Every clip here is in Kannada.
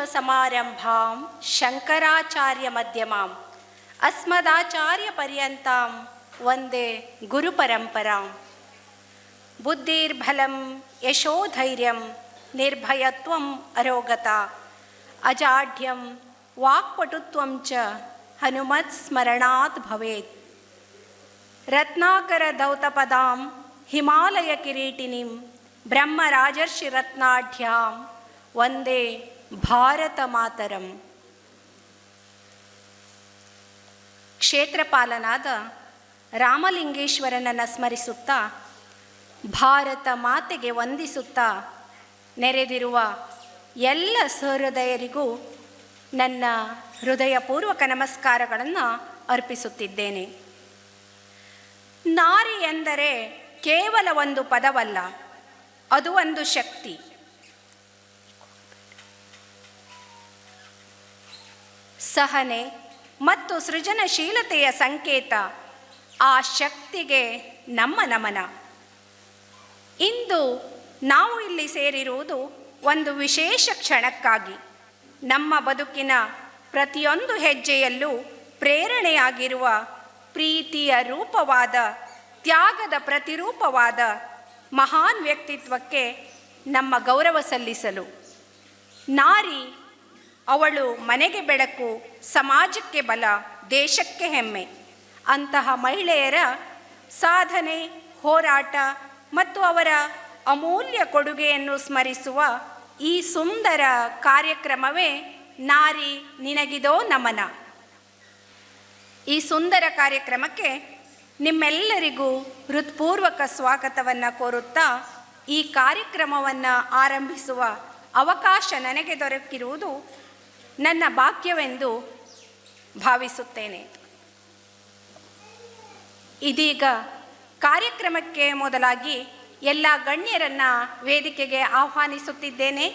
ಸದಾಶಿವಸಮಾರಂಭಾಂ ಶಂಕರಾಚಾರ್ಯಮಧ್ಯಮಾಂ ಅಸ್ಮದಾಚಾರ್ಯಪರ್ಯಂತಾಂ ವಂದೇ ಗುರುಪರಂಪರಾಂ. ಬುದ್ಧಿರ್ಬಲಂ ಯಶೋಧೈರ್ಯಂ ನಿರ್ಭಯತ್ವಂ ಅರೋಗತಾ ಅಜಾಢ್ಯಂ ವಾಕ್ಪಟುತ್ವಂ ಚ ಹನುಮತ್ ಸ್ಮರಣಾತ್ ಭವೇತ್. ರತ್ನಾಕರ ದೌತಪದಾಂ ಹಿಮಾಲಯ ಕಿರೀಟಿನಿಂ ಬ್ರಹ್ಮರಾಜರ್ಷಿ ರತ್ನಾಢ್ಯಾಂ ವಂದೇ ಭಾರತ ಮಾತರಂ. ಕ್ಷೇತ್ರಪಾಲನಾದ ರಾಮಲಿಂಗೇಶ್ವರನನ್ನು ಸ್ಮರಿಸುತ್ತಾ, ಭಾರತ ಮಾತೆಗೆ ವಂದಿಸುತ್ತಾ ನೆರೆದಿರುವ ಎಲ್ಲ ಸಹೃದಯರಿಗೂ ನನ್ನ ಹೃದಯಪೂರ್ವಕ ನಮಸ್ಕಾರಗಳನ್ನು ಅರ್ಪಿಸುತ್ತಿದ್ದೇನೆ. ನಾರಿ ಎಂದರೆ ಕೇವಲ ಒಂದು ಪದವಲ್ಲ, ಅದು ಒಂದು ಶಕ್ತಿ. ಸಹನೆ ಮತ್ತು ಸೃಜನಶೀಲತೆಯ ಸಂಕೇತ. ಆ ಶಕ್ತಿಗೆ ನಮ್ಮ ನಮನ. ಇಂದು ನಾವು ಇಲ್ಲಿ ಸೇರಿರುವುದು ಒಂದು ವಿಶೇಷ ಕ್ಷಣಕ್ಕಾಗಿ. ನಮ್ಮ ಬದುಕಿನ ಪ್ರತಿಯೊಂದು ಹೆಜ್ಜೆಯಲ್ಲೂ ಪ್ರೇರಣೆಯಾಗಿರುವ ಪ್ರೀತಿಯ ರೂಪವಾದ, ತ್ಯಾಗದ ಪ್ರತಿರೂಪವಾದ ಮಹಾನ್ ವ್ಯಕ್ತಿತ್ವಕ್ಕೆ ನಮ್ಮ ಗೌರವ ಸಲ್ಲಿಸಲು. ನಾರಿ, ಅವಳು ಮನೆಗೆ ಬೆಳಕು, ಸಮಾಜಕ್ಕೆ ಬಲ, ದೇಶಕ್ಕೆ ಹೆಮ್ಮೆ. ಅಂತಹ ಮಹಿಳೆಯರ ಸಾಧನೆ, ಹೋರಾಟ ಮತ್ತು ಅವರ ಅಮೂಲ್ಯ ಕೊಡುಗೆಯನ್ನು ಸ್ಮರಿಸುವ ಈ ಸುಂದರ ಕಾರ್ಯಕ್ರಮವೇ ನಾರಿ ನಿನಗಿದೋ ನಮನ. ಈ ಸುಂದರ ಕಾರ್ಯಕ್ರಮಕ್ಕೆ ನಿಮ್ಮೆಲ್ಲರಿಗೂ ಹೃತ್ಪೂರ್ವಕ ಸ್ವಾಗತವನ್ನು ಕೋರುತ್ತಾ, ಈ ಕಾರ್ಯಕ್ರಮವನ್ನು ಆರಂಭಿಸುವ ಅವಕಾಶ ನನಗೆ ದೊರಕಿರುವುದು ನನ್ನ ಭಾಗ್ಯವೆಂದು ಭಾವಿಸುತ್ತೇನೆ. ಇದೀಗ ಕಾರ್ಯಕ್ರಮಕ್ಕೆ ಮೊದಲಾಗಿ ಎಲ್ಲ ಗಣ್ಯರನ್ನು ವೇದಿಕೆಗೆ ಆಹ್ವಾನಿಸುತ್ತಿದ್ದೇನೆ.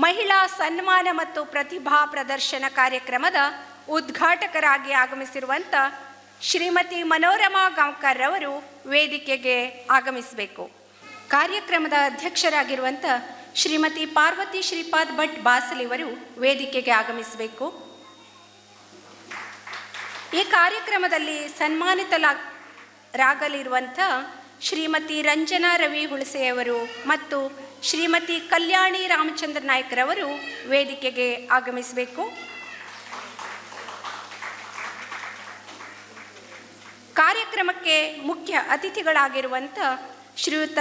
ಮಹಿಳಾ ಸನ್ಮಾನ ಮತ್ತು ಪ್ರತಿಭಾ ಪ್ರದರ್ಶನ ಕಾರ್ಯಕ್ರಮದ ಉದ್ಘಾಟಕರಾಗಿ ಆಗಮಿಸಿರುವಂಥ ಶ್ರೀಮತಿ ಮನೋರಮಾ ಗಾಂವ್ಕರ್ ಅವರು ವೇದಿಕೆಗೆ ಆಗಮಿಸಬೇಕು. ಕಾರ್ಯಕ್ರಮದ ಅಧ್ಯಕ್ಷರಾಗಿರುವಂಥ ಶ್ರೀಮತಿ ಪಾರ್ವತಿ ಶ್ರೀಪಾದ್ ಭಟ್ ಬಾಸಲಿವರು ವೇದಿಕೆಗೆ ಆಗಮಿಸಬೇಕು. ಈ ಕಾರ್ಯಕ್ರಮದಲ್ಲಿ ಸನ್ಮಾನಿತರಾಗಲಿರುವಂಥ ಶ್ರೀಮತಿ ರಂಜನಾ ರವಿ ಹುಣಸೆಯವರು ಮತ್ತು ಶ್ರೀಮತಿ ಕಲ್ಯಾಣಿ ರಾಮಚಂದ್ರ ನಾಯ್ಕರವರು ವೇದಿಕೆಗೆ ಆಗಮಿಸಬೇಕು. ಕಾರ್ಯಕ್ರಮಕ್ಕೆ ಮುಖ್ಯ ಅತಿಥಿಗಳಾಗಿರುವಂಥ ಶ್ರೀಯುತ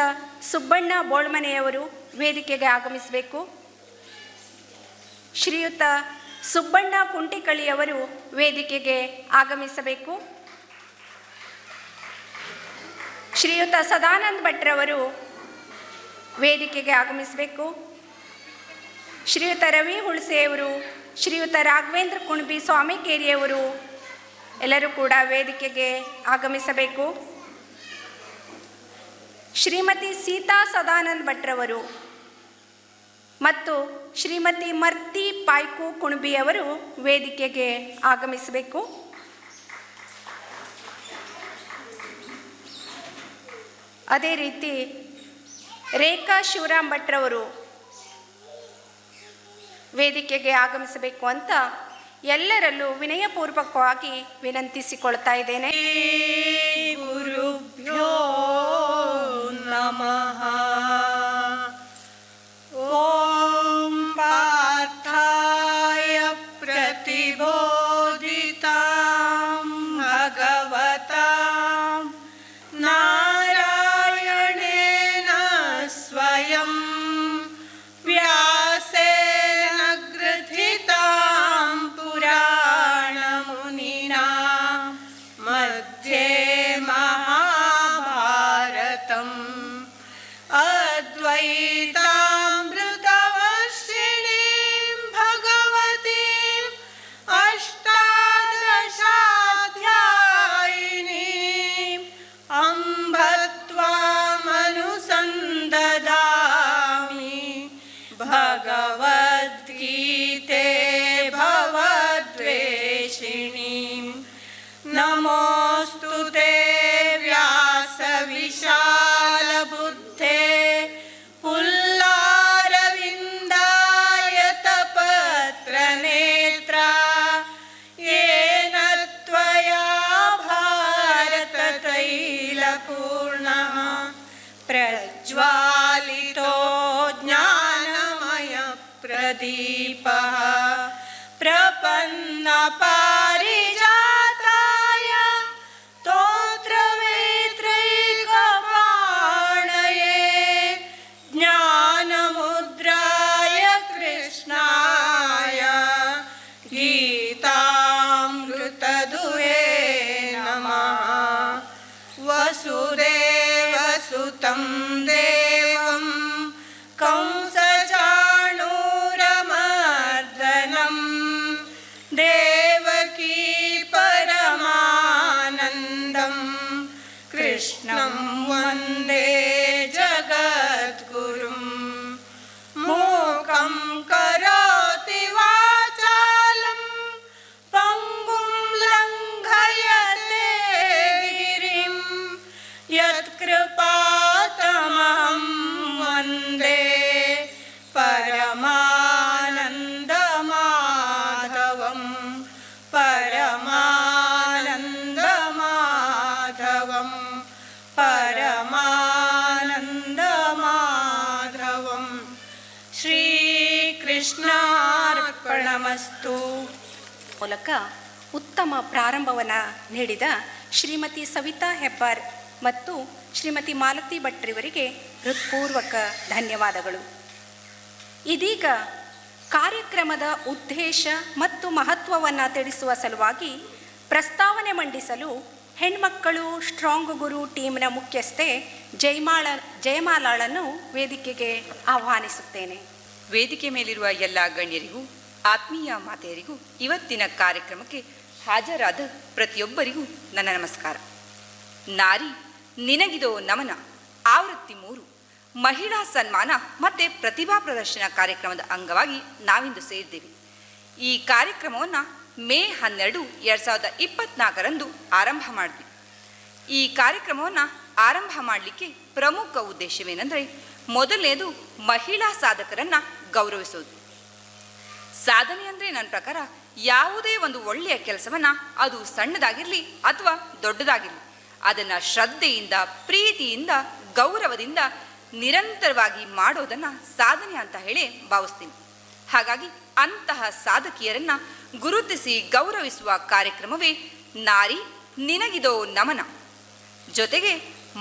ಸುಬ್ಬಣ್ಣ ಬೋಳ್ಮನೆಯವರು ವೇದಿಕೆಗೆ ಆಗಮಿಸಬೇಕು. ಶ್ರೀಯುತ ಸುಬ್ಬಣ್ಣ ಕುಂಟಿಕಳಿಯವರು ವೇದಿಕೆಗೆ ಆಗಮಿಸಬೇಕು. ಶ್ರೀಯುತ ಸದಾನಂದ ಭಟ್ರವರು ವೇದಿಕೆಗೆ ಆಗಮಿಸಬೇಕು. ಶ್ರೀಯುತ ರವಿ ಹುಣಸೆಯವರು, ಶ್ರೀಯುತ ರಾಘವೇಂದ್ರ ಕುಣಬಿ ಸ್ವಾಮಿಕೇರಿಯವರು ಎಲ್ಲರೂ ಕೂಡ ವೇದಿಕೆಗೆ ಆಗಮಿಸಬೇಕು. ಶ್ರೀಮತಿ ಸೀತಾ ಸದಾನಂದ ಭಟ್ರವರು ಮತ್ತು ಶ್ರೀಮತಿ ಮರ್ತಿ ಪಾಯ್ಕು ಕುಣಬಿಯವರು ವೇದಿಕೆಗೆ ಆಗಮಿಸಬೇಕು. ಅದೇ ರೀತಿ ರೇಖಾ ಶಿವರಾಮ್ ಭಟ್ರವರು ವೇದಿಕೆಗೆ ಆಗಮಿಸಬೇಕು ಅಂತ ಎಲ್ಲರಲ್ಲೂ ವಿನಯಪೂರ್ವಕವಾಗಿ ವಿನಂತಿಸಿಕೊಳ್ತಾ ಇದ್ದೇನೆ. ಗುರುಭ್ಯೋ ನಮಃ. ಓಂ ಪಾರ್ಥಾಯ ಪ್ರತಿಬೋಧಿತಾಂ ಭಗವತಾಂ ನಾರಾಯಣೇನ ಸ್ವಯಂ ವ್ಯಾಸೇನ ಗ್ರಥಿತಾಂ ಪುರಾಣ ಮುನಿನಾ ಮಧ್ಯೆ ಮಹಾಭಾರತಂ प्रदीपः प्रपन्नपारिजाताय स्तोत्रवेत्रैकपाणये ज्ञानमुद्राय कृष्णाय गीतामृतदुहे नमः। वसुदेवसुतं देवं कंसचाणूरमर्दनं देवकी परमानन्दं कृष्णं वन्दे जगद्गुरुं। मूकं करोति वाचालं पङ्गुं लङ्घयते गिरिं यत्कृपातमहं वन्दे परमानन्दमाधवं परमानन्दमाधवं परमानन्दमाधवं। ಶ್ರೀಕೃಷ್ಣಾರ್ಪಣಮಸ್ತು. ಮೂಲಕ ಉತ್ತಮ ಪ್ರಾರಂಭವನ್ನು ನೀಡಿದ ಶ್ರೀಮತಿ ಸವಿತಾ ಹೆಬ್ಬಾರ್ ಮತ್ತು ಶ್ರೀಮತಿ ಮಾಲತಿ ಭಟ್ರಿವರಿಗೆ ಹೃತ್ಪೂರ್ವಕ ಧನ್ಯವಾದಗಳು. ಇದೀಗ ಕಾರ್ಯಕ್ರಮದ ಉದ್ದೇಶ ಮತ್ತು ಮಹತ್ವವನ್ನು ತಿಳಿಸುವ ಸಲುವಾಗಿ ಪ್ರಸ್ತಾವನೆ ಮಂಡಿಸಲು ಹೆಣ್ಮಕ್ಕಳು ಸ್ಟ್ರಾಂಗ್ ಗುರು ಟೀಮ್ನ ಮುಖ್ಯಸ್ಥೆ ಜಯಮಾಲಾಳನ್ನು ವೇದಿಕೆಗೆ ಆಹ್ವಾನಿಸುತ್ತೇನೆ. ವೇದಿಕೆ ಮೇಲಿರುವ ಎಲ್ಲ ಗಣ್ಯರಿಗೂ ಆತ್ಮೀಯ ಮಾತೆಯರಿಗೂ ಇವತ್ತಿನ ಕಾರ್ಯಕ್ರಮಕ್ಕೆ ಹಾಜರಾದ ಪ್ರತಿಯೊಬ್ಬರಿಗೂ ನನ್ನ ನಮಸ್ಕಾರ. ನಾರಿ ನಿನಗಿದೋ ನಮನ ಆವೃತ್ತಿ 3 ಮಹಿಳಾ ಸನ್ಮಾನ ಮತ್ತು ಪ್ರತಿಭಾ ಪ್ರದರ್ಶನ ಕಾರ್ಯಕ್ರಮದ ಅಂಗವಾಗಿ ನಾವಿಂದು ಸೇರಿದ್ದೇವೆ. ಈ ಕಾರ್ಯಕ್ರಮವನ್ನು ಮೇ 12, 2024 ಆರಂಭ ಮಾಡಿದ್ವಿ. ಈ ಕಾರ್ಯಕ್ರಮವನ್ನು ಆರಂಭ ಮಾಡಲಿಕ್ಕೆ ಪ್ರಮುಖ ಉದ್ದೇಶವೇನೆಂದರೆ, ಮೊದಲನೇದು ಮಹಿಳಾ ಸಾಧಕರನ್ನು ಗೌರವಿಸೋದು. ಸಾಧನೆ ಅಂದರೆ ನನ್ನ ಪ್ರಕಾರ ಯಾವುದೇ ಒಂದು ಒಳ್ಳೆಯ ಕೆಲಸವನ್ನು, ಅದು ಸಣ್ಣದಾಗಿರಲಿ ಅಥವಾ ದೊಡ್ಡದಾಗಿರಲಿ, ಅದನ್ನು ಶ್ರದ್ಧೆಯಿಂದ, ಪ್ರೀತಿಯಿಂದ, ಗೌರವದಿಂದ ನಿರಂತರವಾಗಿ ಮಾಡೋದನ್ನು ಸಾಧನೆ ಅಂತ ಹೇಳಿ ಭಾವಿಸ್ತೀನಿ. ಹಾಗಾಗಿ ಅಂತಹ ಸಾಧಕಿಯರನ್ನು ಗುರುತಿಸಿ ಗೌರವಿಸುವ ಕಾರ್ಯಕ್ರಮವೇ ನಾರಿ ನಿನಗಿದೋ ನಮನ. ಜೊತೆಗೆ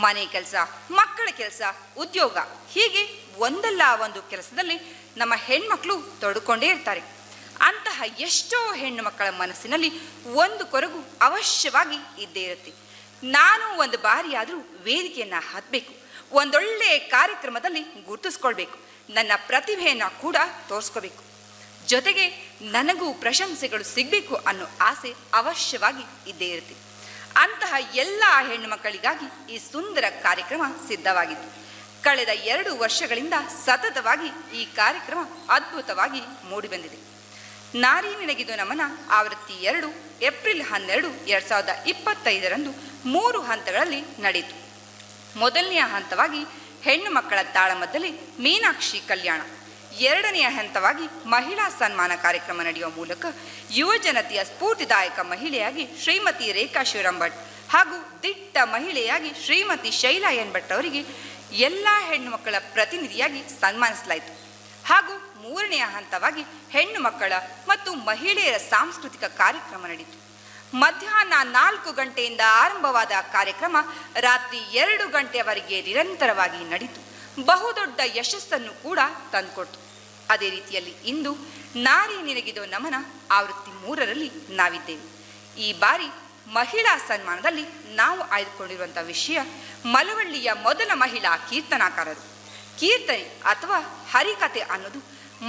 ಮನೆ ಕೆಲಸ, ಮಕ್ಕಳ ಕೆಲಸ, ಉದ್ಯೋಗ, ಹೀಗೆ ಒಂದಲ್ಲ ಒಂದು ಕೆಲಸದಲ್ಲಿ ನಮ್ಮ ಹೆಣ್ಮಕ್ಳು ತೊಡ್ಕೊಂಡೇ ಇರ್ತಾರೆ. ಅಂತಹ ಎಷ್ಟೋ ಹೆಣ್ಣು ಮಕ್ಕಳ ಮನಸ್ಸಿನಲ್ಲಿ ಒಂದು ಕೊರಗು ಅವಶ್ಯವಾಗಿ ಇದ್ದೇ ಇರುತ್ತೆ. ನಾನು ಒಂದು ಬಾರಿಯಾದರೂ ವೇದಿಕೆಯನ್ನು ಹತ್ತಬೇಕು, ಒಂದೊಳ್ಳೆಯ ಕಾರ್ಯಕ್ರಮದಲ್ಲಿ ಗುರುತಿಸ್ಕೊಳ್ಬೇಕು, ನನ್ನ ಪ್ರತಿಭೆಯನ್ನು ಕೂಡ ತೋರಿಸ್ಕೋಬೇಕು, ಜೊತೆಗೆ ನನಗೂ ಪ್ರಶಂಸೆಗಳು ಸಿಗಬೇಕು ಅನ್ನೋ ಆಸೆ ಅವಶ್ಯವಾಗಿ ಇದ್ದೇ ಇರುತ್ತೆ. ಅಂತಹ ಎಲ್ಲ ಹೆಣ್ಣು ಮಕ್ಕಳಿಗಾಗಿ ಈ ಸುಂದರ ಕಾರ್ಯಕ್ರಮ ಸಿದ್ಧವಾಗಿತ್ತು. ಕಳೆದ 2 ವರ್ಷಗಳಿಂದ ಸತತವಾಗಿ ಈ ಕಾರ್ಯಕ್ರಮ ಅದ್ಭುತವಾಗಿ ಮೂಡಿಬಂದಿದೆ. ನಾರಿ ನಿನಗಿದು ನಮನ ಆವೃತ್ತಿ 2 ಏಪ್ರಿಲ್ 12, 2025 3 ಹಂತಗಳಲ್ಲಿ ನಡೆಯಿತು. ಮೊದಲನೆಯ ಹಂತವಾಗಿ ಹೆಣ್ಣು ಮಕ್ಕಳ ತಾಳಮದ್ದಲೆ ಮೀನಾಕ್ಷಿ ಕಲ್ಯಾಣ, ಎರಡನೆಯ ಹಂತವಾಗಿ ಮಹಿಳಾ ಸನ್ಮಾನ ಕಾರ್ಯಕ್ರಮ ನಡೆಯುವ ಮೂಲಕ ಯುವಜನತೆಯ ಸ್ಫೂರ್ತಿದಾಯಕ ಮಹಿಳೆಯಾಗಿ ಶ್ರೀಮತಿ ರೇಖಾ ಶಿವರಂಭಟ್ ಹಾಗೂ ದಿಟ್ಟ ಮಹಿಳೆಯಾಗಿ ಶ್ರೀಮತಿ ಶೈಲಾ ಎನ್ ಭಟ್ ಅವರಿಗೆ ಎಲ್ಲ ಹೆಣ್ಣು ಮಕ್ಕಳ ಪ್ರತಿನಿಧಿಯಾಗಿ ಸನ್ಮಾನಿಸಲಾಯಿತು. ಹಾಗೂ ಮೂರನೆಯ ಹಂತವಾಗಿ ಹೆಣ್ಣು ಮಕ್ಕಳ ಮತ್ತು ಮಹಿಳೆಯರ ಸಾಂಸ್ಕೃತಿಕ ಕಾರ್ಯಕ್ರಮ ನಡೆಯಿತು. ಮಧ್ಯಾಹ್ನ 4 ಗಂಟೆಯಿಂದ ಆರಂಭವಾದ ಕಾರ್ಯಕ್ರಮ ರಾತ್ರಿ 2 ಗಂಟೆಯವರೆಗೆ ನಿರಂತರವಾಗಿ ನಡೆಯಿತು. ಬಹುದೊಡ್ಡ ಯಶಸ್ಸನ್ನು ಕೂಡ ತಂದುಕೊಡ್ತು. ಅದೇ ರೀತಿಯಲ್ಲಿ ಇಂದು ನಾರಿ ನಿನಗಿದೋ ನಮನ ಆವೃತ್ತಿ 3ರಲ್ಲಿ ನಾವಿದ್ದೇವೆ. ಈ ಬಾರಿ ಮಹಿಳಾ ಸನ್ಮಾನದಲ್ಲಿ ನಾವು ಆಯ್ದುಕೊಂಡಿರುವಂಥ ವಿಷಯ ಮಳವಳ್ಳಿಯ ಮೊದಲ ಮಹಿಳಾ ಕೀರ್ತನಾಕಾರರು. ಕೀರ್ತನೆ ಅಥವಾ ಹರಿಕತೆ ಅನ್ನೋದು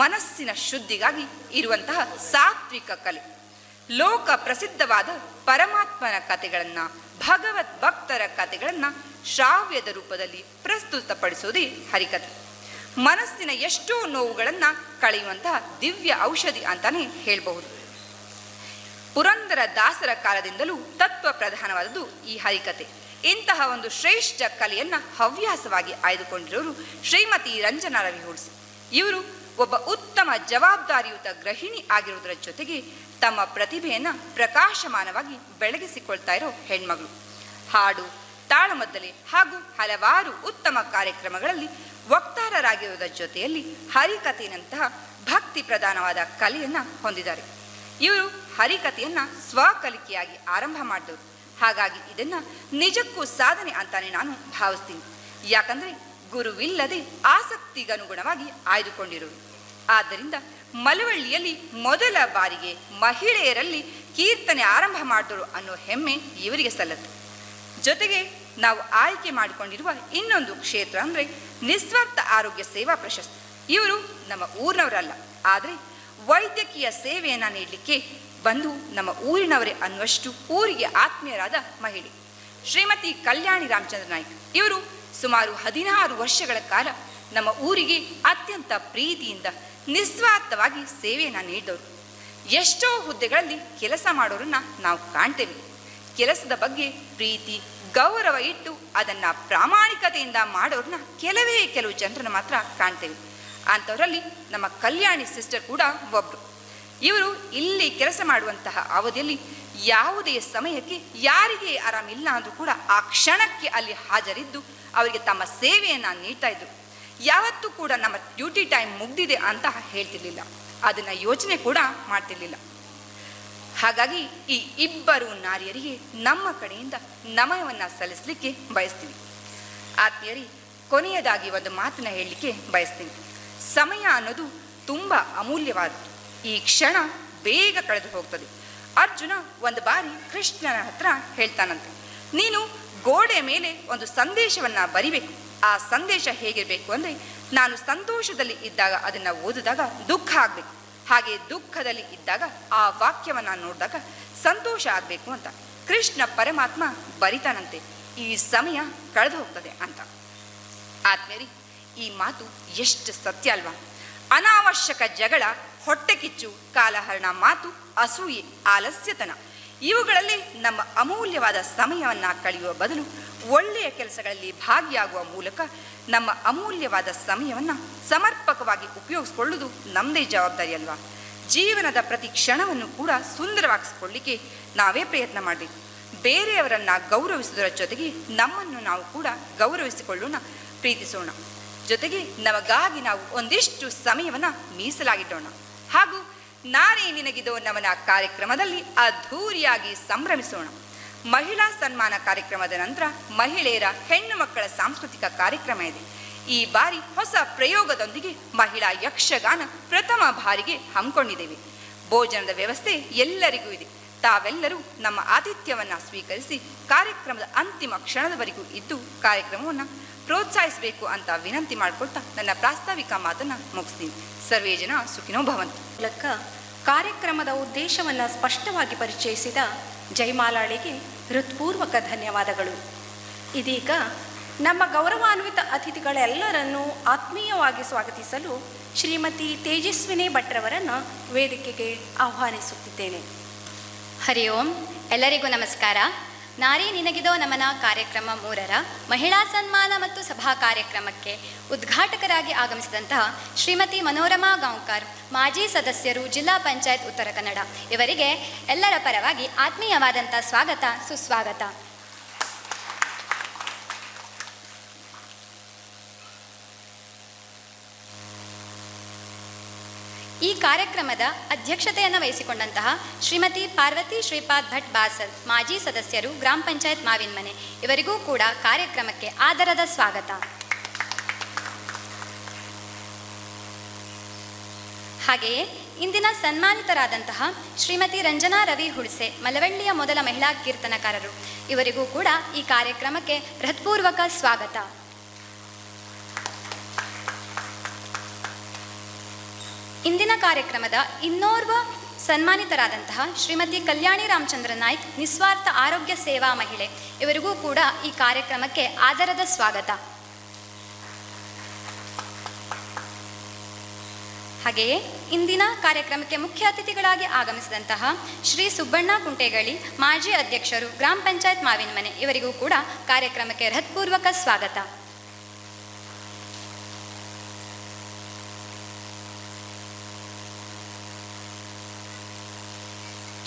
ಮನಸ್ಸಿನ ಶುದ್ಧಿಗಾಗಿ ಇರುವಂತಹ ಸಾತ್ವಿಕ ಕಲೆ. ಲೋಕ ಪ್ರಸಿದ್ಧವಾದ ಪರಮಾತ್ಮನ ಕಥೆಗಳನ್ನು, ಭಗವದ್ ಭಕ್ತರ ಕಥೆಗಳನ್ನು ಶ್ರಾವ್ಯದ ರೂಪದಲ್ಲಿ ಪ್ರಸ್ತುತಪಡಿಸೋದೇ ಹರಿಕತೆ. ಮನಸ್ಸಿನ ಎಷ್ಟೋ ನೋವುಗಳನ್ನು ಕಳೆಯುವಂತಹ ದಿವ್ಯ ಔಷಧಿ ಅಂತಾನೆ ಹೇಳಬಹುದು. ಪುರಂದರ ದಾಸರ ಕಾಲದಿಂದಲೂ ತತ್ವ ಪ್ರಧಾನವಾದದ್ದು ಈ ಹರಿಕತೆ. ಇಂತಹ ಒಂದು ಶ್ರೇಷ್ಠ ಕಲೆಯನ್ನು ಹವ್ಯಾಸವಾಗಿ ಆಯ್ದುಕೊಂಡಿರೋರು ಶ್ರೀಮತಿ ರಂಜನಾ ರವಿ ಹುಡ್ಸಿ. ಇವರು ಒಬ್ಬ ಉತ್ತಮ ಜವಾಬ್ದಾರಿಯುತ ಗೃಹಿಣಿ ಆಗಿರುವುದರ ಜೊತೆಗೆ ತಮ್ಮ ಪ್ರತಿಭೆಯನ್ನು ಪ್ರಕಾಶಮಾನವಾಗಿ ಬೆಳಗಿಸಿಕೊಳ್ತಾ ಇರೋ ಹೆಣ್ಮಗಳು. ಹಾಡು, ತಾಳಮದ್ದಲೆ ಹಾಗೂ ಹಲವಾರು ಉತ್ತಮ ಕಾರ್ಯಕ್ರಮಗಳಲ್ಲಿ ವಕ್ತಾರರಾಗಿರುವುದರ ಜೊತೆಯಲ್ಲಿ ಹರಿಕಥೆಯಂತಹ ಭಕ್ತಿ ಪ್ರಧಾನವಾದ ಕಲೆಯನ್ನು ಹೊಂದಿದ್ದಾರೆ. ಇವರು ಹರಿಕಥೆಯನ್ನು ಸ್ವಕಲಿಕೆಯಾಗಿ ಆರಂಭ ಮಾಡಿದವರು. ಹಾಗಾಗಿ ಇದನ್ನು ನಿಜಕ್ಕೂ ಸಾಧನೆ ಅಂತಾನೆ ನಾನು ಭಾವಿಸ್ತೀನಿ. ಯಾಕಂದರೆ ಗುರುವಿಲ್ಲದೆ ಆಸಕ್ತಿಗನುಗುಣವಾಗಿ ಆಯ್ದುಕೊಂಡಿರುವರು. ಆದ್ದರಿಂದ ಮಳವಳ್ಳಿಯಲ್ಲಿ ಮೊದಲ ಬಾರಿಗೆ ಮಹಿಳೆಯರಲ್ಲಿ ಕೀರ್ತನೆ ಆರಂಭ ಮಾಡಿದರು ಅನ್ನೋ ಹೆಮ್ಮೆ ಇವರಿಗೆ ಸಲ್ಲತ್ತೆ. ಜೊತೆಗೆ ನಾವು ಆಯ್ಕೆ ಮಾಡಿಕೊಂಡಿರುವ ಇನ್ನೊಂದು ಕ್ಷೇತ್ರ ಅಂದರೆ ನಿಸ್ವಾರ್ಥ ಆರೋಗ್ಯ ಸೇವಾ ಪ್ರಶಸ್ತಿ. ಇವರು ನಮ್ಮ ಊರಿನವರಲ್ಲ, ಆದರೆ ವೈದ್ಯಕೀಯ ಸೇವೆಯನ್ನು ನೀಡಲಿಕ್ಕೆ ಬಂದು ನಮ್ಮ ಊರಿನವರೇ ಅನ್ನುವಷ್ಟು ಊರಿಗೆ ಆತ್ಮೀಯರಾದ ಮಹಿಳೆ ಶ್ರೀಮತಿ ಕಲ್ಯಾಣಿ ರಾಮಚಂದ್ರ ನಾಯ್ಕ. ಇವರು ಸುಮಾರು 16 ವರ್ಷಗಳ ಕಾಲ ನಮ್ಮ ಊರಿಗೆ ಅತ್ಯಂತ ಪ್ರೀತಿಯಿಂದ ನಿಸ್ವಾರ್ಥವಾಗಿ ಸೇವೆಯನ್ನು ನೀಡಿದವರು. ಎಷ್ಟೋ ಹುದ್ದೆಗಳಲ್ಲಿ ಕೆಲಸ ಮಾಡೋರನ್ನ ನಾವು ಕಾಣ್ತೇವೆ. ಕೆಲಸದ ಬಗ್ಗೆ ಪ್ರೀತಿ ಗೌರವ ಇಟ್ಟು ಅದನ್ನು ಪ್ರಾಮಾಣಿಕತೆಯಿಂದ ಮಾಡೋರನ್ನ ಕೆಲವು ಜನರನ್ನು ಮಾತ್ರ ಕಾಣ್ತೇವೆ. ಅಂಥವರಲ್ಲಿ ನಮ್ಮ ಕಲ್ಯಾಣಿ ಸಿಸ್ಟರ್ ಕೂಡ ಒಬ್ಬರು. ಇವರು ಇಲ್ಲಿ ಕೆಲಸ ಮಾಡುವಂತಹ ಅವಧಿಯಲ್ಲಿ ಯಾವುದೇ ಸಮಯಕ್ಕೆ ಯಾರಿಗೆ ಆರಾಮಿಲ್ಲ ಅಂದರೂ ಕೂಡ ಆ ಕ್ಷಣಕ್ಕೆ ಅಲ್ಲಿ ಹಾಜರಿದ್ದು ಅವರಿಗೆ ತಮ್ಮ ಸೇವೆಯನ್ನು ನೀಡ್ತಾ ಇದ್ರು. ಯಾವತ್ತೂ ಕೂಡ ನಮ್ಮ ಡ್ಯೂಟಿ ಟೈಮ್ ಮುಗ್ದಿದೆ ಅಂತ ಹೇಳ್ತಿರ್ಲಿಲ್ಲ, ಅದನ್ನು ಯೋಚನೆ ಕೂಡ ಮಾಡ್ತಿರ್ಲಿಲ್ಲ. ಹಾಗಾಗಿ ಈ ಇಬ್ಬರು ನಾರಿಯರಿಗೆ ನಮ್ಮ ಕಡೆಯಿಂದ ನಮನವನ್ನು ಸಲ್ಲಿಸಲಿಕ್ಕೆ ಬಯಸ್ತೀವಿ. ಆತ್ಮೀಯರಿ, ಕೊನೆಯದಾಗಿ ಒಂದು ಮಾತನ್ನು ಹೇಳಲಿಕ್ಕೆ ಬಯಸ್ತೀನಿ. ಸಮಯ ಅನ್ನೋದು ತುಂಬ ಅಮೂಲ್ಯವಾದದ್ದು. ಈ ಕ್ಷಣ ಬೇಗ ಕಳೆದು ಹೋಗ್ತದೆ. ಅರ್ಜುನ ಒಂದು ಬಾರಿ ಕೃಷ್ಣನ ಹತ್ರ ಹೇಳ್ತಾನಂತೆ, ನೀನು ಗೋಡೆ ಮೇಲೆ ಒಂದು ಸಂದೇಶವನ್ನು ಬರಿಬೇಕು. ಆ ಸಂದೇಶ ಹೇಗಿರಬೇಕು ಅಂದರೆ, ನಾನು ಸಂತೋಷದಲ್ಲಿ ಇದ್ದಾಗ ಅದನ್ನು ಓದಿದಾಗ ದುಃಖ ಆಗಬೇಕು, ಹಾಗೆ ದುಃಖದಲ್ಲಿ ಇದ್ದಾಗ ಆ ವಾಕ್ಯವನ್ನು ನೋಡಿದಾಗ ಸಂತೋಷ ಆಗಬೇಕು ಅಂತ ಕೃಷ್ಣ ಪರಮಾತ್ಮ ಬರಿತಾನಂತೆ. ಈ ಸಮಯ ಕಳೆದು ಹೋಗ್ತದೆ ಅಂತ. ಆದ್ಮೇಲೆ ಈ ಮಾತು ಎಷ್ಟು ಸತ್ಯ ಅಲ್ವಾ? ಅನಾವಶ್ಯಕ ಜಗಳ, ಹೊಟ್ಟೆ ಕಿಚ್ಚು, ಕಾಲಹರಣ ಮಾತು, ಅಸೂಯೆ, ಆಲಸ್ಯತನ ಇವುಗಳಲ್ಲಿ ನಮ್ಮ ಅಮೂಲ್ಯವಾದ ಸಮಯವನ್ನು ಕಳೆಯುವ ಬದಲು ಒಳ್ಳೆಯ ಕೆಲಸಗಳಲ್ಲಿ ಭಾಗಿಯಾಗುವ ಮೂಲಕ ನಮ್ಮ ಅಮೂಲ್ಯವಾದ ಸಮಯವನ್ನು ಸಮರ್ಪಕವಾಗಿ ಉಪಯೋಗಿಸ್ಕೊಳ್ಳುವುದು ನಮ್ಮದೇ ಜವಾಬ್ದಾರಿ ಅಲ್ವಾ? ಜೀವನದ ಪ್ರತಿ ಕ್ಷಣವನ್ನು ಕೂಡ ಸುಂದರವಾಗಿಸ್ಕೊಳ್ಳಿಕ್ಕೆ ನಾವೇ ಪ್ರಯತ್ನ ಮಾಡಬೇಕು. ಬೇರೆಯವರನ್ನು ಗೌರವಿಸುವುದರ ಜೊತೆಗೆ ನಮ್ಮನ್ನು ನಾವು ಕೂಡ ಗೌರವಿಸಿಕೊಳ್ಳೋಣ, ಪ್ರೀತಿಸೋಣ. ಜೊತೆಗೆ ನಮಗಾಗಿ ನಾವು ಒಂದಿಷ್ಟು ಸಮಯವನ್ನು ಮೀಸಲಾಗಿಡೋಣ. ಹಾಗೂ ನಾನೇ ನಿನಗಿದೋ ನಮನ ಕಾರ್ಯಕ್ರಮದಲ್ಲಿ ಅದ್ಧೂರಿಯಾಗಿ ಸಂಭ್ರಮಿಸೋಣ. ಮಹಿಳಾ ಸನ್ಮಾನ ಕಾರ್ಯಕ್ರಮದ ನಂತರ ಮಹಿಳೆಯರ ಹೆಣ್ಣು ಮಕ್ಕಳ ಸಾಂಸ್ಕೃತಿಕ ಕಾರ್ಯಕ್ರಮ ಇದೆ. ಈ ಬಾರಿ ಹೊಸ ಪ್ರಯೋಗದೊಂದಿಗೆ ಮಹಿಳಾ ಯಕ್ಷಗಾನ ಪ್ರಥಮ ಬಾರಿಗೆ ಹಮ್ಮಿಕೊಂಡಿದ್ದೇವೆ. ಭೋಜನದ ವ್ಯವಸ್ಥೆ ಎಲ್ಲರಿಗೂ ಇದೆ. ತಾವೆಲ್ಲರೂ ನಮ್ಮ ಆತಿಥ್ಯವನ್ನು ಸ್ವೀಕರಿಸಿ ಕಾರ್ಯಕ್ರಮದ ಅಂತಿಮ ಕ್ಷಣದವರೆಗೂ ಇದ್ದು ಕಾರ್ಯಕ್ರಮವನ್ನು ಪ್ರೋತ್ಸಾಹಿಸಬೇಕು ಅಂತ ವಿನಂತಿ ಮಾಡಿಕೊಳ್ತಾ ನನ್ನ ಪ್ರಾಸ್ತಾವಿಕ ಮಾತನ್ನು ಮುಗಿಸ್ತೀನಿ. ಸರ್ವೇ ಜನ ಸುಖಿನೋ ಭವಂತು. ಮೂಲಕ ಕಾರ್ಯಕ್ರಮದ ಉದ್ದೇಶವನ್ನು ಸ್ಪಷ್ಟವಾಗಿ ಪರಿಚಯಿಸಿದ ಜಯಮಾಲಾಳಿಗೆ ಹೃತ್ಪೂರ್ವಕ ಧನ್ಯವಾದಗಳು. ಇದೀಗ ನಮ್ಮ ಗೌರವಾನ್ವಿತ ಅತಿಥಿಗಳೆಲ್ಲರನ್ನೂ ಆತ್ಮೀಯವಾಗಿ ಸ್ವಾಗತಿಸಲು ಶ್ರೀಮತಿ ತೇಜಸ್ವಿನಿ ಭಟ್ರವರನ್ನು ವೇದಿಕೆಗೆ ಆಹ್ವಾನಿಸುತ್ತಿದ್ದೇನೆ. ಹರಿ ಓಂ. ಎಲ್ಲರಿಗೂ ನಮಸ್ಕಾರ. ನಾರಿ ನಿನಗಿದೋ ನಮನ ಕಾರ್ಯಕ್ರಮ 3ರ ಮಹಿಳಾ ಸನ್ಮಾನ ಮತ್ತು ಸಭಾ ಕಾರ್ಯಕ್ರಮಕ್ಕೆ ಉದ್ಘಾಟಕರಾಗಿ ಆಗಮಿಸಿದಂತಹ ಶ್ರೀಮತಿ ಮನೋರಮಾ ಗಾಂವ್ಕರ್, ಮಾಜಿ ಸದಸ್ಯರು, ಜಿಲ್ಲಾ ಪಂಚಾಯತ್ ಉತ್ತರ ಕನ್ನಡ, ಇವರಿಗೆ ಎಲ್ಲರ ಪರವಾಗಿ ಆತ್ಮೀಯವಾದಂಥ ಸ್ವಾಗತ, ಸುಸ್ವಾಗತ. ಈ ಕಾರ್ಯಕ್ರಮದ ಅಧ್ಯಕ್ಷತೆಯನ್ನು ವಹಿಸಿಕೊಂಡಂತಹ ಶ್ರೀಮತಿ ಪಾರ್ವತಿ ಶ್ರೀಪಾದ್ ಭಟ್ ಬಾಸಲ್, ಮಾಜಿ ಸದಸ್ಯರು, ಗ್ರಾಮ ಪಂಚಾಯತ್ ಮಾವಿನಮನೆ, ಇವರಿಗೂ ಕೂಡ ಕಾರ್ಯಕ್ರಮಕ್ಕೆ ಆದರದ ಸ್ವಾಗತ. ಹಾಗೆಯೇ ಇಂದಿನ ಸನ್ಮಾನಿತರಾದಂತಹ ಶ್ರೀಮತಿ ರಂಜನಾ ರವಿ ಹುಣಸೆ, ಮಳವಳ್ಳಿಯ ಮೊದಲ ಮಹಿಳಾ ಕೀರ್ತನಕಾರರು, ಇವರಿಗೂ ಕೂಡ ಈ ಕಾರ್ಯಕ್ರಮಕ್ಕೆ ಹೃತ್ಪೂರ್ವಕ ಸ್ವಾಗತ. ಇಂದಿನ ಕಾರ್ಯಕ್ರಮದ ಇನ್ನೋರ್ವ ಸನ್ಮಾನಿತರಾದಂತಹ ಶ್ರೀಮತಿ ಕಲ್ಯಾಣಿ ರಾಮಚಂದ್ರ ನಾಯ್ಕ್, ನಿಸ್ವಾರ್ಥ ಆರೋಗ್ಯ ಸೇವಾ ಮಹಿಳೆ, ಇವರಿಗೂ ಕೂಡ ಈ ಕಾರ್ಯಕ್ರಮಕ್ಕೆ ಆದರದ ಸ್ವಾಗತ. ಹಾಗೆಯೇ ಇಂದಿನ ಕಾರ್ಯಕ್ರಮಕ್ಕೆ ಮುಖ್ಯ ಅತಿಥಿಗಳಾಗಿ ಆಗಮಿಸಿದಂತಹ ಶ್ರೀ ಸುಬ್ಬಣ್ಣ ಕುಂಟೇಗಳಿ, ಮಾಜಿ ಅಧ್ಯಕ್ಷರು, ಗ್ರಾಮ ಪಂಚಾಯತ್ ಮಾವಿನಮನೆ, ಇವರಿಗೂ ಕೂಡ ಕಾರ್ಯಕ್ರಮಕ್ಕೆ ಹೃತ್ಪೂರ್ವಕ ಸ್ವಾಗತ.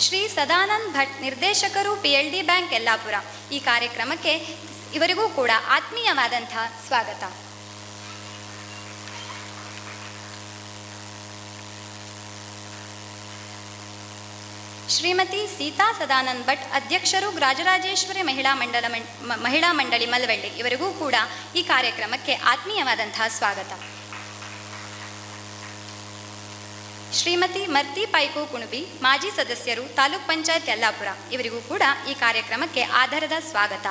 ಶ್ರೀ ಸದಾನಂದ್ ಭಟ್, ನಿರ್ದೇಶಕರು, PLD ಬ್ಯಾಂಕ್ ಯಲ್ಲಾಪುರ, ಈ ಕಾರ್ಯಕ್ರಮಕ್ಕೆ ಇವರಿಗೂ ಕೂಡ ಆತ್ಮೀಯವಾದಂಥ ಸ್ವಾಗತ. ಶ್ರೀಮತಿ ಸೀತಾ ಸದಾನಂದ್ ಭಟ್, ಅಧ್ಯಕ್ಷರು ರಾಜರಾಜೇಶ್ವರಿ ಮಹಿಳಾ ಮಂಡಳಿ ಮಲವಳ್ಳಿ, ಇವರಿಗೂ ಕೂಡ ಈ ಕಾರ್ಯಕ್ರಮಕ್ಕೆ ಆತ್ಮೀಯವಾದಂತಹ ಸ್ವಾಗತ. ಶ್ರೀಮತಿ ಮರ್ತಿ ಪೈಕು ಕುಣಬಿ, ಮಾಜಿ ಸದಸ್ಯರು, ತಾಲೂಕ್ ಪಂಚಾಯತ್ ಯಲ್ಲಾಪುರ, ಇವರಿಗೂ ಕೂಡ ಈ ಕಾರ್ಯಕ್ರಮಕ್ಕೆ ಆಧಾರದ ಸ್ವಾಗತ.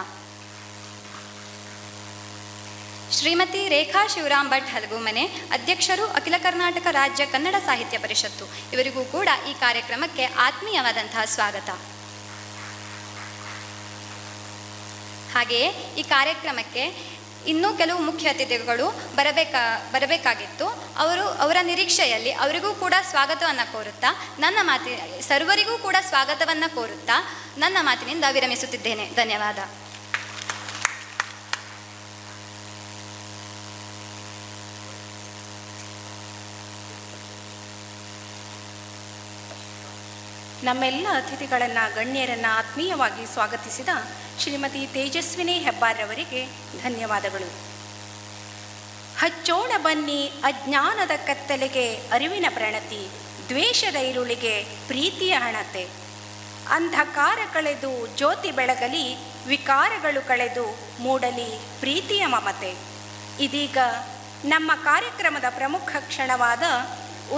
ಶ್ರೀಮತಿ ರೇಖಾ ಶಿವರಾಮ್ ಭಟ್ ಹಲಗುಮನೆ, ಅಧ್ಯಕ್ಷರು, ಅಖಿಲ ಕರ್ನಾಟಕ ರಾಜ್ಯ ಕನ್ನಡ ಸಾಹಿತ್ಯ ಪರಿಷತ್ತು, ಇವರಿಗೂ ಕೂಡ ಈ ಕಾರ್ಯಕ್ರಮಕ್ಕೆ ಆತ್ಮೀಯವಾದಂತಹ ಸ್ವಾಗತ. ಹಾಗೆಯೇ ಈ ಕಾರ್ಯಕ್ರಮಕ್ಕೆ ಇನ್ನೂ ಕೆಲವು ಮುಖ್ಯ ಅತಿಥಿಗಳು ಬರಬೇಕಾಗಿತ್ತು. ಅವರ ನಿರೀಕ್ಷೆಯಲ್ಲಿ ಅವರಿಗೂ ಕೂಡ ಸ್ವಾಗತವನ್ನು ಕೋರುತ್ತಾ ಸರ್ವರಿಗೂ ಕೂಡ ಸ್ವಾಗತವನ್ನು ಕೋರುತ್ತಾ ನನ್ನ ಮಾತಿನಿಂದ ವಿರಮಿಸುತ್ತಿದ್ದೇನೆ. ಧನ್ಯವಾದ. ನಮ್ಮೆಲ್ಲ ಅತಿಥಿಗಳನ್ನು, ಗಣ್ಯರನ್ನು ಆತ್ಮೀಯವಾಗಿ ಸ್ವಾಗತಿಸಿದ ಶ್ರೀಮತಿ ತೇಜಸ್ವಿನಿ ಹೆಬ್ಬಾರ್ರವರಿಗೆ ಧನ್ಯವಾದಗಳು. ಹಚ್ಚೋಣ ಬನ್ನಿ ಅಜ್ಞಾನದ ಕತ್ತಲೆಗೆ ಅರಿವಿನ ಪ್ರಣತಿ, ದ್ವೇಷದ ಇರುಳಿಗೆ ಪ್ರೀತಿಯ ಹಣತೆ. ಅಂಧಕಾರ ಕಳೆದು ಜ್ಯೋತಿ ಬೆಳಗಲಿ, ವಿಕಾರಗಳು ಕಳೆದು ಮೂಡಲಿ ಪ್ರೀತಿಯ ಮಮತೆ. ಇದೀಗ ನಮ್ಮ ಕಾರ್ಯಕ್ರಮದ ಪ್ರಮುಖ ಕ್ಷಣವಾದ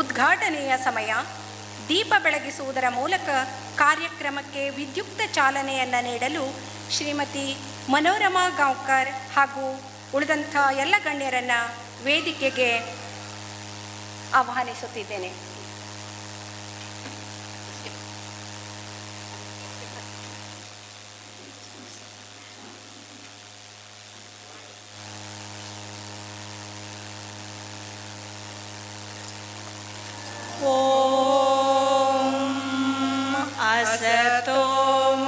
ಉದ್ಘಾಟನೆಯ ಸಮಯ. ದೀಪ ಬೆಳಗಿಸುವುದರ ಮೂಲಕ ಕಾರ್ಯಕ್ರಮಕ್ಕೆ ವಿದ್ಯುಕ್ತ ಚಾಲನೆಯನ್ನು ನೀಡಲು ಶ್ರೀಮತಿ ಮನೋರಮಾ ಗಾಂವ್ಕರ್ ಹಾಗೂ ಉಳಿದಂಥ ಎಲ್ಲ ಗಣ್ಯರನ್ನು ವೇದಿಕೆಗೆ ಆಹ್ವಾನಿಸುತ್ತಿದ್ದೇನೆ. असतो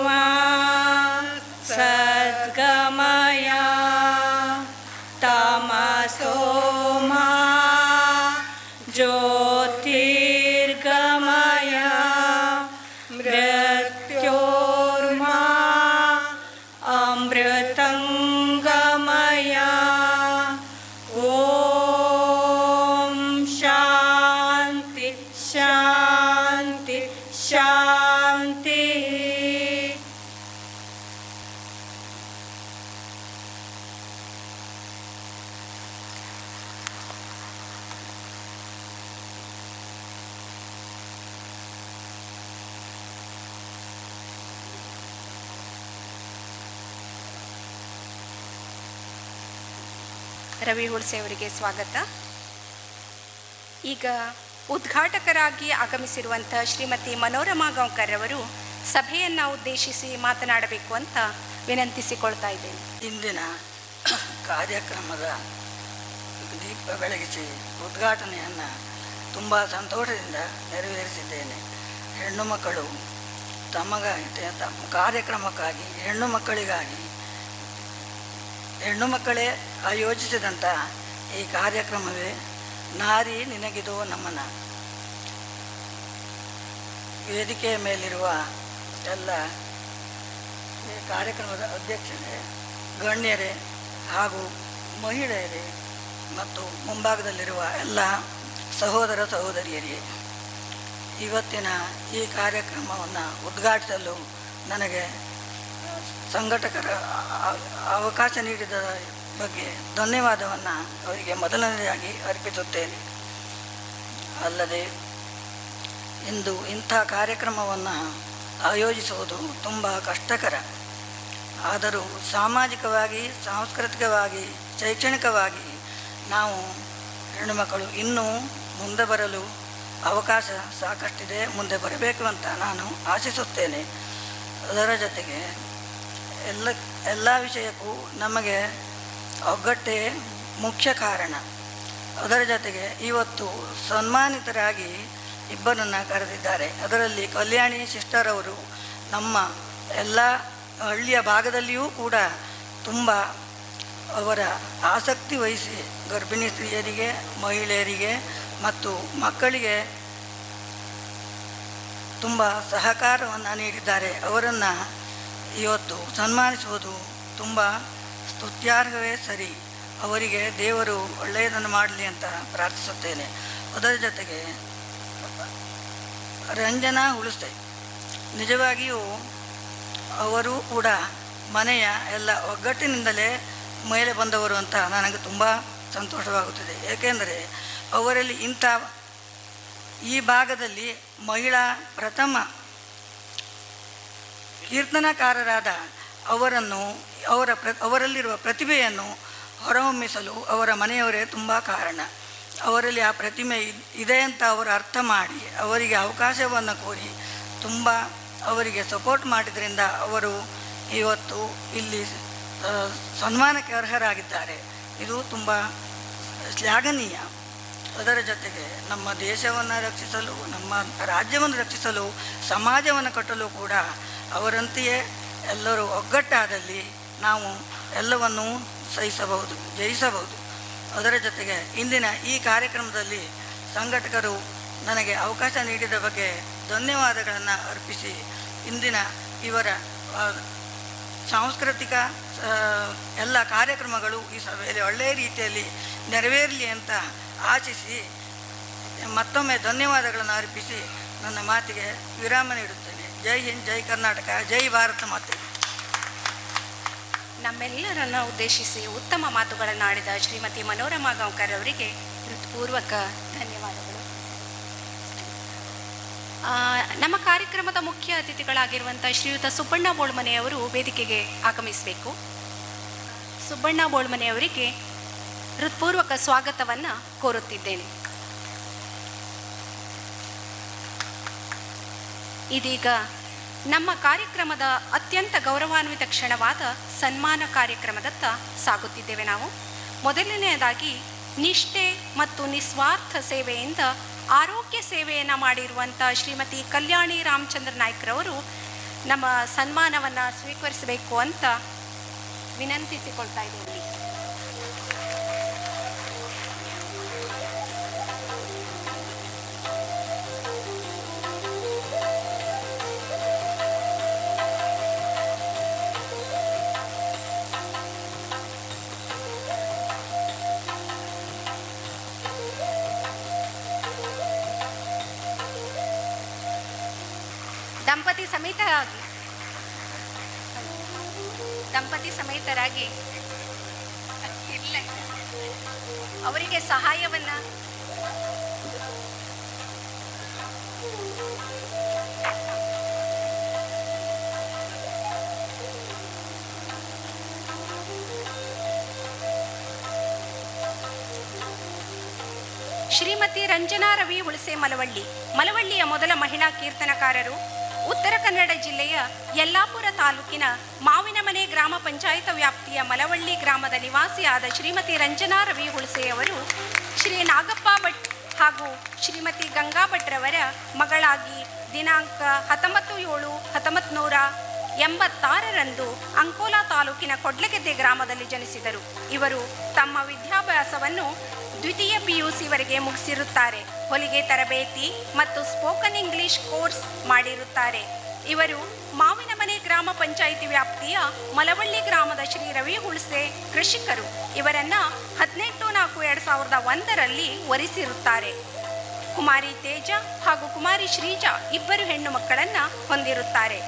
मा सद्गमय तमसो मा ज्योतिर्गमय मृत्योर्मा अमृतंगमय. ओम शांति शांति शांति. ರವಿ ಹುಳ್ಸೆ ಅವರಿಗೆ ಸ್ವಾಗತ. ಈಗ ಉದ್ಘಾಟಕರಾಗಿ ಆಗಮಿಸಿರುವಂಥ ಶ್ರೀಮತಿ ಮನೋರಮಾ ಗಾಂವ್ಕರ್ ಅವರು ಸಭೆಯನ್ನು ಉದ್ದೇಶಿಸಿ ಮಾತನಾಡಬೇಕು ಅಂತ ವಿನಂತಿಸಿಕೊಳ್ತಾ ಇದ್ದೇನೆ. ಇಂದಿನ ಕಾರ್ಯಕ್ರಮದ ದೀಪ ಬೆಳಗಿಸಿ ಉದ್ಘಾಟನೆಯನ್ನು ತುಂಬ ಸಂತೋಷದಿಂದ ನೆರವೇರಿಸಿದ್ದೇನೆ. ಹೆಣ್ಣು ಮಕ್ಕಳು ತಮ್ಮ ಕಾರ್ಯಕ್ರಮಕ್ಕಾಗಿ ಹೆಣ್ಣು ಮಕ್ಕಳೇ ಆಯೋಜಿಸಿದಂಥ ಈ ಕಾರ್ಯಕ್ರಮವೇ ನಾರಿ ನಿನಗಿದೋ ನಮನ. ವೇದಿಕೆಯ ಮೇಲಿರುವ ಎಲ್ಲ ಈ ಕಾರ್ಯಕ್ರಮದ ಅಧ್ಯಕ್ಷರೇ, ಗಣ್ಯರೇ ಹಾಗೂ ಮಹಿಳೆಯರೇ ಮತ್ತು ಮುಂಭಾಗದಲ್ಲಿರುವ ಎಲ್ಲ ಸಹೋದರ ಸಹೋದರಿಯರೇ, ಇವತ್ತಿನ ಈ ಕಾರ್ಯಕ್ರಮವನ್ನು ಉದ್ಘಾಟಿಸಲು ನನಗೆ ಸಂಘಟಕರ ಅವಕಾಶ ನೀಡಿದ ಬಗ್ಗೆ ಧನ್ಯವಾದವನ್ನು ಅವರಿಗೆ ಮೊದಲನೆಯದಾಗಿ ಅರ್ಪಿಸುತ್ತೇನೆ. ಅಲ್ಲದೆ ಇಂದು ಇಂಥ ಕಾರ್ಯಕ್ರಮವನ್ನು ಆಯೋಜಿಸುವುದು ತುಂಬ ಕಷ್ಟಕರ. ಆದರೂ ಸಾಮಾಜಿಕವಾಗಿ, ಸಾಂಸ್ಕೃತಿಕವಾಗಿ, ಶೈಕ್ಷಣಿಕವಾಗಿ ನಾವು ಹೆಣ್ಣುಮಕ್ಕಳು ಇನ್ನೂ ಮುಂದೆ ಬರಲು ಅವಕಾಶ ಸಾಕಷ್ಟಿದೆ, ಮುಂದೆ ಬರಬೇಕು ಅಂತ ನಾನು ಆಶಿಸುತ್ತೇನೆ. ಅದರ ಜೊತೆಗೆ ಎಲ್ಲ ವಿಷಯಕ್ಕೂ ನಮಗೆ ಒಗ್ಗಟ್ಟೇ ಮುಖ್ಯ ಕಾರಣ. ಅದರ ಜೊತೆಗೆ ಇವತ್ತು ಸನ್ಮಾನಿತರಾಗಿ ಇಬ್ಬರನ್ನು ಕರೆದಿದ್ದಾರೆ. ಅದರಲ್ಲಿ ಕಲ್ಯಾಣಿ ಸಿಸ್ಟರ್ ಅವರು ನಮ್ಮ ಎಲ್ಲ ಹಳ್ಳಿಯ ಭಾಗದಲ್ಲಿಯೂ ಕೂಡ ತುಂಬ ಅವರ ಆಸಕ್ತಿ ವಹಿಸಿ ಗರ್ಭಿಣಿ ಸ್ತ್ರೀಯರಿಗೆ, ಮಹಿಳೆಯರಿಗೆ ಮತ್ತು ಮಕ್ಕಳಿಗೆ ತುಂಬ ಸಹಕಾರವನ್ನು ನೀಡಿದ್ದಾರೆ. ಅವರನ್ನು ಇವತ್ತು ಸನ್ಮಾನಿಸುವುದು ತುಂಬ ಸ್ತುತ್ಯಾರ್ಹವೇ ಸರಿ. ಅವರಿಗೆ ದೇವರು ಒಳ್ಳೆಯದನ್ನು ಮಾಡಲಿ ಅಂತ ಪ್ರಾರ್ಥಿಸುತ್ತೇನೆ. ಅದರ ಜೊತೆಗೆ ರಂಜನಾ ಹುಳುಸೆ ನಿಜವಾಗಿಯೂ ಅವರು ಕೂಡ ಮನೆಯ ಎಲ್ಲ ಒಗ್ಗಟ್ಟಿನಿಂದಲೇ ಮೇಲೆ ಬಂದವರು ಅಂತ ನನಗೆ ತುಂಬ ಸಂತೋಷವಾಗುತ್ತದೆ. ಏಕೆಂದರೆ ಅವರಲ್ಲಿ ಈ ಭಾಗದಲ್ಲಿ ಮಹಿಳಾ ಪ್ರಥಮ ಕೀರ್ತನಕಾರರಾದ ಅವರಲ್ಲಿರುವ ಪ್ರತಿಭೆಯನ್ನು ಹೊರಹೊಮ್ಮಿಸಲು ಅವರ ಮನೆಯವರೇ ತುಂಬ ಕಾರಣ. ಅವರಲ್ಲಿ ಆ ಪ್ರತಿಮೆ ಇದೆ ಅಂತ ಅವರು ಅರ್ಥ ಮಾಡಿ ಅವರಿಗೆ ಅವಕಾಶವನ್ನು ಕೋರಿ ತುಂಬ ಅವರಿಗೆ ಸಪೋರ್ಟ್ ಮಾಡಿದ್ರಿಂದ ಅವರು ಇವತ್ತು ಇಲ್ಲಿ ಸನ್ಮಾನಕ್ಕೆ ಅರ್ಹರಾಗಿದ್ದಾರೆ. ಇದು ತುಂಬ ಶ್ಲಾಘನೀಯ. ಅದರ ಜೊತೆಗೆ ನಮ್ಮ ದೇಶವನ್ನು ರಕ್ಷಿಸಲು, ನಮ್ಮ ರಾಜ್ಯವನ್ನು ರಕ್ಷಿಸಲು, ಸಮಾಜವನ್ನು ಕಟ್ಟಲು ಕೂಡ ಅವರಂತೆಯೇ ಎಲ್ಲರೂ ಒಗ್ಗಟ್ಟಾದಲ್ಲಿ ನಾವು ಎಲ್ಲವನ್ನೂ ಸಹಿಸಬಹುದು, ಜಯಿಸಬಹುದು. ಅದರ ಜೊತೆಗೆ ಇಂದಿನ ಈ ಕಾರ್ಯಕ್ರಮದಲ್ಲಿ ಸಂಘಟಕರು ನನಗೆ ಅವಕಾಶ ನೀಡಿದ ಬಗ್ಗೆ ಧನ್ಯವಾದಗಳನ್ನು ಅರ್ಪಿಸಿ ಇಂದಿನ ಇವರ ಸಾಂಸ್ಕೃತಿಕ ಎಲ್ಲ ಕಾರ್ಯಕ್ರಮಗಳು ಈ ಸಭೆಯಲ್ಲಿ ಒಳ್ಳೆಯ ರೀತಿಯಲ್ಲಿ ನೆರವೇರಲಿ ಅಂತ ಆಶಿಸಿ ಮತ್ತೊಮ್ಮೆ ಧನ್ಯವಾದಗಳನ್ನು ಅರ್ಪಿಸಿ ನನ್ನ ಮಾತಿಗೆ ವಿರಾಮ ನೀಡುತ್ತೇನೆ. ಜೈ ಹಿಂದ್, ಜೈ ಕರ್ನಾಟಕ, ಜೈ ಭಾರತ ಮಾತೆ. ನಮ್ಮೆಲ್ಲರನ್ನು ಉದ್ದೇಶಿಸಿ ಉತ್ತಮ ಮಾತುಗಳನ್ನು ಆಡಿದ ಶ್ರೀಮತಿ ಮನೋರಮಾ ಗಾಂವ್ಕರ್ ಅವರಿಗೆ ಹೃತ್ಪೂರ್ವಕ ಧನ್ಯವಾದಗಳು. ನಮ್ಮ ಕಾರ್ಯಕ್ರಮದ ಮುಖ್ಯ ಅತಿಥಿಗಳಾಗಿರುವಂಥ ಶ್ರೀಯುತ ಸುಬ್ಬಣ್ಣ ಬೋಳ್ಮನೆಯವರು ವೇದಿಕೆಗೆ ಆಗಮಿಸಬೇಕು. ಸುಬ್ಬಣ್ಣ ಬೋಳ್ಮನೆಯವರಿಗೆ ಹೃತ್ಪೂರ್ವಕ ಸ್ವಾಗತವನ್ನು ಕೋರುತ್ತಿದ್ದೇನೆ. ಇದೀಗ ನಮ್ಮ ಕಾರ್ಯಕ್ರಮದ ಅತ್ಯಂತ ಗೌರವಾನ್ವಿತ ಕ್ಷಣವಾದ ಸನ್ಮಾನ ಕಾರ್ಯಕ್ರಮದತ್ತ ಸಾಗುತ್ತಿದ್ದೇವೆ. ನಾವು ಮೊದಲನೆಯದಾಗಿ ನಿಷ್ಠೆ ಮತ್ತು ನಿಸ್ವಾರ್ಥ ಸೇವೆಯಿಂದ ಆರೋಗ್ಯ ಸೇವೆಯನ್ನು ಮಾಡಿರುವಂಥ ಶ್ರೀಮತಿ ಕಲ್ಯಾಣಿ ರಾಮಚಂದ್ರ ನಾಯ್ಕರವರು ನಮ್ಮ ಸನ್ಮಾನವನ್ನು ಸ್ವೀಕರಿಸಬೇಕು ಅಂತ ವಿನಂತಿಸಿಕೊಳ್ತಾ ಇದ್ದೇವೆ. ದಂಪತಿ ಸಮೇತರಾಗಿ ಅವರಿಗೆ ಸಹಾಯವನ್ನ ಶ್ರೀಮತಿ ರಂಜನಾ ರವಿ ಹುಣಸೆ ಮಲವಳ್ಳಿಯ ಮೊದಲ ಮಹಿಳಾ ಕೀರ್ತನಕಾರರು. ಉತ್ತರ ಕನ್ನಡ ಜಿಲ್ಲೆಯ ಯಲ್ಲಾಪುರ ತಾಲೂಕಿನ ಮಾವಿನಮನೆ ಗ್ರಾಮ ಪಂಚಾಯತ್ ವ್ಯಾಪ್ತಿಯ ಮಲವಳ್ಳಿ ಗ್ರಾಮದ ನಿವಾಸಿಯಾದ ಶ್ರೀಮತಿ ರಂಜನಾ ರವಿ ಹುಣಸೆಯವರು ಶ್ರೀ ನಾಗಪ್ಪ ಭಟ್ ಹಾಗೂ ಶ್ರೀಮತಿ ಗಂಗಾ ಭಟ್ರವರ ಮಗಳಾಗಿ ದಿನಾಂಕ 19/7/1986 ಅಂಕೋಲಾ ತಾಲೂಕಿನ ಕೊಡ್ಲಗೆದ್ದೆ ಗ್ರಾಮದಲ್ಲಿ ಜನಿಸಿದರು. ಇವರು ತಮ್ಮ ವಿದ್ಯಾಭ್ಯಾಸವನ್ನು ದ್ವಿತೀಯ PUCವರೆಗೆ ಮುಗಿಸಿರುತ್ತಾರೆ. ಹೊಲಿಗೆ ತರಬೇತಿ ಮತ್ತು ಸ್ಪೋಕನ್ ಇಂಗ್ಲಿಷ್ ಕೋರ್ಸ್ ಮಾಡಿರುತ್ತಾರೆ. ಇವರು ಮಾವಿನಮನೆ ಗ್ರಾಮ ಪಂಚಾಯಿತಿ ವ್ಯಾಪ್ತಿಯ ಮಲವಳ್ಳಿ ಗ್ರಾಮದ ಶ್ರೀ ರವಿ ಹುಣಸೆ ಕೃಷಿಕರು. ಇವರನ್ನ 18/4/2001 ವರಿಸಿರುತ್ತಾರೆ. ಕುಮಾರಿ ತೇಜ ಹಾಗೂ ಕುಮಾರಿ ಶ್ರೀಜಾ ಇಬ್ಬರು ಹೆಣ್ಣು ಮಕ್ಕಳನ್ನ ಹೊಂದಿರುತ್ತಾರೆ.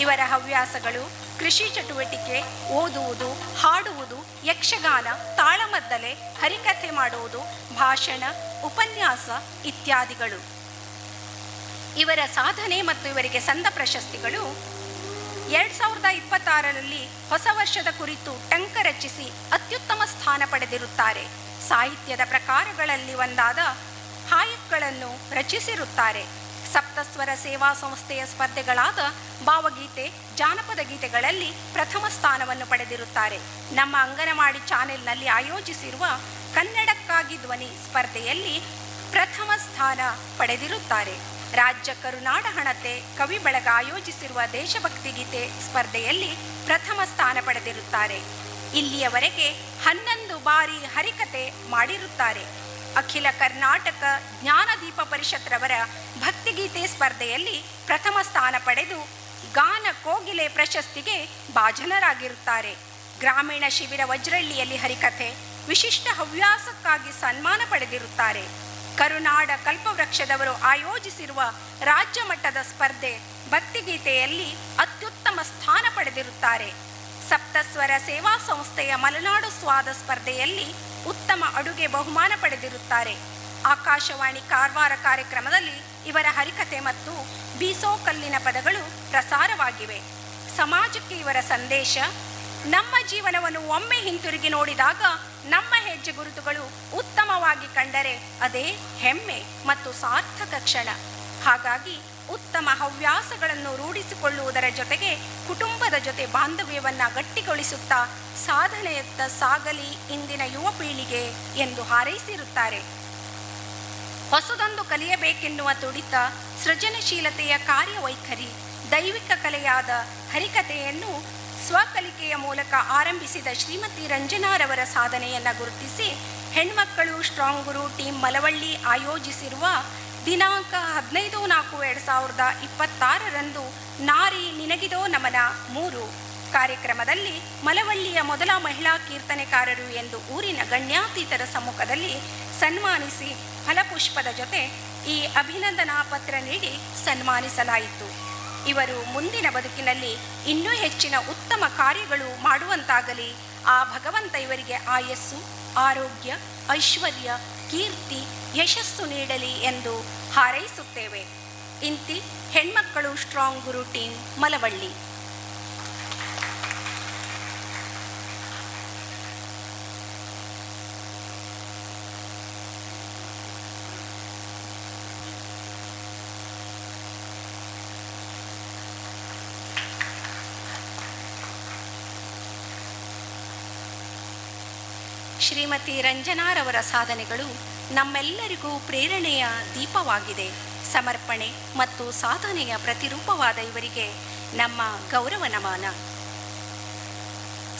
ಇವರ ಹವ್ಯಾಸಗಳು ಕೃಷಿ ಚಟುವಟಿಕೆ, ಓದುವುದು, ಹಾಡುವುದು, ಯಕ್ಷಗಾನ, ತಾಳಮದ್ದಲೆ, ಹರಿಕಥೆ ಮಾಡುವುದು, ಭಾಷಣ, ಉಪನ್ಯಾಸ ಇತ್ಯಾದಿಗಳು. ಇವರ ಸಾಧನೆ ಮತ್ತು ಇವರಿಗೆ ಸಂದ ಪ್ರಶಸ್ತಿಗಳು 2026 ಹೊಸ ವರ್ಷದ ಕುರಿತು ಟಂಕ ರಚಿಸಿ ಅತ್ಯುತ್ತಮ ಸ್ಥಾನ ಪಡೆದಿರುತ್ತಾರೆ. ಸಾಹಿತ್ಯದ ಪ್ರಕಾರಗಳಲ್ಲಿ ಒಂದಾದ ಹಾಯಕ್ಗಳನ್ನು ರಚಿಸಿರುತ್ತಾರೆ. ಸಪ್ತಸ್ವರ ಸೇವಾ ಸಂಸ್ಥೆಯ ಸ್ಪರ್ಧೆಗಳಾದ ಭಾವಗೀತೆ, ಜಾನಪದ ಗೀತೆಗಳಲ್ಲಿ ಪ್ರಥಮ ಸ್ಥಾನವನ್ನು ಪಡೆದಿರುತ್ತಾರೆ. ನಮ್ಮ ಅಂಗನವಾಡಿ ಚಾನೆಲ್ನಲ್ಲಿ ಆಯೋಜಿಸಿರುವ ಕನ್ನಡಕ್ಕಾಗಿ ಧ್ವನಿ ಸ್ಪರ್ಧೆಯಲ್ಲಿ ಪ್ರಥಮ ಸ್ಥಾನ ಪಡೆದಿರುತ್ತಾರೆ. ರಾಜ್ಯ ಕರುನಾಡ ಹಣತೆ ಕವಿ ಬಳಗ ಆಯೋಜಿಸಿರುವ ದೇಶಭಕ್ತಿ ಗೀತೆ ಸ್ಪರ್ಧೆಯಲ್ಲಿ ಪ್ರಥಮ ಸ್ಥಾನ ಪಡೆದಿರುತ್ತಾರೆ. ಇಲ್ಲಿಯವರೆಗೆ 11 ಬಾರಿ ಹರಿಕತೆ ಮಾಡಿರುತ್ತಾರೆ. ಅಖಿಲ ಕರ್ನಾಟಕ ಜ್ಞಾನದೀಪ ಪರಿಷತ್ರವರ ಭಕ್ತಿಗೀತೆ ಸ್ಪರ್ಧೆಯಲ್ಲಿ ಪ್ರಥಮ ಸ್ಥಾನ ಪಡೆದು ಗಾನ ಕೋಗಿಲೆ ಪ್ರಶಸ್ತಿಗೆ ಭಾಜನರಾಗಿರುತ್ತಾರೆ. ಗ್ರಾಮೀಣ ಶಿಬಿರ ವಜ್ರಳ್ಳಿಯಲ್ಲಿ ಹರಿಕಥೆ, ವಿಶಿಷ್ಟ ಹವ್ಯಾಸಕ್ಕಾಗಿ ಸನ್ಮಾನ ಪಡೆದಿರುತ್ತಾರೆ. ಕರುನಾಡ ಕಲ್ಪವೃಕ್ಷದವರು ಆಯೋಜಿಸಿರುವ ರಾಜ್ಯ ಮಟ್ಟದ ಸ್ಪರ್ಧೆ ಭಕ್ತಿಗೀತೆಯಲ್ಲಿ ಅತ್ಯುತ್ತಮ ಸ್ಥಾನ ಪಡೆದಿರುತ್ತಾರೆ. ಸಪ್ತಸ್ವರ ಸೇವಾ ಸಂಸ್ಥೆಯ ಮಲೆನಾಡು ಸ್ವಾದ ಸ್ಪರ್ಧೆಯಲ್ಲಿ ಉತ್ತಮ ಅಡುಗೆ ಬಹುಮಾನ ಪಡೆದಿರುತ್ತಾರೆ. ಆಕಾಶವಾಣಿ ಕಾರವಾರ ಕಾರ್ಯಕ್ರಮದಲ್ಲಿ ಇವರ ಹರಿಕತೆ ಮತ್ತು ಬೀಸೋ ಕಲ್ಲಿನ ಪದಗಳು ಪ್ರಸಾರವಾಗಿವೆ. ಸಮಾಜಕ್ಕೆ ಇವರ ಸಂದೇಶ: ನಮ್ಮ ಜೀವನವನ್ನು ಒಮ್ಮೆ ಹಿಂತಿರುಗಿ ನೋಡಿದಾಗ ನಮ್ಮ ಹೆಜ್ಜೆ ಗುರುತುಗಳು ಉತ್ತಮವಾಗಿ ಕಂಡರೆ ಅದೇ ಹೆಮ್ಮೆ ಮತ್ತು ಸಾರ್ಥಕ ಕ್ಷಣ. ಹಾಗಾಗಿ ಉತ್ತಮ ಹವ್ಯಾಸಗಳನ್ನು ರೂಢಿಸಿಕೊಳ್ಳುವುದರ ಜೊತೆಗೆ ಕುಟುಂಬದ ಜೊತೆ ಬಾಂಧವ್ಯವನ್ನು ಗಟ್ಟಿಗೊಳಿಸುತ್ತಾ ಸಾಧನೆಯತ್ತ ಸಾಗಲಿ ಇಂದಿನ ಯುವ ಪೀಳಿಗೆ ಎಂದು ಹಾರೈಸಿರುತ್ತಾರೆ. ಹೊಸದೊಂದು ಕಲಿಯಬೇಕೆನ್ನುವ ತುಡಿತ, ಸೃಜನಶೀಲತೆಯ ಕಾರ್ಯವೈಖರಿ, ದೈವಿಕ ಕಲೆಯಾದ ಹರಿಕತೆಯನ್ನು ಸ್ವಕಲಿಕೆಯ ಮೂಲಕ ಆರಂಭಿಸಿದ ಶ್ರೀಮತಿ ರಂಜನಾರವರ ಸಾಧನೆಯನ್ನು ಗುರುತಿಸಿ ಹೆಣ್ಮಕ್ಕಳು ಸ್ಟ್ರಾಂಗ್ ಗುರು ಟೀಮ್ ಮಲವಳ್ಳಿ ಆಯೋಜಿಸಿರುವ ದಿನಾಂಕ 15/4/2026 ನಾರಿ ನಿನಗಿದೋ ನಮನ 3 ಕಾರ್ಯಕ್ರಮದಲ್ಲಿ ಮಲವಳ್ಳಿಯ ಮೊದಲ ಮಹಿಳಾ ಕೀರ್ತನೆಕಾರರು ಎಂದು ಊರಿನ ಗಣ್ಯಾತೀತರ ಸಮ್ಮುಖದಲ್ಲಿ ಸನ್ಮಾನಿಸಿ ಫಲಪುಷ್ಪದ ಜೊತೆ ಈ ಅಭಿನಂದನಾ ಪತ್ರ ನೀಡಿ ಸನ್ಮಾನಿಸಲಾಯಿತು. ಇವರು ಮುಂದಿನ ಬದುಕಿನಲ್ಲಿ ಇನ್ನೂ ಹೆಚ್ಚಿನ ಉತ್ತಮ ಕಾರ್ಯಗಳು ಮಾಡುವಂತಾಗಲಿ, ಆ ಭಗವಂತ ಇವರಿಗೆ ಆಯಸ್ಸು, ಆರೋಗ್ಯ, ಐಶ್ವರ್ಯ, ಕೀರ್ತಿ, ಯಶಸ್ಸು ನೀಡಲಿ ಎಂದು ಹಾರೈಸುತ್ತೇವೆ. ಇಂತಿ ಹೆಣ್ಮಕ್ಕಳು ಸ್ಟ್ರಾಂಗ್ ಗುರು ಟೀಮ್ ಮಲವಳ್ಳಿ. ಶ್ರೀಮತಿ ರಂಜನಾರವರ ಸಾಧನೆಗಳು ನಮ್ಮೆಲ್ಲರಿಗೂ ಪ್ರೇರಣೆಯ ದೀಪವಾಗಿದೆ. ಸಮರ್ಪಣೆ ಮತ್ತು ಸಾಧನೆಯ ಪ್ರತಿರೂಪವಾದ ಇವರಿಗೆ ನಮ್ಮ ಗೌರವ ನಮನ.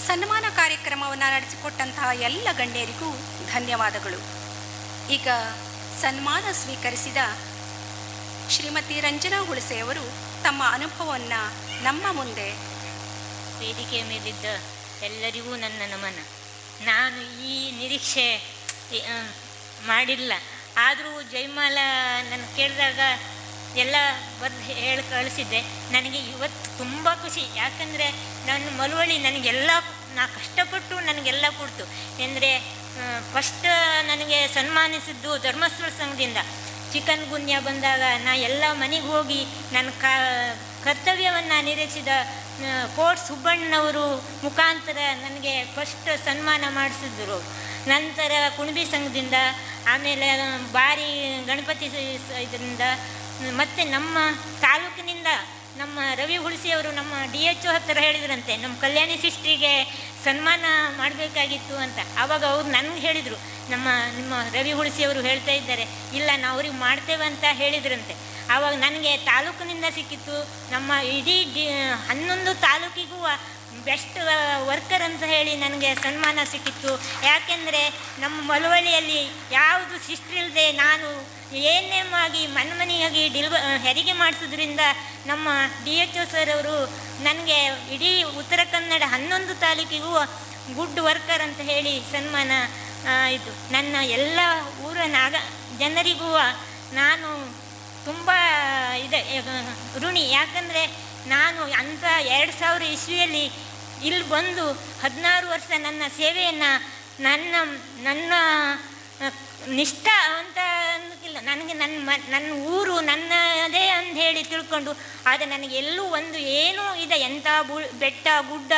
ಸನ್ಮಾನ ಕಾರ್ಯಕ್ರಮವನ್ನು ನಡೆಸಿಕೊಟ್ಟಂತಹ ಎಲ್ಲ ಗಣ್ಯರಿಗೂ ಧನ್ಯವಾದಗಳು. ಈಗ ಸನ್ಮಾನ ಸ್ವೀಕರಿಸಿದ ಶ್ರೀಮತಿ ರಂಜನಾ ಹುಣಸೆಯವರು ತಮ್ಮ ಅನುಭವವನ್ನು ನಮ್ಮ ಮುಂದೆ. ವೇದಿಕೆಯ ಮೇಲಿದ್ದ ಎಲ್ಲರಿಗೂ ನನ್ನ ನಮನ. ನಾನು ಈ ನಿರೀಕ್ಷೆ ಮಾಡಿಲ್ಲ, ಆದರೂ ಜಯಮಾಲ ನಾನು ಕೇಳಿದಾಗ ಎಲ್ಲ ಹೇಳಿ ಕಳಿಸಿದ್ದೆ. ನನಗೆ ಇವತ್ತು ತುಂಬ ಖುಷಿ, ಯಾಕಂದರೆ ನನ್ನ ಮಲವಳ್ಳಿ ನನಗೆಲ್ಲ ಕಷ್ಟಪಟ್ಟು ನನಗೆಲ್ಲ ಕೊಡ್ತು. ಅಂದರೆ ಫಸ್ಟ್ ನನಗೆ ಸನ್ಮಾನಿಸಿದ್ದು ಧರ್ಮಸ್ಥಳ ಸಂಘದಿಂದ. ಚಿಕನ್ ಗುನ್ಯ ಬಂದಾಗ ನಾ ಎಲ್ಲ ಮನೆಗೆ ಹೋಗಿ ನನ್ನ ಕರ್ತವ್ಯವನ್ನು ನಿರೀಕ್ಷಿಸಿದ ಕೋಟ್ ಸುಬ್ಬಣ್ಣವರು ಮುಖಾಂತರ ನನಗೆ ಫಸ್ಟ್ ಸನ್ಮಾನ ಮಾಡಿಸಿದ್ರು. ನಂತರ ಕುಣಬಿ ಸಂಘದಿಂದ, ಆಮೇಲೆ ಬಾರಿ ಗಣಪತಿ ಇದರಿಂದ, ಮತ್ತು ನಮ್ಮ ತಾಲೂಕಿನಿಂದ ನಮ್ಮ ರವಿ ಹುಣಸಿಯವರು ನಮ್ಮ DHO ಹತ್ತಿರ ಹೇಳಿದ್ರಂತೆ ನಮ್ಮ ಕಲ್ಯಾಣಿ ಸಿಸ್ಟ್ರಿಗೆ ಸನ್ಮಾನ ಮಾಡಬೇಕಾಗಿತ್ತು ಅಂತ. ಆವಾಗ ಅವ್ರು ನನಗೆ ಹೇಳಿದರು, ನಿಮ್ಮ ರವಿ ಹುಣಸಿಯವರು ಹೇಳ್ತಾ ಇದ್ದಾರೆ, ಇಲ್ಲ ನಾವು ಅವ್ರಿಗೆ ಮಾಡ್ತೇವೆ ಅಂತ ಹೇಳಿದ್ರಂತೆ. ಆವಾಗ ನನಗೆ ತಾಲೂಕಿನಿಂದ ಸಿಕ್ಕಿತ್ತು. ನಮ್ಮ ಇಡೀ 11 ತಾಲೂಕಿಗೂ ಬೆಸ್ಟ್ ವರ್ಕರ್ ಅಂತ ಹೇಳಿ ನನಗೆ ಸನ್ಮಾನ ಸಿಕ್ಕಿತ್ತು. ಯಾಕೆಂದರೆ ನಮ್ಮ ಮಲವಳ್ಳಿಯಲ್ಲಿ ಯಾವುದು ಸಿಸ್ಟ್ರಿಲ್ಲದೆ ನಾನು ಏನೇಮಾಗಿ ಮನೆಯಾಗಿ ಹೆರಿಗೆ ಮಾಡಿಸೋದ್ರಿಂದ ನಮ್ಮ DHO ಸರ್ ಅವರು ನನಗೆ ಇಡೀ ಉತ್ತರ ಕನ್ನಡ 11 ತಾಲೂಕಿಗೂ ಗುಡ್ ವರ್ಕರ್ ಅಂತ ಹೇಳಿ ಸನ್ಮಾನ ಇದು. ನನ್ನ ಎಲ್ಲ ಊರಿನ ಜನರಿಗೂ ನಾನು ತುಂಬ ಋಣಿ. ಯಾಕಂದರೆ ನಾನು ಅಂಥ 2000 ಇಸ್ವಿಯಲ್ಲಿ ಇಲ್ಲಿ ಬಂದು 16 ವರ್ಷ ನನ್ನ ಸೇವೆಯನ್ನು ನನ್ನ ನಿಷ್ಠ ಅಂತ ಅನ್ನೋಕ್ಕಿಲ್ಲ, ನನಗೆ ನನ್ನ ಊರು ನನ್ನದೇ ಅಂತ ಹೇಳಿ ತಿಳ್ಕೊಂಡು, ಆದರೆ ನನಗೆ ಎಲ್ಲೂ ಒಂದು ಏನೂ ಇದೆ, ಎಂಥ ಬೆಟ್ಟ ಗುಡ್ಡ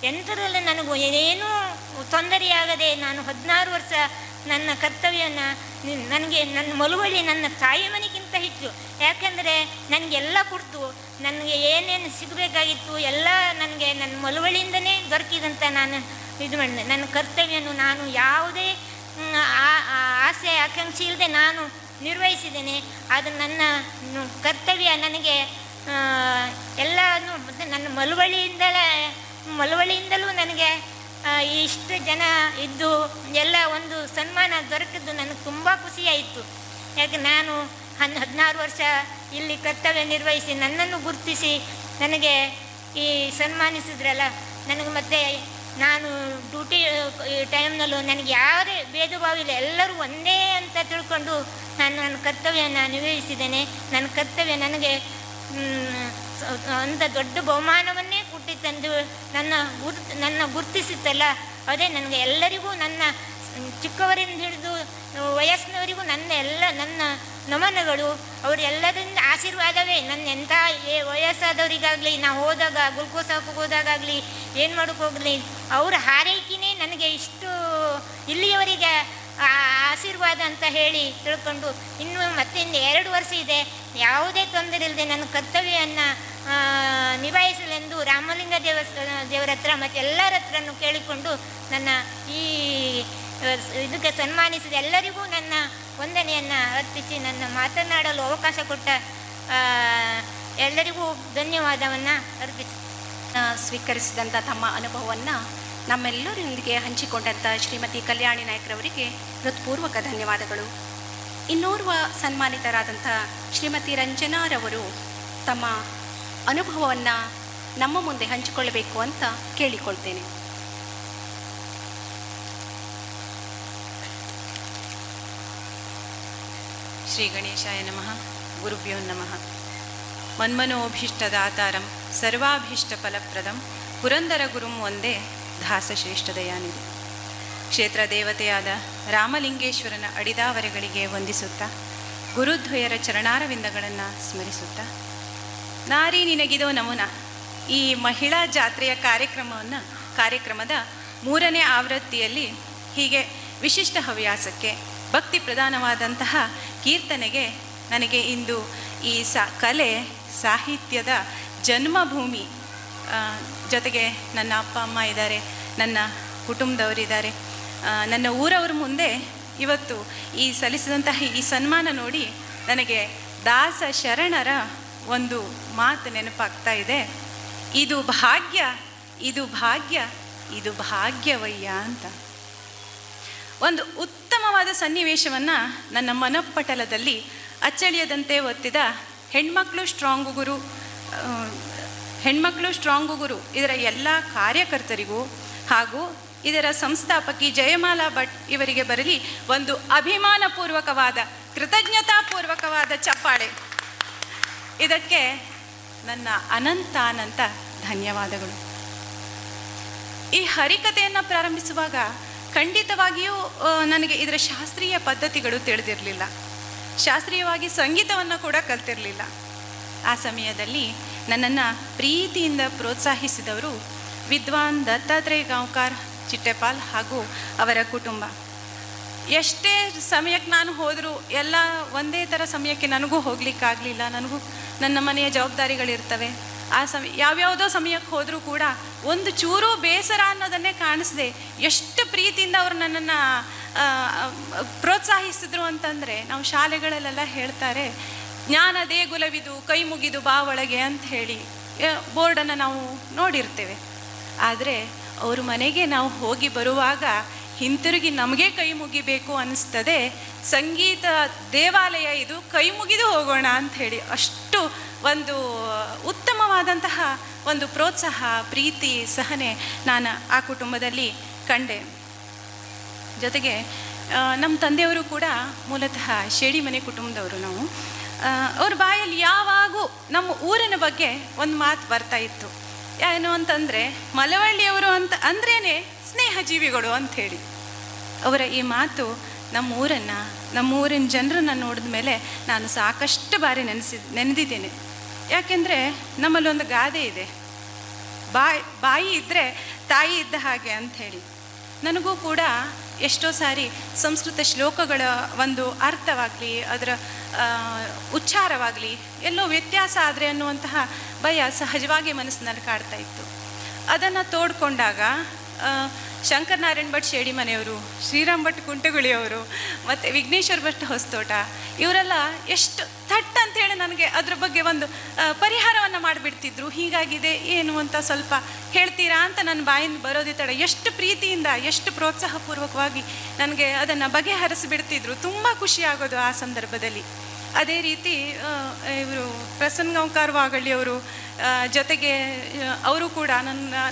ಎಂಥದ್ರಲ್ಲಿ ನನಗೂ ಏನೂ ತೊಂದರೆಯಾಗದೆ ನಾನು 16 ವರ್ಷ ನನ್ನ ಕರ್ತವ್ಯನ ನನಗೆ ನನ್ನ ಮಲವಳ್ಳಿ ನನ್ನ ತಾಯಿ ಮನೆಗಿಂತ ಹೆಚ್ಚು. ಯಾಕೆಂದರೆ ನನಗೆಲ್ಲ ಕೊಡ್ತು, ನನಗೆ ಏನೇನು ಸಿಗಬೇಕಾಗಿತ್ತು ಎಲ್ಲ ನನಗೆ ನನ್ನ ಮಲವಳ್ಳಿಯಿಂದನೇ ದೊರಕಿದಂತ ನಾನು ಇದು ಮಾಡಿದೆ. ನನ್ನ ಕರ್ತವ್ಯನು ನಾನು ಯಾವುದೇ ಆಸೆ ಆಕಾಂಕ್ಷೆ ಇಲ್ಲದೆ ನಾನು ನಿರ್ವಹಿಸಿದ್ದೇನೆ. ಅದು ನನ್ನ ಕರ್ತವ್ಯ. ನನಗೆ ಎಲ್ಲನೂ ಮತ್ತು ನನ್ನ ಮಲವಳ್ಳಿಯಿಂದಲೂ ನನಗೆ ಇಷ್ಟು ಜನ ಇದ್ದು ಎಲ್ಲ ಒಂದು ಸನ್ಮಾನ ದೊರಕಿದ್ದು ನನಗೆ ತುಂಬ ಖುಷಿಯಾಯಿತು. ಯಾಕೆ ನಾನು 16 ವರ್ಷ ಇಲ್ಲಿ ಕರ್ತವ್ಯ ನಿರ್ವಹಿಸಿ ನನ್ನನ್ನು ಗುರುತಿಸಿ ನನಗೆ ಈ ಸನ್ಮಾನಿಸಿದ್ರಲ್ಲ, ನನಗೆ ಮತ್ತು ನಾನು ಡ್ಯೂಟಿ ಟೈಮ್ನಲ್ಲೂ ನನಗೆ ಯಾರೇ ಭೇದ ಭಾವ ಇಲ್ಲ, ಎಲ್ಲರೂ ಒಂದೇ ಅಂತ ತಿಳ್ಕೊಂಡು ನಾನು ನನ್ನ ಕರ್ತವ್ಯನ ನಿರ್ವಹಿಸಿದ್ದೇನೆ. ನನ್ನ ಕರ್ತವ್ಯ ನನಗೆ ಅಂತ ದೊಡ್ಡ ಬಹುಮಾನವನ್ನೇ ಕೊಟ್ಟು ತಂದು ನನ್ನ ಗುರುತಿಸಿತ್ತಲ್ಲ, ಅದೇ ನನಗೆ ಎಲ್ಲರಿಗೂ, ನನ್ನ ಚಿಕ್ಕವರಿಂದ ಹಿಡಿದು ವಯಸ್ಸಿನವರಿಗೂ ನನ್ನ ನಮನಗಳು. ಅವರೆಲ್ಲರಿಂದ ಆಶೀರ್ವಾದವೇ. ನನ್ನ ಎಂಥ ವಯಸ್ಸಾದವರಿಗಾಗಲಿ, ನಾವು ಹೋದಾಗ ಗ್ಲುಕೋಸ್ ಹಾಕೋಕೆ ಹೋದಾಗಲಿ, ಏನು ಮಾಡೋಕೆ ಹೋಗಲಿ, ಅವರ ಹಾರೈಕೆಯೇ ನನಗೆ ಇಷ್ಟು ಇಲ್ಲಿಯವರೆಗೆ ಆಶೀರ್ವಾದ ಅಂತ ಹೇಳಿ ತಿಳ್ಕೊಂಡು, ಇನ್ನು ಮತ್ತಿಂದ 2 ವರ್ಷ ಇದೆ, ಯಾವುದೇ ತೊಂದರೆ ಇಲ್ಲದೆ ನನ್ನ ಕರ್ತವ್ಯವನ್ನು ನಿಭಾಯಿಸಲೆಂದು ರಾಮಲಿಂಗ ದೇವರ ಹತ್ರ ಮತ್ತು ಎಲ್ಲರ ಹತ್ರನೂ ಕೇಳಿಕೊಂಡು ನನ್ನ ಈ ಇದಕ್ಕೆ ಸನ್ಮಾನಿಸಿದ ಎಲ್ಲರಿಗೂ ನನ್ನ ವಂದನೆಯನ್ನು ಅರ್ಪಿಸಿ ನನ್ನ ಮಾತನಾಡಲು ಅವಕಾಶ ಕೊಟ್ಟ ಎಲ್ಲರಿಗೂ ಧನ್ಯವಾದವನ್ನು ಅರ್ಪಿಸಿ ಸ್ವೀಕರಿಸಿದಂಥ ತಮ್ಮ ಅನುಭವವನ್ನು ನಮ್ಮೆಲ್ಲರೊಂದಿಗೆ ಹಂಚಿಕೊಂಡಂಥ ಶ್ರೀಮತಿ ಕಲ್ಯಾಣಿ ನಾಯ್ಕರವರಿಗೆ ಹೃತ್ಪೂರ್ವಕ ಧನ್ಯವಾದಗಳು. ಇನ್ನೋರ್ವ ಸನ್ಮಾನಿತರಾದಂಥ ಶ್ರೀಮತಿ ರಂಜನಾರವರು ತಮ್ಮ ಅನುಭವವನ್ನು ನಮ್ಮ ಮುಂದೆ ಹಂಚಿಕೊಳ್ಳಬೇಕು ಅಂತ ಕೇಳಿಕೊಳ್ತೇನೆ. ಶ್ರೀ ಗಣೇಶಾಯ ನಮಃ. ಗುರುಭ್ಯೋ ನಮಃ. ಮನ್ಮನೋಭೀಷ್ಟದಾತಾರಂ ಸರ್ವಾಭೀಷ್ಟ ಫಲಪ್ರದಂ ಪುರಂದರ ಗುರುಂ ಒಂದೇ ದಾಸಶ್ರೇಷ್ಠ ದಯಾನಿಧಿ. ಕ್ಷೇತ್ರ ದೇವತೆಯಾದ ರಾಮಲಿಂಗೇಶ್ವರನ ಅಡಿದಾವರೆಗಳಿಗೆ ವಂದಿಸುತ್ತಾ, ಗುರುದ್ವಯರ ಚರಣಾರವಿಂದಗಳನ್ನು ಸ್ಮರಿಸುತ್ತಾ, ನಾರಿ ನಿನಗಿದೋ ನಮುನ ಈ ಮಹಿಳಾ ಜಾತ್ರೆಯ ಕಾರ್ಯಕ್ರಮದ 3ನೇ ಆವೃತ್ತಿಯಲ್ಲಿ ಹೀಗೆ ವಿಶಿಷ್ಟ ಹವ್ಯಾಸಕ್ಕೆ ಭಕ್ತಿ ಪ್ರಧಾನವಾದಂತಹ ಕೀರ್ತನೆಗೆ ನನಗೆ ಇಂದು ಈ ಕಲೆ ಸಾಹಿತ್ಯದ ಜನ್ಮಭೂಮಿ, ಜೊತೆಗೆ ನನ್ನ ಅಪ್ಪ ಅಮ್ಮ ಇದ್ದಾರೆ, ನನ್ನ ಕುಟುಂಬದವರಿದ್ದಾರೆ, ನನ್ನ ಊರವ್ರ ಮುಂದೆ ಇವತ್ತು ಈ ಸಲ್ಲಿಸಿದಂತಹ ಈ ಸನ್ಮಾನ ನೋಡಿ ನನಗೆ ದಾಸ ಶರಣರ ಒಂದು ಮಾತು ನೆನಪಾಗ್ತಾ ಇದೆ. ಇದು ಭಾಗ್ಯ, ಇದು ಭಾಗ್ಯ, ಇದು ಭಾಗ್ಯವಯ್ಯ ಅಂತ. ಒಂದು ಉತ್ತಮವಾದ ಸನ್ನಿವೇಶವನ್ನು ನನ್ನ ಮನಪಟಲದಲ್ಲಿ ಅಚ್ಚಳಿಯದಂತೆ ಒತ್ತಿದ ಹೆಣ್ಮಕ್ಳು ಸ್ಟ್ರಾಂಗು ಗುರು ಇದರ ಎಲ್ಲ ಕಾರ್ಯಕರ್ತರಿಗೂ ಹಾಗೂ ಇದರ ಸಂಸ್ಥಾಪಕಿ ಜಯಮಾಲಾ ಭಟ್ ಇವರಿಗೆ ಬರಲಿ ಒಂದು ಅಭಿಮಾನಪೂರ್ವಕವಾದ ಕೃತಜ್ಞತಾಪೂರ್ವಕವಾದ ಚಪ್ಪಾಳೆ. ಇದಕ್ಕೆ ನನ್ನ ಅನಂತ ಧನ್ಯವಾದಗಳು. ಈ ಹರಿಕಥೆಯನ್ನು ಪ್ರಾರಂಭಿಸುವಾಗ ಖಂಡಿತವಾಗಿಯೂ ನನಗೆ ಇದರ ಶಾಸ್ತ್ರೀಯ ಪದ್ಧತಿಗಳು ತಿಳಿದಿರಲಿಲ್ಲ, ಶಾಸ್ತ್ರೀಯವಾಗಿ ಸಂಗೀತವನ್ನು ಕೂಡ ಕಲ್ತಿರಲಿಲ್ಲ. ಆ ಸಮಯದಲ್ಲಿ ನನ್ನನ್ನು ಪ್ರೀತಿಯಿಂದ ಪ್ರೋತ್ಸಾಹಿಸಿದವರು ವಿದ್ವಾನ್ ದತ್ತಾತ್ರೇಯ ಗಾಂವ್ಕರ್ ಚಿಟ್ಟೆಪಾಲ್ ಹಾಗೂ ಅವರ ಕುಟುಂಬ. ಎಷ್ಟೇ ಸಮಯಕ್ಕೆ ನಾನು ಹೋದರೂ ಎಲ್ಲ ಒಂದೇ ಥರ ಸಮಯಕ್ಕೆ ನನಗೂ ಹೋಗ್ಲಿಕ್ಕಾಗಲಿಲ್ಲ. ನನಗೂ ನನ್ನ ಮನೆಯ ಜವಾಬ್ದಾರಿಗಳಿರ್ತವೆ. ಆ ಯಾವ್ಯಾವುದೋ ಸಮಯಕ್ಕೆ ಹೋದರೂ ಕೂಡ ಒಂದು ಚೂರು ಬೇಸರ ಅನ್ನೋದನ್ನೇ ಕಾಣಿಸ್ದೆ ಎಷ್ಟು ಪ್ರೀತಿಯಿಂದ ಅವರು ನನ್ನನ್ನು ಪ್ರೋತ್ಸಾಹಿಸಿದ್ರು ಅಂತಂದರೆ, ನಾವು ಶಾಲೆಗಳಲ್ಲೆಲ್ಲ ಹೇಳ್ತಾರೆ, ಜ್ಞಾನ ದೇಗುಲವಿದು ಕೈ ಮುಗಿದು ಬಾ ಒಳಗೆ ಅಂತ ಹೇಳಿ ಬೋರ್ಡನ್ನು ನಾವು ನೋಡಿರ್ತೇವೆ. ಆದರೆ ಅವ್ರ ಮನೆಗೆ ನಾವು ಹೋಗಿ ಬರುವಾಗ ಹಿಂತಿರುಗಿ ನಮಗೆ ಕೈ ಮುಗಿಬೇಕು ಅನ್ನಿಸ್ತದೆ. ಸಂಗೀತ ದೇವಾಲಯ ಇದು, ಕೈ ಮುಗಿದು ಹೋಗೋಣ ಅಂಥೇಳಿ ಅಷ್ಟು ಒಂದು ಉತ್ತಮವಾದಂತಹ ಒಂದು ಪ್ರೋತ್ಸಾಹ, ಪ್ರೀತಿ, ಸಹನೆ ನಾನು ಆ ಕುಟುಂಬದಲ್ಲಿ ಕಂಡೆ. ಜೊತೆಗೆ ನಮ್ಮ ತಂದೆಯವರು ಕೂಡ ಮೂಲತಃ ಶೇಡಿಮನೆ ಕುಟುಂಬದವರು. ನಾವು ಅವ್ರ ಬಾಯಲ್ಲಿ ಯಾವಾಗೂ ನಮ್ಮ ಊರಿನ ಬಗ್ಗೆ ಒಂದು ಮಾತು ಬರ್ತಾ ಇತ್ತು. ಏನು ಅಂತಂದರೆ, ಮಳವಳ್ಳಿಯವರು ಅಂತ ಅಂದ್ರೇ ಸ್ನೇಹ ಜೀವಿಗಳು ಅಂಥೇಳಿ. ಅವರ ಈ ಮಾತು ನಮ್ಮ ಊರಿನ ಜನರನ್ನು ನೋಡಿದ ಮೇಲೆ ನಾನು ಸಾಕಷ್ಟು ಬಾರಿ ನೆನೆದಿದ್ದೇನೆ. ಯಾಕೆಂದರೆ ನಮ್ಮಲ್ಲಿ ಒಂದು ಗಾದೆ ಇದೆ, ಬಾಯಿ ಇದ್ದರೆ ತಾಯಿ ಇದ್ದ ಹಾಗೆ ಅಂಥೇಳಿ. ನನಗೂ ಕೂಡ ಎಷ್ಟೋ ಸಾರಿ ಸಂಸ್ಕೃತ ಶ್ಲೋಕಗಳ ಒಂದು ಅರ್ಥವಾಗಲಿ, ಅದರ ಉಚ್ಚಾರವಾಗಲಿ ಎಲ್ಲೋ ವ್ಯತ್ಯಾಸ ಆದರೆ ಅನ್ನುವಂತಹ ಭಯ ಸಹಜವಾಗಿ ಮನಸ್ಸಿನಲ್ಲಿ ಕಾಡ್ತಾ ಇತ್ತು. ಅದನ್ನು ತೋಡ್ಕೊಂಡಾಗ ಶಂಕರನಾರಾಯಣ ಭಟ್ ಶೇಡಿಮನೆಯವರು, ಶ್ರೀರಾಮ್ ಭಟ್ ಕುಂಟಗುಳಿಯವರು ಮತ್ತು ವಿಘ್ನೇಶ್ವರ ಭಟ್ ಹೊಸತೋಟ ಇವರೆಲ್ಲ ಎಷ್ಟು ಥಟ್ ಅಂಥೇಳಿ ನನಗೆ ಅದ್ರ ಬಗ್ಗೆ ಒಂದು ಪರಿಹಾರವನ್ನು ಮಾಡಿಬಿಡ್ತಿದ್ರು. ಹೀಗಾಗಿದೆ ಏನು ಅಂತ ಸ್ವಲ್ಪ ಹೇಳ್ತೀರಾ ಅಂತ ನನ್ನ ಬಾಯಿಂದ ಬರೋದೇ ತಡ ಎಷ್ಟು ಪ್ರೀತಿಯಿಂದ ಎಷ್ಟು ಪ್ರೋತ್ಸಾಹಪೂರ್ವಕವಾಗಿ ನನಗೆ ಅದನ್ನು ಬಗೆಹರಿಸಿಬಿಡ್ತಿದ್ರು. ತುಂಬ ಖುಷಿಯಾಗೋದು ಆ ಸಂದರ್ಭದಲ್ಲಿ. ಅದೇ ರೀತಿ ಇವರು ಪ್ರಸನ್ನ ಗಾಂವ್ಕರ್ ವಾಗಳ್ಳಿಯವರು ಜೊತೆಗೆ ಅವರು ಕೂಡ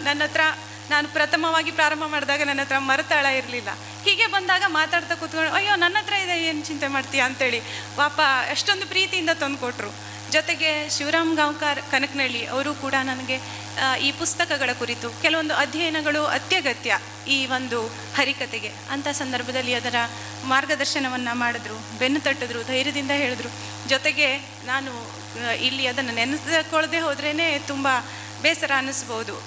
ನನ್ನ ಹತ್ರ ನಾನು ಪ್ರಥಮವಾಗಿ ಪ್ರಾರಂಭ ಮಾಡಿದಾಗ ನನ್ನ ಹತ್ರ ಮರತಾಳ ಇರಲಿಲ್ಲ. ಹೀಗೆ ಬಂದಾಗ ಮಾತಾಡ್ತಾ ಕೂತ್ಕೊಂಡು, ಅಯ್ಯೋ ನನ್ನ ಹತ್ರ ಇದೆ, ಏನು ಚಿಂತೆ ಮಾಡ್ತೀಯ ಅಂತೇಳಿ ಪಾಪ ಎಷ್ಟೊಂದು ಪ್ರೀತಿಯಿಂದ ತಂದು ಕೊಟ್ಟರು. ಜೊತೆಗೆ ಶಿವರಾಮ್ ಗಾಂವ್ಕರ್ ಕನಕನಹಳ್ಳಿ ಅವರು ಕೂಡ ನನಗೆ ಈ ಪುಸ್ತಕಗಳ ಕುರಿತು ಕೆಲವೊಂದು ಅಧ್ಯಯನಗಳು ಅತ್ಯಗತ್ಯ ಈ ಒಂದು ಹರಿಕತೆಗೆ ಅಂಥ ಸಂದರ್ಭದಲ್ಲಿ ಅದರ ಮಾರ್ಗದರ್ಶನವನ್ನು ಮಾಡಿದ್ರು, ಬೆನ್ನು ತಟ್ಟಿದ್ರು, ಧೈರ್ಯದಿಂದ ಹೇಳಿದ್ರು. ಜೊತೆಗೆ ನಾನು ಇಲ್ಲಿ ಅದನ್ನು ನೆನೆಸ್ಕೊಳ್ಳದೆ ಹೋದ್ರೇ ತುಂಬ ಬೇಸರ ಅನ್ನಿಸ್ಬೋದು.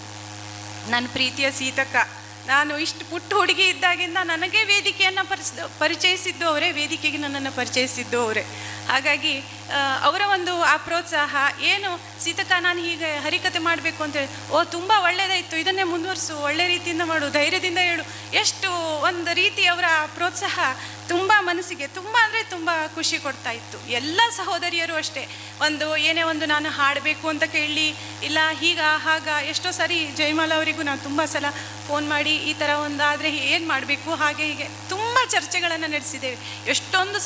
ನನ್ನ ಪ್ರೀತಿಯ ಸೀತಕ್ಕ, ನಾನು ಇಷ್ಟು ಪುಟ್ಟ ಹುಡುಗಿ ಇದ್ದಾಗಿಂದ ನನಗೆ ವೇದಿಕೆಯನ್ನು ಪರಿಚಯಿಸಿದ್ದು ಅವರೇ, ವೇದಿಕೆಗೆ ನನ್ನನ್ನು ಪರಿಚಯಿಸಿದ್ದು ಅವರೇ. ಹಾಗಾಗಿ ಅವರ ಒಂದು ಆ ಪ್ರೋತ್ಸಾಹ ಏನು, ಸೀತಕ್ಕ ನಾನು ಹೀಗೆ ಹರಿಕತೆ ಮಾಡಬೇಕು ಅಂತೇಳಿ, ತುಂಬ ಒಳ್ಳೆಯದಾಯಿತು, ಇದನ್ನೇ ಮುಂದುವರಿಸು, ಒಳ್ಳೆ ರೀತಿಯಿಂದ ಮಾಡು, ಧೈರ್ಯದಿಂದ ಹೇಳು, ಎಷ್ಟು ಒಂದು ರೀತಿ ಅವರ ಪ್ರೋತ್ಸಾಹ ತುಂಬ ಮನಸ್ಸಿಗೆ ತುಂಬ ಅಂದರೆ ತುಂಬ ಖುಷಿ ಕೊಡ್ತಾ ಇತ್ತು. ಎಲ್ಲ ಸಹೋದರಿಯರು ಅಷ್ಟೇ, ಏನೇ ಒಂದು ನಾನು ಹಾಡಬೇಕು ಅಂತ ಕೇಳಿ, ಇಲ್ಲ ಹಾಗ ಎಷ್ಟೋ ಸರಿ ಜಯಮಾಲ ಅವರಿಗೂ ನಾವು ತುಂಬ ಸಲ ಫೋನ್ ಮಾಡಿ ಈ ಥರ ಒಂದಾದರೆ ಏನು ಮಾಡಬೇಕು ಹಾಗೆ ಹೀಗೆ ತುಂಬ ಚರ್ಚೆಗಳನ್ನು ನಡೆಸಿದ್ದೇವೆ. ಎಷ್ಟೊಂದು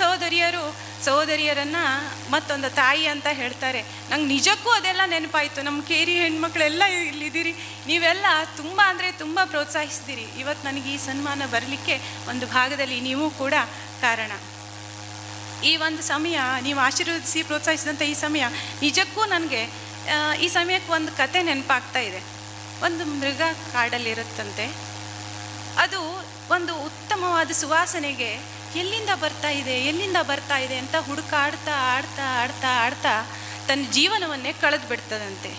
ಸಹೋದರಿಯರನ್ನು ಮತ್ತೊಂದು ತಾಯಿ ಅಂತ ಹೇಳ್ತಾರೆ. ನಂಗೆ ನಿಜಕ್ಕೂ ಅದೆಲ್ಲ ನೆನಪಾಯಿತು. ನಮ್ಮ ಕೇರಿ ಹೆಣ್ಮಕ್ಳೆಲ್ಲ ಇಲ್ಲಿದ್ದೀರಿ, ನೀವೆಲ್ಲ ತುಂಬ ಅಂದರೆ ತುಂಬ ಪ್ರೋತ್ಸಾಹಿಸಿದ್ದೀರಿ. ಇವತ್ತು ನನಗೆ ಈ ಸನ್ಮಾನ ಬರಲಿಕ್ಕೆ ಒಂದು ಭಾಗದಲ್ಲಿ ನೀವು ಕೂಡ ಕಾರಣ. ಈ ಒಂದು ಸಮಯ ನೀವು ಆಶೀರ್ವದಿಸಿ ಪ್ರೋತ್ಸಾಹಿಸಿದಂಥ ಈ ಸಮಯ ನಿಜಕ್ಕೂ ನನಗೆ ಈ ಸಮಯಕ್ಕೆ ಒಂದು ಕತೆ ನೆನಪಾಗ್ತಾ ಇದೆ. ಒಂದು ಮೃಗ ಕಾಡಲ್ಲಿರುತ್ತಂತೆ. ಅದು ಒಂದು ಉತ್ತಮವಾದ ಸುವಾಸನೆಗೆ ಎಲ್ಲಿಂದ ಬರ್ತಾ ಇದೆ ಅಂತ ಹುಡುಕಾಡ್ತಾ ಆಡ್ತಾ ತನ್ನ ಜೀವನವನ್ನೇ ಕಳೆದು ಬಿಡ್ತದಂತೆ.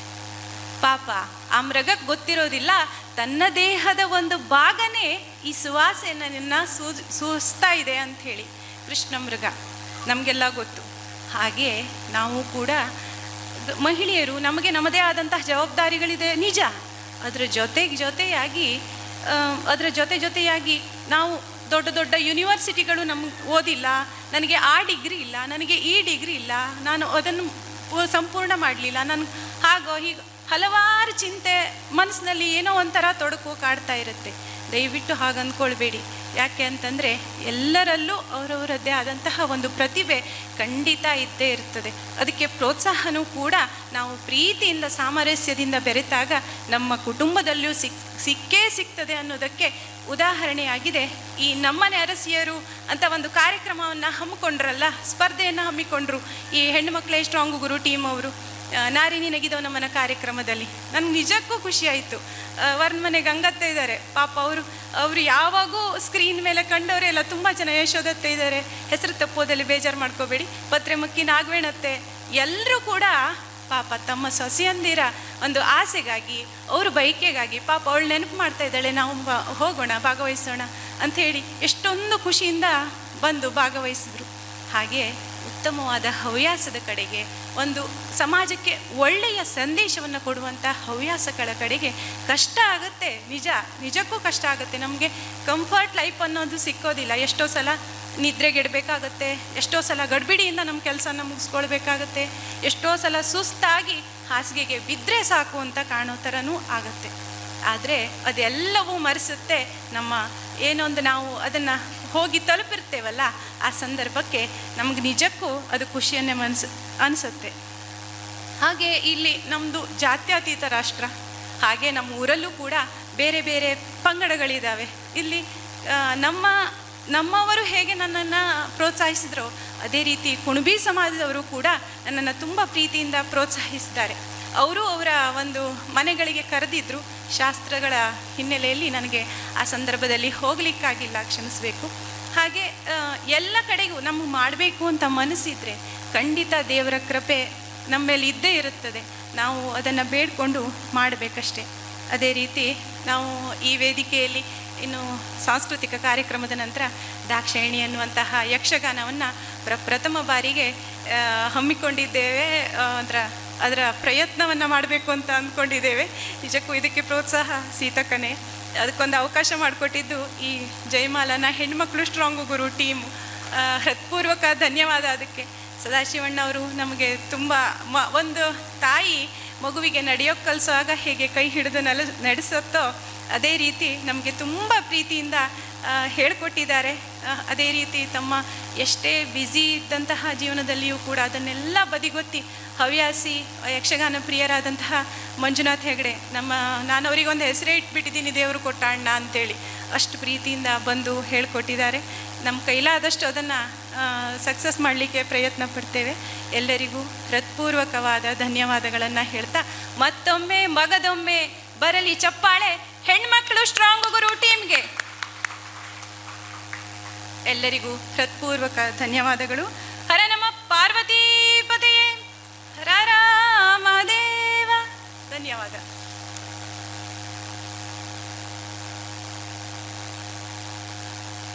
ಪಾಪ ಆ ಮೃಗಕ್ಕೆ ಗೊತ್ತಿರೋದಿಲ್ಲ, ತನ್ನ ದೇಹದ ಒಂದು ಭಾಗನೇ ಈ ಸುವಾಸನೆಯನ್ನು ಸೂಸ್ತಾ ಇದೆ ಅಂಥೇಳಿ. ಕೃಷ್ಣ ಮೃಗ ನಮಗೆಲ್ಲ ಗೊತ್ತು. ಹಾಗೆ ನಾವು ಕೂಡ ಮಹಿಳೆಯರು, ನಮಗೆ ನಮ್ಮದೇ ಆದಂತಹ ಜವಾಬ್ದಾರಿಗಳಿದೆ ನಿಜ. ಅದರ ಜೊತೆಯಾಗಿ ನಾವು ದೊಡ್ಡ ಯೂನಿವರ್ಸಿಟಿಗಳು ನಮ್ಗೆ ಓದಿಲ್ಲ, ನನಗೆ ಆ ಡಿಗ್ರಿ ಇಲ್ಲ, ನನಗೆ ಈ ಡಿಗ್ರಿ ಇಲ್ಲ, ನಾನು ಅದನ್ನು ಸಂಪೂರ್ಣ ಮಾಡಲಿಲ್ಲ, ನನಗೆ ಹೀಗೆ ಹಲವಾರು ಚಿಂತೆ ಮನಸ್ಸಿನಲ್ಲಿ ಏನೋ ಒಂಥರ ತೊಡಕು ಕಾಡ್ತಾ ಇರುತ್ತೆ. ದಯವಿಟ್ಟು ಹಾಗೆ ಅಂದ್ಕೊಳ್ಬೇಡಿ. ಯಾಕೆ ಅಂತಂದರೆ ಎಲ್ಲರಲ್ಲೂ ಅವರವರದ್ದೇ ಆದಂತಹ ಒಂದು ಪ್ರತಿಭೆ ಖಂಡಿತ ಇದ್ದೇ ಇರ್ತದೆ. ಅದಕ್ಕೆ ಪ್ರೋತ್ಸಾಹನೂ ಕೂಡ ನಾವು ಪ್ರೀತಿಯಿಂದ ಸಾಮರಸ್ಯದಿಂದ ಬೆರೆತಾಗ ನಮ್ಮ ಕುಟುಂಬದಲ್ಲೂ ಸಿಕ್ಕೇ ಸಿಗ್ತದೆ ಅನ್ನೋದಕ್ಕೆ ಉದಾಹರಣೆಯಾಗಿದೆ ಈ ನಮ್ಮನೆ ಅರಸಿಯರು ಅಂತ ಒಂದು ಕಾರ್ಯಕ್ರಮವನ್ನು ಹಮ್ಮಿಕೊಂಡ್ರಲ್ಲ, ಸ್ಪರ್ಧೆಯನ್ನು ಹಮ್ಮಿಕೊಂಡ್ರು ಈ ಹೆಣ್ಣುಮಕ್ಕಳೇ ಸ್ಟ್ರಾಂಗು ಗುರು ಟೀಮ್ ಅವರು. ನಾರಿ ನಿನಗಿದೋ ನಮ್ಮನ ಕಾರ್ಯಕ್ರಮದಲ್ಲಿ ನನಗೆ ನಿಜಕ್ಕೂ ಖುಷಿಯಾಯಿತು. ವರ್ಣಮನೆ ಗಂಗತ್ತೆ ಇದ್ದಾರೆ, ಪಾಪ ಅವರು ಯಾವಾಗೂ ಸ್ಕ್ರೀನ್ ಮೇಲೆ ಕಂಡವರೇ ಎಲ್ಲ ತುಂಬ ಜನ. ಯಶೋದತ್ತೆ ಇದ್ದಾರೆ, ಹೆಸರು ತಪ್ಪೋದಲ್ಲಿ ಬೇಜಾರು ಮಾಡ್ಕೋಬೇಡಿ, ಪತ್ರೆಮಕ್ಕಿ ನಾಗವೇಣತ್ತೆ, ಎಲ್ಲರೂ ಕೂಡ ಪಾಪ ತಮ್ಮ ಸೊಸೆಯಂದಿರ ಒಂದು ಆಸೆಗಾಗಿ, ಅವ್ರ ಬಯಕೆಗಾಗಿ ಪಾಪ ಅವಳು ನೆನಪು ಮಾಡ್ತಾ ಇದ್ದಾಳೆ, ನಾವು ಹೋಗೋಣ ಭಾಗವಹಿಸೋಣ ಅಂಥೇಳಿ ಎಷ್ಟೊಂದು ಖುಷಿಯಿಂದ ಬಂದು ಭಾಗವಹಿಸಿದ್ರು. ಹಾಗೆ ಉತ್ತಮವಾದ ಹವ್ಯಾಸದ ಕಡೆಗೆ, ಒಂದು ಸಮಾಜಕ್ಕೆ ಒಳ್ಳೆಯ ಸಂದೇಶವನ್ನು ಕೊಡುವಂಥ ಹವ್ಯಾಸಗಳ ಕಡೆಗೆ ಕಷ್ಟ ಆಗುತ್ತೆ. ನಿಜಕ್ಕೂ ಕಷ್ಟ ಆಗುತ್ತೆ. ನಮಗೆ ಕಂಫರ್ಟ್ ಲೈಫ್ ಅನ್ನೋದು ಸಿಕ್ಕೋದಿಲ್ಲ. ಎಷ್ಟೋ ಸಲ ನಿದ್ರೆಗೆಡಬೇಕಾಗತ್ತೆ, ಎಷ್ಟೋ ಸಲ ಗಡ್ಬಿಡಿಯಿಂದ ನಮ್ಮ ಕೆಲಸನ ಮುಗಿಸ್ಕೊಳ್ಬೇಕಾಗತ್ತೆ, ಎಷ್ಟೋ ಸಲ ಸುಸ್ತಾಗಿ ಹಾಸಿಗೆಗೆ ಬಿದ್ದರೆ ಸಾಕು ಅಂತ ಕಾಣೋ ಥರನೂ ಆಗುತ್ತೆ. ಆದರೆ ಅದೆಲ್ಲವೂ ಮರೆಸುತ್ತೆ ನಮ್ಮ ಏನೊಂದು ನಾವು ಅದನ್ನು ಹೋಗಿ ತಲುಪಿರ್ತೇವಲ್ಲ, ಆ ಸಂದರ್ಭಕ್ಕೆ ನಮಗೆ ನಿಜಕ್ಕೂ ಅದು ಖುಷಿಯನ್ನೇ ಅನಿಸುತ್ತೆ. ಹಾಗೆ ಇಲ್ಲಿ ನಮ್ಮದು ಜಾತ್ಯತೀತ ರಾಷ್ಟ್ರ. ಹಾಗೆ ನಮ್ಮ ಊರಲ್ಲೂ ಕೂಡ ಬೇರೆ ಬೇರೆ ಪಂಗಡಗಳಿದ್ದಾವೆ. ಇಲ್ಲಿ ನಮ್ಮವರು ಹೇಗೆ ನನ್ನನ್ನು ಪ್ರೋತ್ಸಾಹಿಸಿದ್ರೋ ಅದೇ ರೀತಿ ಕುಣಬಿ ಸಮಾಜದವರು ಕೂಡ ನನ್ನನ್ನು ತುಂಬ ಪ್ರೀತಿಯಿಂದ ಪ್ರೋತ್ಸಾಹಿಸಿದ್ದಾರೆ. ಅವರು ಅವರ ಒಂದು ಮನೆಗಳಿಗೆ ಕರೆದಿದ್ದರು. ಶಾಸ್ತ್ರಗಳ ಹಿನ್ನೆಲೆಯಲ್ಲಿ ನನಗೆ ಆ ಸಂದರ್ಭದಲ್ಲಿ ಹೋಗಲಿಕ್ಕಾಗಿಲ್ಲ, ಕ್ಷಮಿಸಬೇಕು. ಹಾಗೆ ಎಲ್ಲ ಕಡೆಗೂ ನಮಗೆ ಮಾಡಬೇಕು ಅಂತ ಮನಸ್ಸಿದ್ರೆ ಖಂಡಿತ ದೇವರ ಕೃಪೆ ನಮ್ಮ ಮೇಲೆ ಇದ್ದೇ ಇರುತ್ತದೆ. ನಾವು ಅದನ್ನು ಬೇಡಿಕೊಂಡು ಮಾಡಬೇಕಷ್ಟೆ. ಅದೇ ರೀತಿ ನಾವು ಈ ವೇದಿಕೆಯಲ್ಲಿ ಇನ್ನು ಸಾಂಸ್ಕೃತಿಕ ಕಾರ್ಯಕ್ರಮದ ನಂತರ ದಾಕ್ಷಾಯಿಣಿ ಅನ್ನುವಂತಹ ಯಕ್ಷಗಾನವನ್ನು ಪ್ರಥಮ ಬಾರಿಗೆ ಹಮ್ಮಿಕೊಂಡಿದ್ದೇವೆ. ಅದರ ಪ್ರಯತ್ನವನ್ನು ಮಾಡಬೇಕು ಅಂತ ಅಂದ್ಕೊಂಡಿದ್ದೇವೆ. ನಿಜಕ್ಕೂ ಇದಕ್ಕೆ ಪ್ರೋತ್ಸಾಹ ಸೀತಕ್ಕನೇ. ಅದಕ್ಕೊಂದು ಅವಕಾಶ ಮಾಡಿಕೊಟ್ಟಿದ್ದು ಈ ಜಯಮಾಲನ ಹೆಣ್ಮಕ್ಳು ಸ್ಟ್ರಾಂಗು ಗುರು ಟೀಮು. ಹೃತ್ಪೂರ್ವಕ ಧನ್ಯವಾದ ಅದಕ್ಕೆ. ಸದಾಶಿವಣ್ಣ ಅವರು ನಮಗೆ ತುಂಬ ಒಂದು ತಾಯಿ ಮಗುವಿಗೆ ನಡೆಯೋಕ್ಕೆ ಕಲಿಸುವಾಗ ಹೇಗೆ ಕೈ ಹಿಡಿದು ನಡೆಸುತ್ತೋ ಅದೇ ರೀತಿ ನಮಗೆ ತುಂಬ ಪ್ರೀತಿಯಿಂದ ಹೇಳಿಕೊಟ್ಟಿದ್ದಾರೆ. ಅದೇ ರೀತಿ ತಮ್ಮ ಎಷ್ಟೇ ಬ್ಯುಸಿ ಇದ್ದಂತಹ ಜೀವನದಲ್ಲಿಯೂ ಕೂಡ ಅದನ್ನೆಲ್ಲ ಬದಿಗೊತ್ತಿ ಹವ್ಯಾಸಿ ಯಕ್ಷಗಾನ ಪ್ರಿಯರಾದಂತಹ ಮಂಜುನಾಥ್ ಹೆಗಡೆ, ನಾನು ಅವರಿಗೊಂದು ಹೆಸರೇ ಇಟ್ಬಿಟ್ಟಿದ್ದೀನಿ, ದೇವರು ಕೊಟ್ಟ ಅಣ್ಣ ಅಂತೇಳಿ. ಅಷ್ಟು ಪ್ರೀತಿಯಿಂದ ಬಂದು ಹೇಳಿಕೊಟ್ಟಿದ್ದಾರೆ. ನಮ್ಮ ಕೈಲಾದಷ್ಟು ಅದನ್ನು ಸಕ್ಸಸ್ ಮಾಡಲಿಕ್ಕೆ ಪ್ರಯತ್ನ ಪಡ್ತೇವೆ. ಎಲ್ಲರಿಗೂ ಹೃತ್ಪೂರ್ವಕವಾದ ಧನ್ಯವಾದಗಳನ್ನು ಹೇಳ್ತಾ ಮತ್ತೊಮ್ಮೆ ಮಗದೊಮ್ಮೆ ಬರಲಿ ಚಪ್ಪಾಳೆ ಹೆಣ್ಮಕ್ಳು ಸ್ಟ್ರಾಂಗ್ ಗುರು ಟೀಮ್ಗೆ. ಎಲ್ಲರಿಗೂ ಹೃತ್ಪೂರ್ವಕ ಧನ್ಯವಾದಗಳು. ಹರ ನಮ ಪಾರ್ವತೀಪತಿಯೇ ಹರ ರಾಮದೇವ. ಧನ್ಯವಾದ.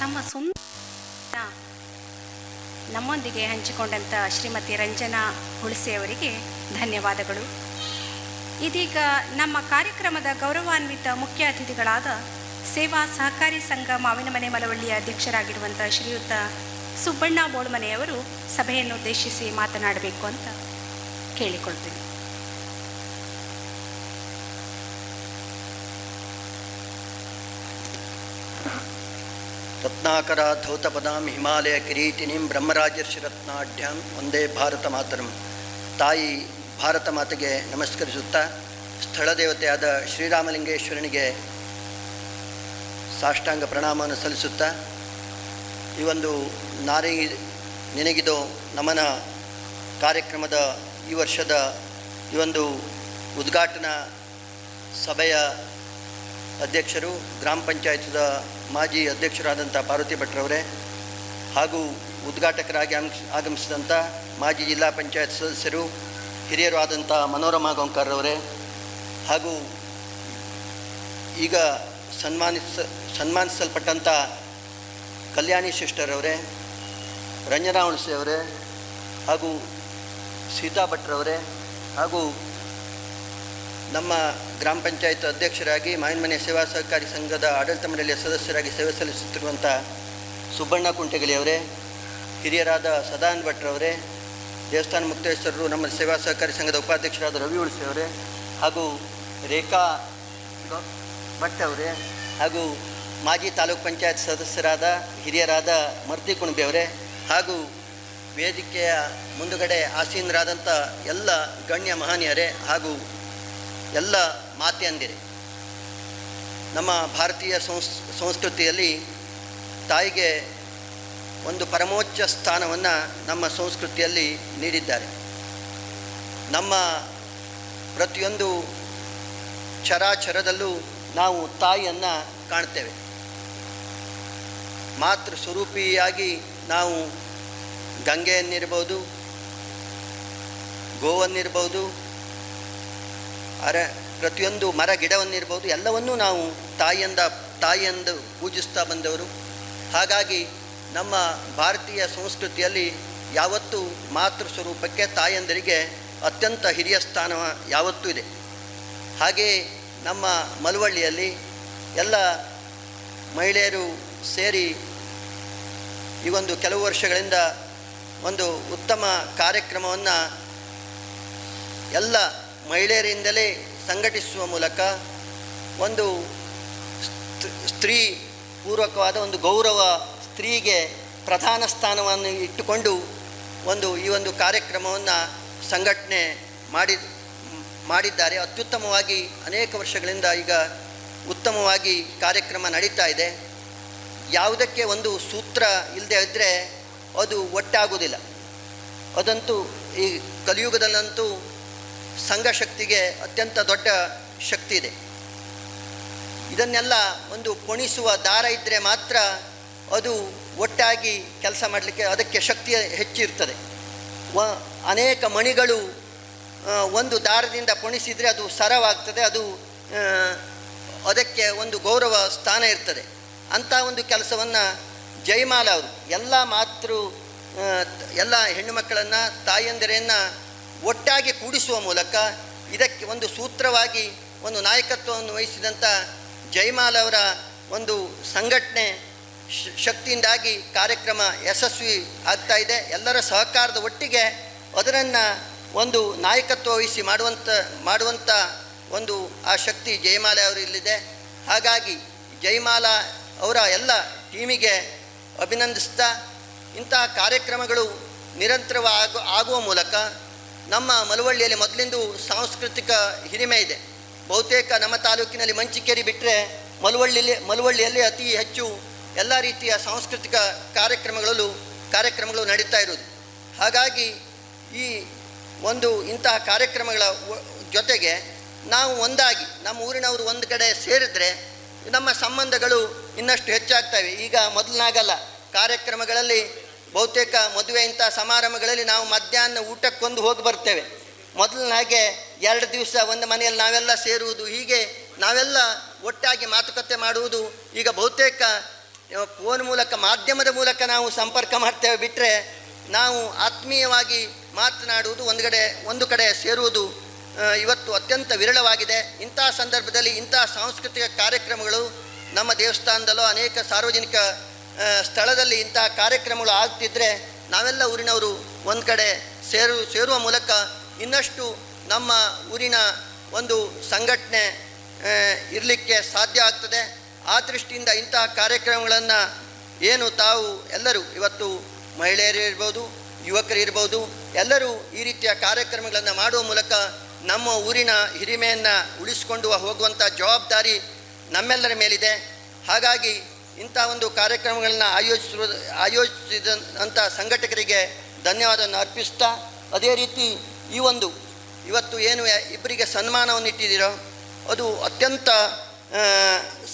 ನಮ್ಮ ನಮ್ಮೊಂದಿಗೆ ಹಂಚಿಕೊಂಡಂಥ ಶ್ರೀಮತಿ ರಂಜನಾ ಹುಣಸೆಯವರಿಗೆ ಧನ್ಯವಾದಗಳು. ಇದೀಗ ನಮ್ಮ ಕಾರ್ಯಕ್ರಮದ ಗೌರವಾನ್ವಿತ ಮುಖ್ಯ ಅತಿಥಿಗಳಾದ ಸೇವಾ ಸಹಕಾರಿ ಸಂಘ ಮಾವಿನಮನೆ ಮಳವಳ್ಳಿಯ ಅಧ್ಯಕ್ಷರಾಗಿರುವಂಥ ಶ್ರೀಯುತ ಸುಬ್ಬಣ್ಣ ಬೋಳ್ಮನೆಯವರು ಸಭೆಯನ್ನು ಉದ್ದೇಶಿಸಿ ಮಾತನಾಡಬೇಕು ಅಂತ ಕೇಳಿಕೊಳ್ತೀನಿ. ರತ್ನಾಕರ ಧೌತಪದಾಂ ಹಿಮಾಲಯ ಕಿರೀಟಿನಿಂ ಬ್ರಹ್ಮರಾಜರ್ಷಿ ರತ್ನಾಢ್ಯಾಂ ಒಂದೇ ಭಾರತ ಮಾತರಂ. ತಾಯಿ ಭಾರತ ಮಾತೆಗೆ ನಮಸ್ಕರಿಸುತ್ತಾ ಸ್ಥಳ ದೇವತೆಯಾದ ಶ್ರೀರಾಮಲಿಂಗೇಶ್ವರನಿಗೆ ಸಾಷ್ಟಾಂಗ ಪ್ರಣಾಮವನ್ನು ಸಲ್ಲಿಸುತ್ತಾ ಈ ಒಂದು ನಾರಿ ನಿನಗಿದೋ ನಮನ ಕಾರ್ಯಕ್ರಮದ ಈ ವರ್ಷದ ಈ ಒಂದು ಉದ್ಘಾಟನಾ ಸಭೆಯ ಅಧ್ಯಕ್ಷರು ಗ್ರಾಮ ಪಂಚಾಯತ್ದ ಮಾಜಿ ಅಧ್ಯಕ್ಷರಾದಂಥ ಪಾರ್ವತಿ ಭಟ್ರವರೇ ಹಾಗೂ ಉದ್ಘಾಟಕರಾಗಿ ಆಗಮಿಸಿದಂಥ ಮಾಜಿ ಜಿಲ್ಲಾ ಪಂಚಾಯತ್ ಸದಸ್ಯರು ಹಿರಿಯರು ಆದಂಥ ಮನೋರಮಾ ಗೋಂಕಾರ್ರವರೇ ಹಾಗೂ ಈಗ ಸನ್ಮಾನಿಸಲ್ಪಟ್ಟಂಥ ಕಲ್ಯಾಣಿ ಸಿಸ್ಟರವರೇ, ರಂಜನಾ ಹುಣಸೆಯವರೇ ಹಾಗೂ ಸೀತಾ ಭಟ್ರವರೇ ಹಾಗೂ ನಮ್ಮ ಗ್ರಾಮ ಪಂಚಾಯತ್ ಅಧ್ಯಕ್ಷರಾಗಿ ಮಾವಿನಮನೆ ಸೇವಾ ಸಹಕಾರಿ ಸಂಘದ ಆಡಳಿತ ಮಂಡಳಿಯ ಸದಸ್ಯರಾಗಿ ಸೇವೆ ಸಲ್ಲಿಸುತ್ತಿರುವಂಥ ಸುಬ್ಬಣ್ಣ ಕುಂಟೆಗಲಿಯವರೇ, ಹಿರಿಯರಾದ ಸದಾನಂದ ಭಟ್ರವರೇ, ದೇವಸ್ಥಾನ ಮುಕ್ತೇಶ್ವರರು ನಮ್ಮ ಸೇವಾ ಸಹಕಾರಿ ಸಂಘದ ಉಪಾಧ್ಯಕ್ಷರಾದ ರವಿ ಹುಣಸೆಯವರೇ ಹಾಗೂ ರೇಖಾ ಭಟ್ ಅವರೇ ಹಾಗೂ ಮಾಜಿ ತಾಲೂಕು ಪಂಚಾಯತ್ ಸದಸ್ಯರಾದ ಹಿರಿಯರಾದ ಮರ್ತಿ ಕುಣಬೆಯವರೇ ಹಾಗೂ ವೇದಿಕೆಯ ಮುಂದುಗಡೆ ಆಸೀನರಾದಂಥ ಎಲ್ಲ ಗಣ್ಯ ಮಹನೀಯರೇ ಹಾಗೂ ಎಲ್ಲ ಮಾತೆಯಂದಿರೇ, ನಮ್ಮ ಭಾರತೀಯ ಸಂಸ್ಕೃತಿಯಲ್ಲಿ ತಾಯಿಗೆ ಒಂದು ಪರಮೋಚ್ಚ ಸ್ಥಾನವನ್ನು ನಮ್ಮ ಸಂಸ್ಕೃತಿಯಲ್ಲಿ ನೀಡಿದ್ದಾರೆ. ನಮ್ಮ ಪ್ರತಿಯೊಂದು ಚರಾಚರದಲ್ಲೂ ನಾವು ತಾಯಿಯನ್ನು ಕಾಣ್ತೇವೆ. ಮಾತೃ ಸ್ವರೂಪಿಯಾಗಿ ನಾವು ಗಂಗೆಯನ್ನಿರ್ಬೋದು, ಗೋವನ್ನಿರ್ಬೋದು, ಪ್ರತಿಯೊಂದು ಮರ ಗಿಡವನ್ನಿರ್ಬೋದು, ಎಲ್ಲವನ್ನೂ ನಾವು ತಾಯಿಯೆಂದು ಪೂಜಿಸ್ತಾ ಬಂದವರು. ಹಾಗಾಗಿ ನಮ್ಮ ಭಾರತೀಯ ಸಂಸ್ಕೃತಿಯಲ್ಲಿ ಯಾವತ್ತೂ ಮಾತೃ ಸ್ವರೂಪಕ್ಕೆ ತಾಯಂದರಿಗೆ ಅತ್ಯಂತ ಹಿರಿಯ ಸ್ಥಾನ ಯಾವತ್ತೂ ಇದೆ. ಹಾಗೆಯೇ ನಮ್ಮ ಮಳವಳ್ಳಿಯಲ್ಲಿ ಎಲ್ಲ ಮಹಿಳೆಯರು ಸೇರಿ ಈ ಒಂದು ಕೆಲವು ವರ್ಷಗಳಿಂದ ಒಂದು ಉತ್ತಮ ಕಾರ್ಯಕ್ರಮವನ್ನು ಎಲ್ಲ ಮಹಿಳೆಯರಿಂದಲೇ ಸಂಘಟಿಸುವ ಮೂಲಕ ಒಂದು ಸ್ತ್ರೀ ಪೂರ್ವಕವಾದ ಒಂದು ಗೌರವ, ಸ್ತ್ರೀಗೆ ಪ್ರಧಾನ ಸ್ಥಾನವನ್ನು ಇಟ್ಟುಕೊಂಡು ಈ ಒಂದು ಕಾರ್ಯಕ್ರಮವನ್ನು ಸಂಘಟನೆ ಮಾಡಿದ್ದಾರೆ. ಅತ್ಯುತ್ತಮವಾಗಿ ಅನೇಕ ವರ್ಷಗಳಿಂದ ಈಗ ಉತ್ತಮವಾಗಿ ಕಾರ್ಯಕ್ರಮ ನಡೀತಾ ಇದೆ. ಯಾವುದಕ್ಕೆ ಒಂದು ಸೂತ್ರ ಇಲ್ಲದೆ ಇದ್ದರೆ ಅದು ಒಟ್ಟಾಗುವುದಿಲ್ಲ. ಅದಂತೂ ಈ ಕಲಿಯುಗದಲ್ಲಂತೂ ಸಂಘ ಶಕ್ತಿಗೆ ಅತ್ಯಂತ ದೊಡ್ಡ ಶಕ್ತಿ ಇದೆ. ಇದನ್ನೆಲ್ಲ ಒಂದು ಪೊಣಿಸುವ ದಾರ ಇದ್ದರೆ ಮಾತ್ರ ಅದು ಒಟ್ಟಾಗಿ ಕೆಲಸ ಮಾಡಲಿಕ್ಕೆ ಅದಕ್ಕೆ ಶಕ್ತಿ ಹೆಚ್ಚಿರ್ತದೆ. ಅನೇಕ ಮಣಿಗಳು ಒಂದು ದಾರದಿಂದ ಪೊಣಿಸಿದರೆ ಅದು ಸರವಾಗ್ತದೆ, ಅದಕ್ಕೆ ಒಂದು ಗೌರವ ಸ್ಥಾನ ಇರ್ತದೆ. ಅಂಥ ಒಂದು ಕೆಲಸವನ್ನು ಜಯಮಾಲ ಅವರು ಎಲ್ಲ ಹೆಣ್ಣು ಮಕ್ಕಳನ್ನು, ತಾಯಂದಿರೆಯನ್ನು ಒಟ್ಟಾಗಿ ಕೂಡಿಸುವ ಮೂಲಕ ಇದಕ್ಕೆ ಒಂದು ಸೂತ್ರವಾಗಿ ಒಂದು ನಾಯಕತ್ವವನ್ನು ವಹಿಸಿದಂಥ ಜಯಮಾಲ ಅವರ ಒಂದು ಸಂಘಟನೆ ಶಕ್ತಿಯಿಂದಾಗಿ ಕಾರ್ಯಕ್ರಮ ಯಶಸ್ವಿ ಆಗ್ತಾ ಇದೆ. ಎಲ್ಲರ ಸಹಕಾರದ ಒಟ್ಟಿಗೆ ಅದನ್ನು ಒಂದು ನಾಯಕತ್ವ ವಹಿಸಿ ಮಾಡುವಂಥ ಒಂದು ಆ ಶಕ್ತಿ ಜಯಮಾಲ ಅವರಲ್ಲಿದೆ. ಹಾಗಾಗಿ ಜಯಮಾಲ ಅವರ ಎಲ್ಲ ಟೀಮಿಗೆ ಅಭಿನಂದಿಸ್ತಾ ಇಂತಹ ಕಾರ್ಯಕ್ರಮಗಳು ನಿರಂತರವಾಗುವ ಮೂಲಕ ನಮ್ಮ ಮಳವಳ್ಳಿಯಲ್ಲಿ ಮೊದಲಿಂದು ಸಾಂಸ್ಕೃತಿಕ ಹಿರಿಮೆ ಇದೆ. ಬಹುತೇಕ ನಮ್ಮ ತಾಲೂಕಿನಲ್ಲಿ ಮಂಚಿಕೇರಿ ಬಿಟ್ಟರೆ ಮಳವಳ್ಳಿಯಲ್ಲಿ ಅತಿ ಹೆಚ್ಚು ಎಲ್ಲ ರೀತಿಯ ಸಾಂಸ್ಕೃತಿಕ ಕಾರ್ಯಕ್ರಮಗಳು ನಡೀತಾ ಇರೋದು. ಹಾಗಾಗಿ ಈ ಒಂದು ಇಂತಹ ಕಾರ್ಯಕ್ರಮಗಳ ಜೊತೆಗೆ ನಾವು ಒಂದಾಗಿ ನಮ್ಮ ಊರಿನವರು ಒಂದು ಕಡೆ ಸೇರಿದ್ರೆ ನಮ್ಮ ಸಂಬಂಧಗಳು ಇನ್ನಷ್ಟು ಹೆಚ್ಚಾಗ್ತವೆ. ಈಗ ಮೊದಲಿನಾಗಲ್ಲ, ಕಾರ್ಯಕ್ರಮಗಳಲ್ಲಿ ಬಹುತೇಕ ಮದುವೆ ಇಂಥ ಸಮಾರಂಭಗಳಲ್ಲಿ ನಾವು ಮಧ್ಯಾಹ್ನ ಊಟಕ್ಕೊಂದು ಹೋಗಿ ಬರ್ತೇವೆ. ಮೊದಲಿನ ಹಾಗೆ 2 ದಿವಸ ಒಂದು ಮನೆಯಲ್ಲಿ ನಾವೆಲ್ಲ ಸೇರುವುದು, ಹೀಗೆ ನಾವೆಲ್ಲ ಒಟ್ಟಾಗಿ ಮಾತುಕತೆ ಮಾಡುವುದು ಈಗ ಬಹುತೇಕ ಫೋನ್ ಮೂಲಕ, ಮಾಧ್ಯಮದ ಮೂಲಕ ನಾವು ಸಂಪರ್ಕ ಮಾಡ್ತೇವೆ ಬಿಟ್ಟರೆ ನಾವು ಆತ್ಮೀಯವಾಗಿ ಮಾತನಾಡುವುದು, ಒಂದು ಕಡೆ ಸೇರುವುದು ಇವತ್ತು ಅತ್ಯಂತ ವಿರಳವಾಗಿದೆ. ಇಂತಹ ಸಂದರ್ಭದಲ್ಲಿ ಇಂತಹ ಸಾಂಸ್ಕೃತಿಕ ಕಾರ್ಯಕ್ರಮಗಳು ನಮ್ಮ ದೇವಸ್ಥಾನದಲ್ಲೋ ಅನೇಕ ಸಾರ್ವಜನಿಕ ಸ್ಥಳದಲ್ಲಿ ಇಂತಹ ಕಾರ್ಯಕ್ರಮಗಳು ಆಗ್ತಿದ್ರೆ ನಾವೆಲ್ಲ ಊರಿನವರು ಒಂದು ಕಡೆ ಸೇರುವ ಮೂಲಕ ಇನ್ನಷ್ಟು ನಮ್ಮ ಊರಿನ ಒಂದು ಸಂಘಟನೆ ಇರಲಿಕ್ಕೆ ಸಾಧ್ಯ ಆಗ್ತದೆ. ಆ ದೃಷ್ಟಿಯಿಂದ ಇಂತಹ ಕಾರ್ಯಕ್ರಮಗಳನ್ನು ಏನು ತಾವು ಎಲ್ಲರೂ ಇವತ್ತು ಮಹಿಳೆಯರಿರ್ಬೋದು, ಯುವಕರಿರ್ಬೋದು, ಎಲ್ಲರೂ ಈ ರೀತಿಯ ಕಾರ್ಯಕ್ರಮಗಳನ್ನು ಮಾಡುವ ಮೂಲಕ ನಮ್ಮ ಊರಿನ ಹಿರಿಮೆಯನ್ನು ಉಳಿಸಿಕೊಂಡು ಹೋಗುವಂಥ ಜವಾಬ್ದಾರಿ ನಮ್ಮೆಲ್ಲರ ಮೇಲಿದೆ. ಹಾಗಾಗಿ ಇಂಥ ಒಂದು ಕಾರ್ಯಕ್ರಮಗಳನ್ನು ಆಯೋಜಿಸಿದಂಥ ಸಂಘಟಕರಿಗೆ ಧನ್ಯವಾದವನ್ನು ಅರ್ಪಿಸ್ತಾ, ಅದೇ ರೀತಿ ಇವತ್ತು ಏನು ಇಬ್ಬರಿಗೆ ಸನ್ಮಾನವನ್ನು ಇಟ್ಟಿದ್ದೀರೋ ಅದು ಅತ್ಯಂತ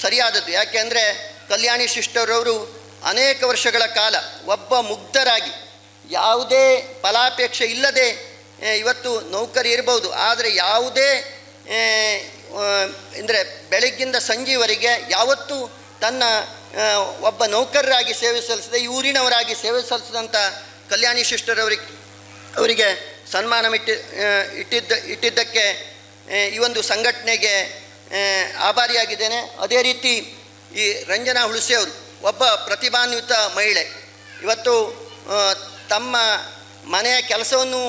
ಸರಿಯಾದದ್ದು. ಯಾಕೆಂದರೆ ಕಲ್ಯಾಣಿ ಸಿಸ್ಟರವರು ಅನೇಕ ವರ್ಷಗಳ ಕಾಲ ಒಬ್ಬ ಮುಗ್ಧರಾಗಿ ಯಾವುದೇ ಫಲಾಪೇಕ್ಷೆ ಇಲ್ಲದೆ ಇವತ್ತು ನೌಕರಿ ಇರ್ಬೋದು, ಆದರೆ ಯಾವುದೇ ಅಂದರೆ ಬೆಳಗ್ಗಿಂದ ಸಂಜೆವರೆಗೆ ಯಾವತ್ತೂ ತನ್ನ ಒಬ್ಬ ನೌಕರರಾಗಿ ಸೇವೆ ಸಲ್ಲಿಸಿದೆ, ಈ ಊರಿನವರಾಗಿ ಸೇವೆ ಸಲ್ಲಿಸಿದಂಥ ಕಲ್ಯಾಣಿ ಅವರಿಗೆ ಸನ್ಮಾನ ಇಟ್ಟಿದ್ದಕ್ಕೆ ಈ ಒಂದು ಸಂಘಟನೆಗೆ ಆಭಾರಿಯಾಗಿದ್ದೇನೆ. ಅದೇ ರೀತಿ ಈ ರಂಜನಾ ಹುಣಸೆಯವರು ಒಬ್ಬ ಪ್ರತಿಭಾನ್ವಿತ ಮಹಿಳೆ, ಇವತ್ತು ತಮ್ಮ ಮನೆಯ ಕೆಲಸವನ್ನು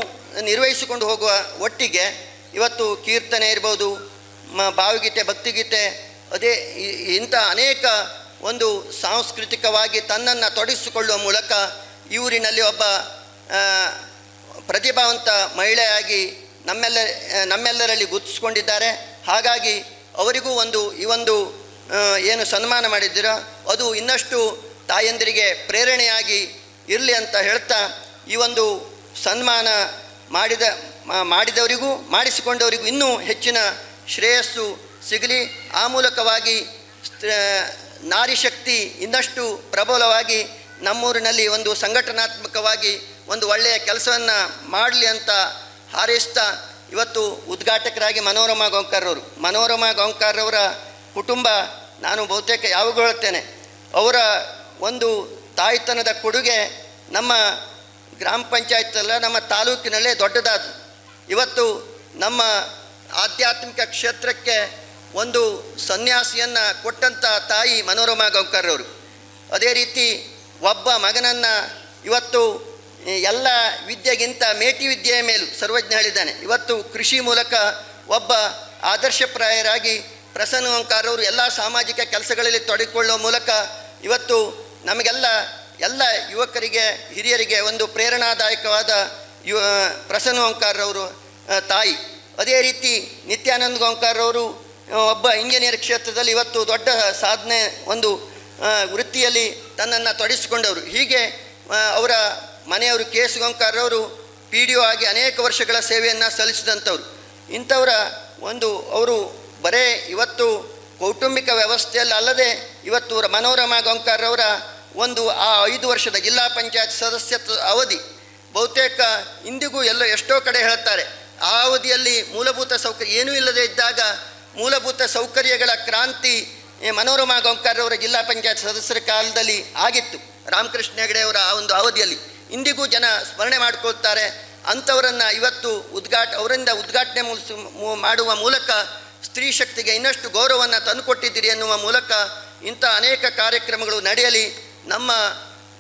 ನಿರ್ವಹಿಸಿಕೊಂಡು ಹೋಗುವ ಒಟ್ಟಿಗೆ ಇವತ್ತು ಕೀರ್ತನೆ ಇರ್ಬೋದು, ಭಾವಗೀತೆ, ಭಕ್ತಿಗೀತೆ, ಅದೇ ಇಂಥ ಅನೇಕ ಒಂದು ಸಾಂಸ್ಕೃತಿಕವಾಗಿ ತನ್ನನ್ನು ತೊಡಗಿಸಿಕೊಳ್ಳುವ ಮೂಲಕ ಈ ಊರಿನಲ್ಲಿ ಒಬ್ಬ ಪ್ರತಿಭಾವಂತ ಮಹಿಳೆಯಾಗಿ ನಮ್ಮೆಲ್ಲರಲ್ಲಿ ಗುರುತಿಸಿಕೊಂಡಿದ್ದಾರೆ. ಹಾಗಾಗಿ ಅವರಿಗೂ ಈ ಒಂದು ಏನು ಸನ್ಮಾನ ಮಾಡಿದ್ದೀರೋ ಅದು ಇನ್ನಷ್ಟು ತಾಯಂದಿರಿಗೆ ಪ್ರೇರಣೆಯಾಗಿ ಇರಲಿ ಅಂತ ಹೇಳ್ತಾ, ಈ ಒಂದು ಸನ್ಮಾನ ಮಾಡಿದವರಿಗೂ ಮಾಡಿಸಿಕೊಂಡವರಿಗೂ ಇನ್ನೂ ಹೆಚ್ಚಿನ ಶ್ರೇಯಸ್ಸು ಸಿಗಲಿ. ಆ ಮೂಲಕವಾಗಿ ನಾರಿ ಶಕ್ತಿ ಇನ್ನಷ್ಟು ಪ್ರಬಲವಾಗಿ ನಮ್ಮೂರಿನಲ್ಲಿ ಒಂದು ಸಂಘಟನಾತ್ಮಕವಾಗಿ ಒಂದು ಒಳ್ಳೆಯ ಕೆಲಸವನ್ನು ಮಾಡಲಿ ಅಂತ ಹಾರೈಸ್ತಾ, ಇವತ್ತು ಉದ್ಘಾಟಕರಾಗಿ ಮನೋರಮಾ ಗೋಂಕಾರ್ರವರ ಕುಟುಂಬ ನಾನು ಬಹುತೇಕ ಯಾವಾಗಲೂ ಹೇಳ್ತೇನೆ, ಅವರ ಒಂದು ತಾಯ್ತನದ ಕೊಡುಗೆ ನಮ್ಮ ಗ್ರಾಮ ಪಂಚಾಯತಲ್ಲ, ನಮ್ಮ ತಾಲೂಕಿನಲ್ಲೇ ದೊಡ್ಡದಾದ. ಇವತ್ತು ನಮ್ಮ ಆಧ್ಯಾತ್ಮಿಕ ಕ್ಷೇತ್ರಕ್ಕೆ ಒಂದು ಸನ್ಯಾಸಿಯನ್ನು ಕೊಟ್ಟಂಥ ತಾಯಿ ಮನೋರಮಾ ಗೋಂಕಾರ್ರವರು. ಅದೇ ರೀತಿ ಒಬ್ಬ ಮಗನನ್ನು ಇವತ್ತು ಎಲ್ಲ ವಿದ್ಯೆಗಿಂತ ಮೇಟಿ ವಿದ್ಯೆಯ ಮೇಲೂ ಸರ್ವಜ್ಞ ಹೇಳಿದ್ದಾನೆ. ಇವತ್ತು ಕೃಷಿ ಮೂಲಕ ಒಬ್ಬ ಆದರ್ಶಪ್ರಾಯರಾಗಿ ಪ್ರಸನ್ನ ಗೋಂಕಾರ್ರವರು ಎಲ್ಲ ಸಾಮಾಜಿಕ ಕೆಲಸಗಳಲ್ಲಿ ತೊಡಗಿಕೊಳ್ಳುವ ಮೂಲಕ ಇವತ್ತು ನಮಗೆಲ್ಲ ಯುವಕರಿಗೆ, ಹಿರಿಯರಿಗೆ ಒಂದು ಪ್ರೇರಣಾದಾಯಕವಾದ ಪ್ರಸನ್ನ ಗೋಂಕಾರ್ರವರು ತಾಯಿ. ಅದೇ ರೀತಿ ನಿತ್ಯಾನಂದ ಗೋಂಕಾರ್ರವರು ಒಬ್ಬ ಇಂಜಿನಿಯರ್ ಕ್ಷೇತ್ರದಲ್ಲಿ ಇವತ್ತು ದೊಡ್ಡ ಸಾಧನೆ ಒಂದು ವೃತ್ತಿಯಲ್ಲಿ ತನ್ನನ್ನು ತೊಡಗಿಸಿಕೊಂಡವರು. ಹೀಗೆ ಅವರ ಮನೆಯವರು KS ಗೋಂಕಾರ್ರವರು PDO ಆಗಿ ಅನೇಕ ವರ್ಷಗಳ ಸೇವೆಯನ್ನು ಸಲ್ಲಿಸಿದಂಥವ್ರು. ಇಂಥವರ ಅವರು ಬರೇ ಇವತ್ತು ಕೌಟುಂಬಿಕ ವ್ಯವಸ್ಥೆಯಲ್ಲಿ ಅಲ್ಲದೆ ಇವತ್ತು ಮನೋರಮಾ ಗೋಂಕಾರ್ರವರ ಆ 5 ವರ್ಷದ ಜಿಲ್ಲಾ ಪಂಚಾಯತ್ ಸದಸ್ಯತ್ವ ಅವಧಿ ಬಹುತೇಕ ಇಂದಿಗೂ ಎಷ್ಟೋ ಕಡೆ ಹೇಳ್ತಾರೆ, ಆ ಅವಧಿಯಲ್ಲಿ ಮೂಲಭೂತ ಸೌಕರ್ಯ ಏನೂ ಇಲ್ಲದೆ ಇದ್ದಾಗ ಮೂಲಭೂತ ಸೌಕರ್ಯಗಳ ಕ್ರಾಂತಿ ಮನೋರಮಾ ಗೋಂಕಾರ್ರವರ ಜಿಲ್ಲಾ ಪಂಚಾಯತ್ ಸದಸ್ಯರ ಕಾಲದಲ್ಲಿ ಆಗಿತ್ತು. ರಾಮಕೃಷ್ಣ ಹೆಗಡೆ ಅವರ ಆ ಒಂದು ಅವಧಿಯಲ್ಲಿ ಇಂದಿಗೂ ಜನ ಸ್ಮರಣೆ ಮಾಡಿಕೊಳ್ತಾರೆ. ಅಂಥವರನ್ನು ಇವತ್ತು ಅವರಿಂದ ಉದ್ಘಾಟನೆ ಮಾಡುವ ಮೂಲಕ ಸ್ತ್ರೀ ಶಕ್ತಿಗೆ ಇನ್ನಷ್ಟು ಗೌರವವನ್ನು ತಂದುಕೊಟ್ಟಿದ್ದೀರಿ ಎನ್ನುವ ಮೂಲಕ ಇಂಥ ಅನೇಕ ಕಾರ್ಯಕ್ರಮಗಳು ನಡೆಯಲಿ.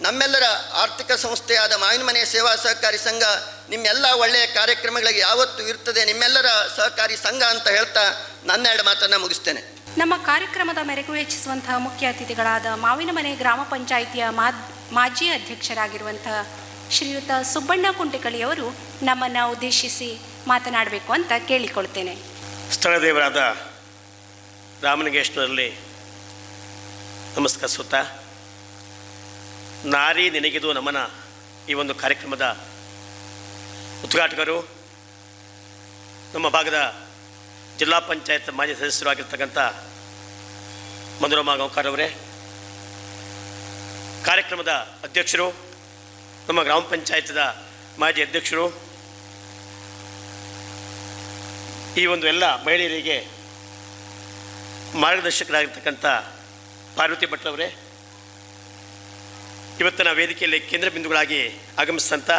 ನಮ್ಮೆಲ್ಲರ ಆರ್ಥಿಕ ಸಂಸ್ಥೆಯಾದ ಮಾವಿನಮನೆ ಸೇವಾ ಸಹಕಾರಿ ಸಂಘ ನಿಮ್ಮೆಲ್ಲ ಒಳ್ಳೆಯ ಕಾರ್ಯಕ್ರಮಗಳಿಗೆ ಯಾವತ್ತೂ ಇರ್ತದೆ, ನಿಮ್ಮೆಲ್ಲರ ಸಹಕಾರಿ ಸಂಘ ಅಂತ ಹೇಳ್ತಾ ನನ್ನ 2 ಮಾತನ್ನು ಮುಗಿಸ್ತೇನೆ. ನಮ್ಮ ಕಾರ್ಯಕ್ರಮದ ಮೆರುಗು ಹೆಚ್ಚಿಸುವಂತಹ ಮುಖ್ಯ ಅತಿಥಿಗಳಾದ ಮಾವಿನಮನೆ ಗ್ರಾಮ ಪಂಚಾಯಿತಿಯ ಮಾಜಿ ಅಧ್ಯಕ್ಷರಾಗಿರುವಂತಹ ಶ್ರೀಯುತ ಸುಬ್ಬಣ್ಣ ಕುಂಟೆಕಳಿಯವರು ನಮ್ಮನ್ನು ಉದ್ದೇಶಿಸಿ ಮಾತನಾಡಬೇಕು ಅಂತ ಕೇಳಿಕೊಳ್ತೇನೆ. ಸ್ಥಳದೇವರಾದ ರಾಮಲಿಂಗೇಶ್ವರಲ್ಲಿ ನಮಸ್ಕರಿಸುತ್ತಾ, ನಾರಿ ನಿನಗಿದು ನಮನ ಈ ಒಂದು ಕಾರ್ಯಕ್ರಮದ ಉದ್ಘಾಟಕರು, ನಮ್ಮ ಭಾಗದ ಜಿಲ್ಲಾ ಪಂಚಾಯತ್ ಮಾಜಿ ಸದಸ್ಯರು ಆಗಿರ್ತಕ್ಕಂಥ ಮನೋರಮಾ ಗಾಂವ್ಕರ್ ಅವರೇ, ಕಾರ್ಯಕ್ರಮದ ಅಧ್ಯಕ್ಷರು, ನಮ್ಮ ಗ್ರಾಮ ಪಂಚಾಯತ್ದ ಮಾಜಿ ಅಧ್ಯಕ್ಷರು, ಈ ಒಂದು ಎಲ್ಲ ಮಹಿಳೆಯರಿಗೆ ಮಾರ್ಗದರ್ಶಕರಾಗಿರ್ತಕ್ಕಂಥ ಪಾರ್ವತಿ ಭಟ್ರವರೇ, ಇವತ್ತಿನ ವೇದಿಕೆಯಲ್ಲಿ ಕೇಂದ್ರ ಬಿಂದುಗಳಾಗಿ ಆಗಮಿಸಿದಂಥ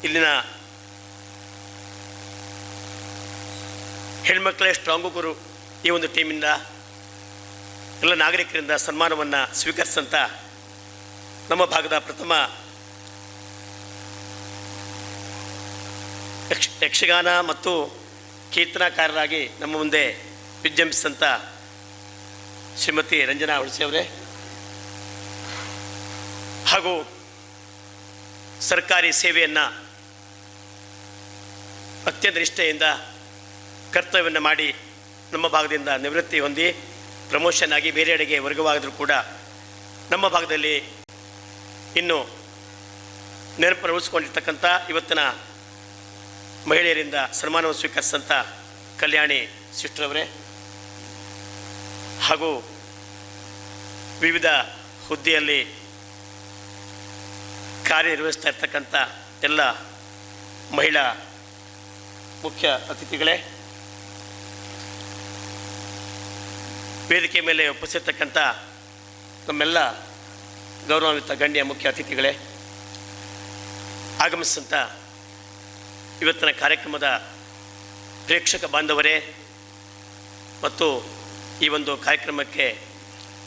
ಇಲ್ಲಿನ ಹೆಣ್ಮಕ್ಕಳೇ ಸ್ಟ್ರಾಂಗು ಗುರು ಈ ಒಂದು ಟೀಮಿಂದ ಎಲ್ಲ ನಾಗರಿಕರಿಂದ ಸನ್ಮಾನವನ್ನು ಸ್ವೀಕರಿಸಿದಂಥ ನಮ್ಮ ಭಾಗದ ಪ್ರಥಮ ಯಕ್ಷಗಾನ ಮತ್ತು ಕೀರ್ತನಾಕಾರರಾಗಿ ನಮ್ಮ ಮುಂದೆ ವಿಜೃಂಭಿಸಿದಂಥ ಶ್ರೀಮತಿ ರಂಜನಾ ಹುಣಸೆ ಅವರೇ, ಹಾಗೂ ಸರ್ಕಾರಿ ಸೇವೆಯನ್ನು ಅತ್ಯಂತ ನಿಷ್ಠೆಯಿಂದ ಕರ್ತವ್ಯವನ್ನು ಮಾಡಿ ನಮ್ಮ ಭಾಗದಿಂದ ನಿವೃತ್ತಿ ಹೊಂದಿ ಪ್ರಮೋಷನ್ ಆಗಿ ಬೇರೆಡೆಗೆ ವರ್ಗವಾದರೂ ಕೂಡ ನಮ್ಮ ಭಾಗದಲ್ಲಿ ಇನ್ನೂ ನೆನಪನ್ನು ಉಳಿಸ್ಕೊಂಡಿರ್ತಕ್ಕಂಥ ಇವತ್ತಿನ ಮಹಿಳೆಯರಿಂದ ಸನ್ಮಾನವನ್ನು ಸ್ವೀಕರಿಸಿದಂಥ ಕಲ್ಯಾಣಿ ಸಿಸ್ಟರವರೇ, ಹಾಗೂ ವಿವಿಧ ಹುದ್ದೆಯಲ್ಲಿ ಕಾರ್ಯನಿರ್ವಹಿಸ್ತಾ ಇರ್ತಕ್ಕಂಥ ಎಲ್ಲ ಮಹಿಳಾ ಮುಖ್ಯ ಅತಿಥಿಗಳೇ, ವೇದಿಕೆ ಮೇಲೆ ಉಪಸ್ಥಿತಕ್ಕಂಥ ನಮ್ಮೆಲ್ಲ ಗೌರವಾನ್ವಿತ ಗಣ್ಯ ಮುಖ್ಯ ಅತಿಥಿಗಳೇ, ಆಗಮಿಸಿದಂಥ ಇವತ್ತಿನ ಕಾರ್ಯಕ್ರಮದ ಪ್ರೇಕ್ಷಕ ಬಾಂಧವರೇ ಮತ್ತು ಈ ಒಂದು ಕಾರ್ಯಕ್ರಮಕ್ಕೆ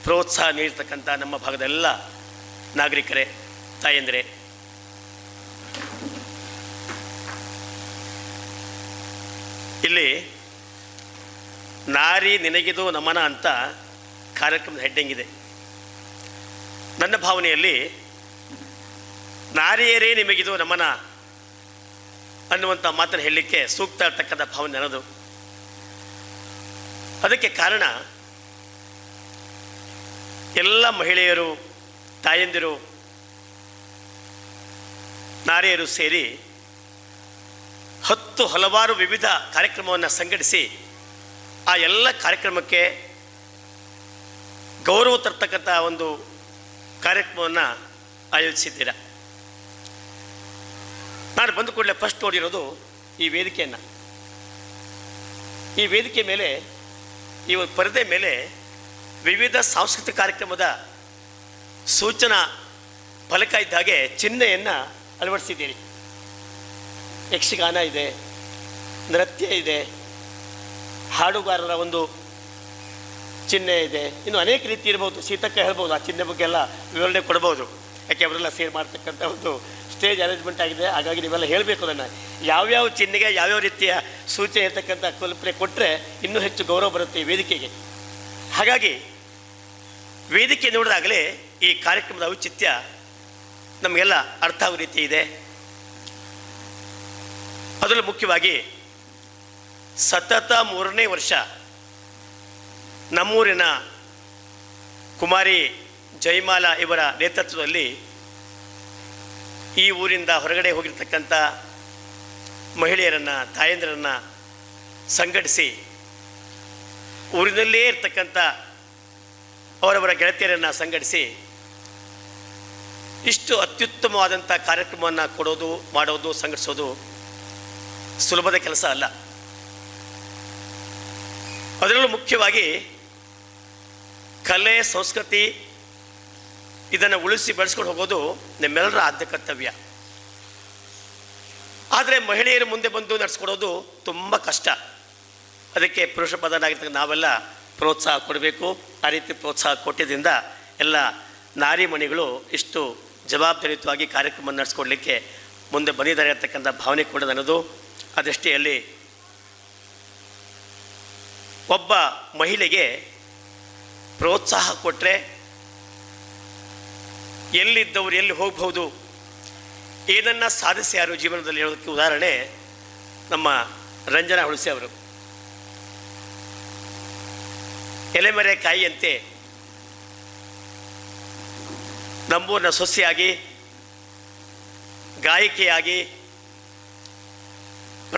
ಪ್ರೋತ್ಸಾಹ ನೀಡತಕ್ಕಂಥ ನಮ್ಮ ಭಾಗದ ಎಲ್ಲ ನಾಗರಿಕರೇ, ತಾಯಂದಿರೇ, ಇಲ್ಲಿ ನಾರಿ ನಿನಗಿದು ನಮನ ಅಂತ ಕಾರ್ಯಕ್ರಮದ ಹೆಡ್ಡಿಂಗ್ ಇದೆ. ನನ್ನ ಭಾವನೆಯಲ್ಲಿ ನಾರಿಯರೇ ನಿಮಗಿದು ನಮನ ಅನ್ನುವಂಥ ಮಾತನ್ನು ಹೇಳಲಿಕ್ಕೆ ಸೂಕ್ತ ಇರ್ತಕ್ಕಂಥ ಭಾವನೆ ಅನ್ನೋದು. ಅದಕ್ಕೆ ಕಾರಣ ಎಲ್ಲ ಮಹಿಳೆಯರು, ತಾಯಂದಿರು, ನಾರಿಯರು ಸೇರಿ ಹಲವಾರು ವಿವಿಧ ಕಾರ್ಯಕ್ರಮವನ್ನು ಸಂಘಟಿಸಿ ಆ ಎಲ್ಲ ಕಾರ್ಯಕ್ರಮಕ್ಕೆ ಗೌರವ ತರ್ತಕ್ಕಂಥ ಒಂದು ಕಾರ್ಯಕ್ರಮವನ್ನು ಆಯೋಜಿಸಿದ್ದೀರ. ನಾನು ಬಂದ ಕೂಡಲೇ ಫಸ್ಟ್ ನೋಡಿರೋದು ಈ ವೇದಿಕೆಯನ್ನು. ಈ ವೇದಿಕೆ ಮೇಲೆ, ಈ ಒಂದು ಪರದೆ ಮೇಲೆ ವಿವಿಧ ಸಾಂಸ್ಕೃತಿಕ ಕಾರ್ಯಕ್ರಮದ ಸೂಚನಾ ಫಲಕ ಇದ್ದ ಹಾಗೆ ಚಿಹ್ನೆಯನ್ನು ಅಳವಡಿಸಿದ್ದೀರಿ. ಯಕ್ಷಗಾನ ಇದೆ, ನೃತ್ಯ ಇದೆ, ಹಾಡುಗಾರರ ಒಂದು ಚಿಹ್ನೆ ಇದೆ, ಇನ್ನು ಅನೇಕ ರೀತಿ ಇರ್ಬೋದು. ಸೀತಕ್ಕ ಹೇಳ್ಬೋದು, ಆ ಚಿಹ್ನೆ ಬಗ್ಗೆ ಎಲ್ಲ ವಿವರಣೆ ಕೊಡ್ಬೋದು. ಯಾಕೆ ಅವರೆಲ್ಲ ಸೇರಿ ಮಾಡ್ತಕ್ಕಂಥ ಒಂದು ಸ್ಟೇಜ್ ಅರೇಂಜ್ಮೆಂಟ್ ಆಗಿದೆ. ಹಾಗಾಗಿ ನೀವೆಲ್ಲ ಹೇಳಬೇಕು ಅದನ್ನು, ಯಾವ್ಯಾವ ಚಿಹ್ನೆಗೆ ಯಾವ್ಯಾವ ರೀತಿಯ ಸೂಚನೆ ಇರ್ತಕ್ಕಂಥ ಕಲ್ಪನೆ ಕೊಟ್ಟರೆ ಇನ್ನೂ ಹೆಚ್ಚು ಗೌರವ ಬರುತ್ತೆ ಈ ವೇದಿಕೆಗೆ. ಹಾಗಾಗಿ ವೇದಿಕೆ ನೋಡಿದಾಗಲೇ ಈ ಕಾರ್ಯಕ್ರಮದ ಔಚಿತ್ಯ ನಮಗೆಲ್ಲ ಅರ್ಥ ಆಗೋ ರೀತಿ ಇದೆ. ಅದರಲ್ಲೂ ಮುಖ್ಯವಾಗಿ ಸತತ 3ನೇ ವರ್ಷ ನಮ್ಮೂರಿನ ಕುಮಾರಿ ಜಯಮಾಲಾ ಇವರ ನೇತೃತ್ವದಲ್ಲಿ ಈ ಊರಿಂದ ಹೊರಗಡೆ ಹೋಗಿರ್ತಕ್ಕಂಥ ಮಹಿಳೆಯರನ್ನು, ತಾಯಂದಿರನ್ನು ಸಂಘಟಿಸಿ ಊರಿನಲ್ಲೇ ಇರ್ತಕ್ಕಂಥ ಅವರವರ ಗೆಳತಿಯರನ್ನು ಸಂಘಟಿಸಿ ಇಷ್ಟು ಅತ್ಯುತ್ತಮವಾದಂಥ ಕಾರ್ಯಕ್ರಮವನ್ನು ಕೊಡೋದು, ಮಾಡೋದು, ಸಂಘಟಿಸೋದು ಸುಲಭದ ಕೆಲಸ ಅಲ್ಲ. ಅದರಲ್ಲೂ ಮುಖ್ಯವಾಗಿ ಕಲೆ, ಸಂಸ್ಕೃತಿ ಇದನ್ನು ಉಳಿಸಿ ಬೆಳೆಸ್ಕೊಂಡು ಹೋಗೋದು ನಿಮ್ಮೆಲ್ಲರ ಆದ್ಯ ಕರ್ತವ್ಯ. ಆದರೆ ಮಹಿಳೆಯರು ಮುಂದೆ ಬಂದು ನಡೆಸ್ಕೊಡೋದು ತುಂಬ ಕಷ್ಟ. ಅದಕ್ಕೆ ಪುರುಷ ಪ್ರಧಾನರಾಗಿರ್ತಕ್ಕ ನಾವೆಲ್ಲ ಪ್ರೋತ್ಸಾಹ ಕೊಡಬೇಕು. ಆ ರೀತಿ ಪ್ರೋತ್ಸಾಹ ಕೊಟ್ಟಿದ್ದರಿಂದ ಎಲ್ಲ ನಾರಿಮಣಿಗಳು ಇಷ್ಟು ಜವಾಬ್ದಾರಿಯುತವಾಗಿ ಕಾರ್ಯಕ್ರಮ ನಡೆಸ್ಕೊಡ್ಲಿಕ್ಕೆ ಮುಂದೆ ಬಂದಿದ್ದಾರೆ ಇರ್ತಕ್ಕಂಥ ಭಾವನೆ ಕೂಡ ನನ್ನದು. ಆ ದೃಷ್ಟಿಯಲ್ಲಿ ಒಬ್ಬ ಮಹಿಳೆಗೆ ಪ್ರೋತ್ಸಾಹ ಕೊಟ್ಟರೆ ಎಲ್ಲಿದ್ದವರು ಎಲ್ಲಿ ಹೋಗ್ಬೋದು, ಏನನ್ನು ಸಾಧಿಸಿ ಯಾರು ಜೀವನದಲ್ಲಿ ಹೇಳೋದಕ್ಕೆ ಉದಾಹರಣೆ ನಮ್ಮ ರಂಜನಾ ಹುಣಸೆ ಅವರು. ಎಲೆಮರೆ ಕಾಯಿಯಂತೆ ನಮ್ಮೂರಿನ ಸೊಸೆಯಾಗಿ, ಗಾಯಕಿಯಾಗಿ,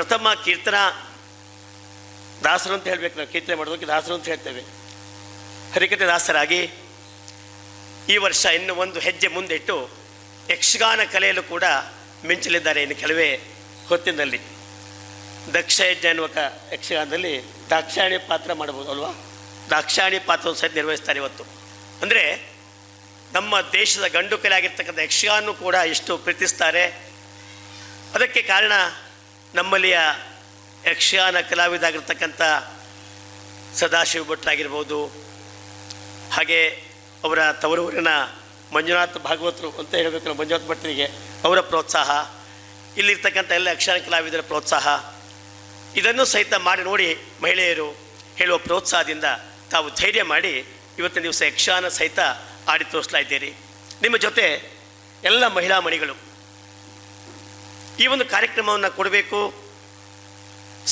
ಪ್ರಥಮ ಕೀರ್ತನ ದಾಸರು ಅಂತ ಹೇಳಬೇಕು. ನಾವು ಕೀರ್ತನೆ ಮಾಡೋದಕ್ಕೆ ದಾಸರು ಅಂತ ಹೇಳ್ತೇವೆ. ಹರಿಕತೆ ದಾಸರಾಗಿ ಈ ವರ್ಷ ಇನ್ನು ಒಂದು ಹೆಜ್ಜೆ ಮುಂದಿಟ್ಟು ಯಕ್ಷಗಾನ ಕಲೆಯಲ್ಲೂ ಕೂಡ ಮಿಂಚಲಿದ್ದಾರೆ. ಇನ್ನು ಕೆಲವೇ ಹೊತ್ತಿನಲ್ಲಿ ದಕ್ಷ ಯಜ್ಞ ಎನ್ನುವ ಯಕ್ಷಗಾನದಲ್ಲಿ ದಾಕ್ಷಾಯಣಿ ಪಾತ್ರ ಮಾಡಬಹುದು ಅಲ್ವಾ? ದಾಕ್ಷಾಯಣಿ ಪಾತ್ರವನ್ನು ಸಹಿತ ನಿರ್ವಹಿಸ್ತಾರೆ ಇವತ್ತು. ಅಂದರೆ ನಮ್ಮ ದೇಶದ ಗಂಡು ಕಲೆ ಆಗಿರ್ತಕ್ಕಂಥ ಯಕ್ಷಗಾನ ಕೂಡ ಎಷ್ಟು ಪ್ರೀತಿಸ್ತಾರೆ. ಅದಕ್ಕೆ ಕಾರಣ ನಮ್ಮಲ್ಲಿಯ ಯಕ್ಷಗಾನ ಕಲಾವಿದಾಗಿರ್ತಕ್ಕಂಥ ಸದಾಶಿವ ಭಟ್ರಾಗಿರ್ಬೋದು, ಹಾಗೆ ಅವರ ತವರೂರಿನ ಮಂಜುನಾಥ್ ಭಾಗವತರು ಅಂತ ಹೇಳಬೇಕು ನಾವು, ಮಂಜುನಾಥ್ ಭಟ್ರಿಗೆ ಅವರ ಪ್ರೋತ್ಸಾಹ, ಇಲ್ಲಿರ್ತಕ್ಕಂಥ ಎಲ್ಲ ಯಕ್ಷಗಾನ ಕಲಾವಿದರ ಪ್ರೋತ್ಸಾಹ, ಇದನ್ನು ಸಹಿತ ಮಾಡಿ ನೋಡಿ ಮಹಿಳೆಯರು ಹೇಳುವ ಪ್ರೋತ್ಸಾಹದಿಂದ ತಾವು ಧೈರ್ಯ ಮಾಡಿ ಇವತ್ತಿನ ದಿವಸ ಯಕ್ಷಗಾನ ಸಹಿತ ಆಡಿ ತೋರಿಸ್ತಾ ಇದ್ದೀರಿ. ನಿಮ್ಮ ಜೊತೆ ಎಲ್ಲ ಮಹಿಳಾ ಮಣಿಗಳು ಈ ಒಂದು ಕಾರ್ಯಕ್ರಮವನ್ನು ಕೊಡಬೇಕು,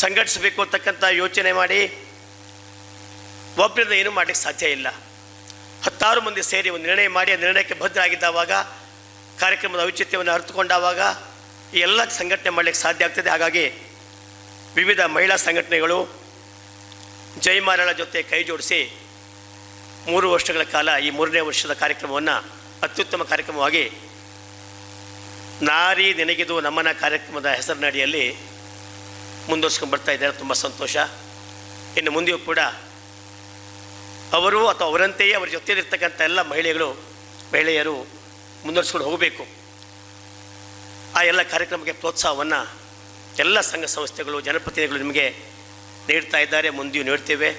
ಸಂಘಟಿಸಬೇಕು ಅಂತಕ್ಕಂಥ ಯೋಚನೆ ಮಾಡಿ ಒಬ್ಬರಿಂದ ಏನೂ ಮಾಡಲಿಕ್ಕೆ ಸಾಧ್ಯ ಇಲ್ಲ. 10 ಮಂದಿ ಸೇರಿ ಒಂದು ನಿರ್ಣಯ ಮಾಡಿ ಆ ನಿರ್ಣಯಕ್ಕೆ ಬದ್ಧರಾಗಿದ್ದಾವಾಗ, ಕಾರ್ಯಕ್ರಮದ ಔಚಿತ್ಯವನ್ನು ಅರ್ಥಕೊಂಡಾಗ ಈ ಎಲ್ಲ ಸಂಘಟನೆ ಮಾಡಲಿಕ್ಕೆ ಸಾಧ್ಯ ಆಗ್ತದೆ. ಹಾಗಾಗಿ ವಿವಿಧ ಮಹಿಳಾ ಸಂಘಟನೆಗಳು ಜೈಮಾರಳ ಜೊತೆ ಕೈ ಜೋಡಿಸಿ 3 ವರ್ಷಗಳ ಕಾಲ ಈ 3ನೇ ವರ್ಷದ ಕಾರ್ಯಕ್ರಮವನ್ನು ಅತ್ಯುತ್ತಮ ಕಾರ್ಯಕ್ರಮವಾಗಿ ನಾರಿ ನೆನಗಿದು ನಮನ ಕಾರ್ಯಕ್ರಮದ ಹೆಸರಿನಡಿಯಲ್ಲಿ ಮುಂದುವರ್ಸ್ಕೊಂಡು ಬರ್ತಾ ಇದ್ದಾರೆ. ತುಂಬ ಸಂತೋಷ. ಇನ್ನು ಮುಂದೆಯೂ ಕೂಡ ಅವರು ಅಥವಾ ಅವರಂತೆಯೇ ಅವರ ಜೊತೆಯಲ್ಲಿರ್ತಕ್ಕಂಥ ಎಲ್ಲ ಮಹಿಳೆಯರು ಮುಂದುವರ್ಸ್ಕೊಂಡು ಹೋಗಬೇಕು. ಆ ಎಲ್ಲ ಕಾರ್ಯಕ್ರಮಕ್ಕೆ ಪ್ರೋತ್ಸಾಹವನ್ನು ಎಲ್ಲ ಸಂಘ ಸಂಸ್ಥೆಗಳು, ಜನಪ್ರತಿನಿಧಿಗಳು ನಿಮಗೆ ನೀಡ್ತಾ ಇದ್ದಾರೆ, ಮುಂದೆಯೂ ನೀಡ್ತೇವೆ.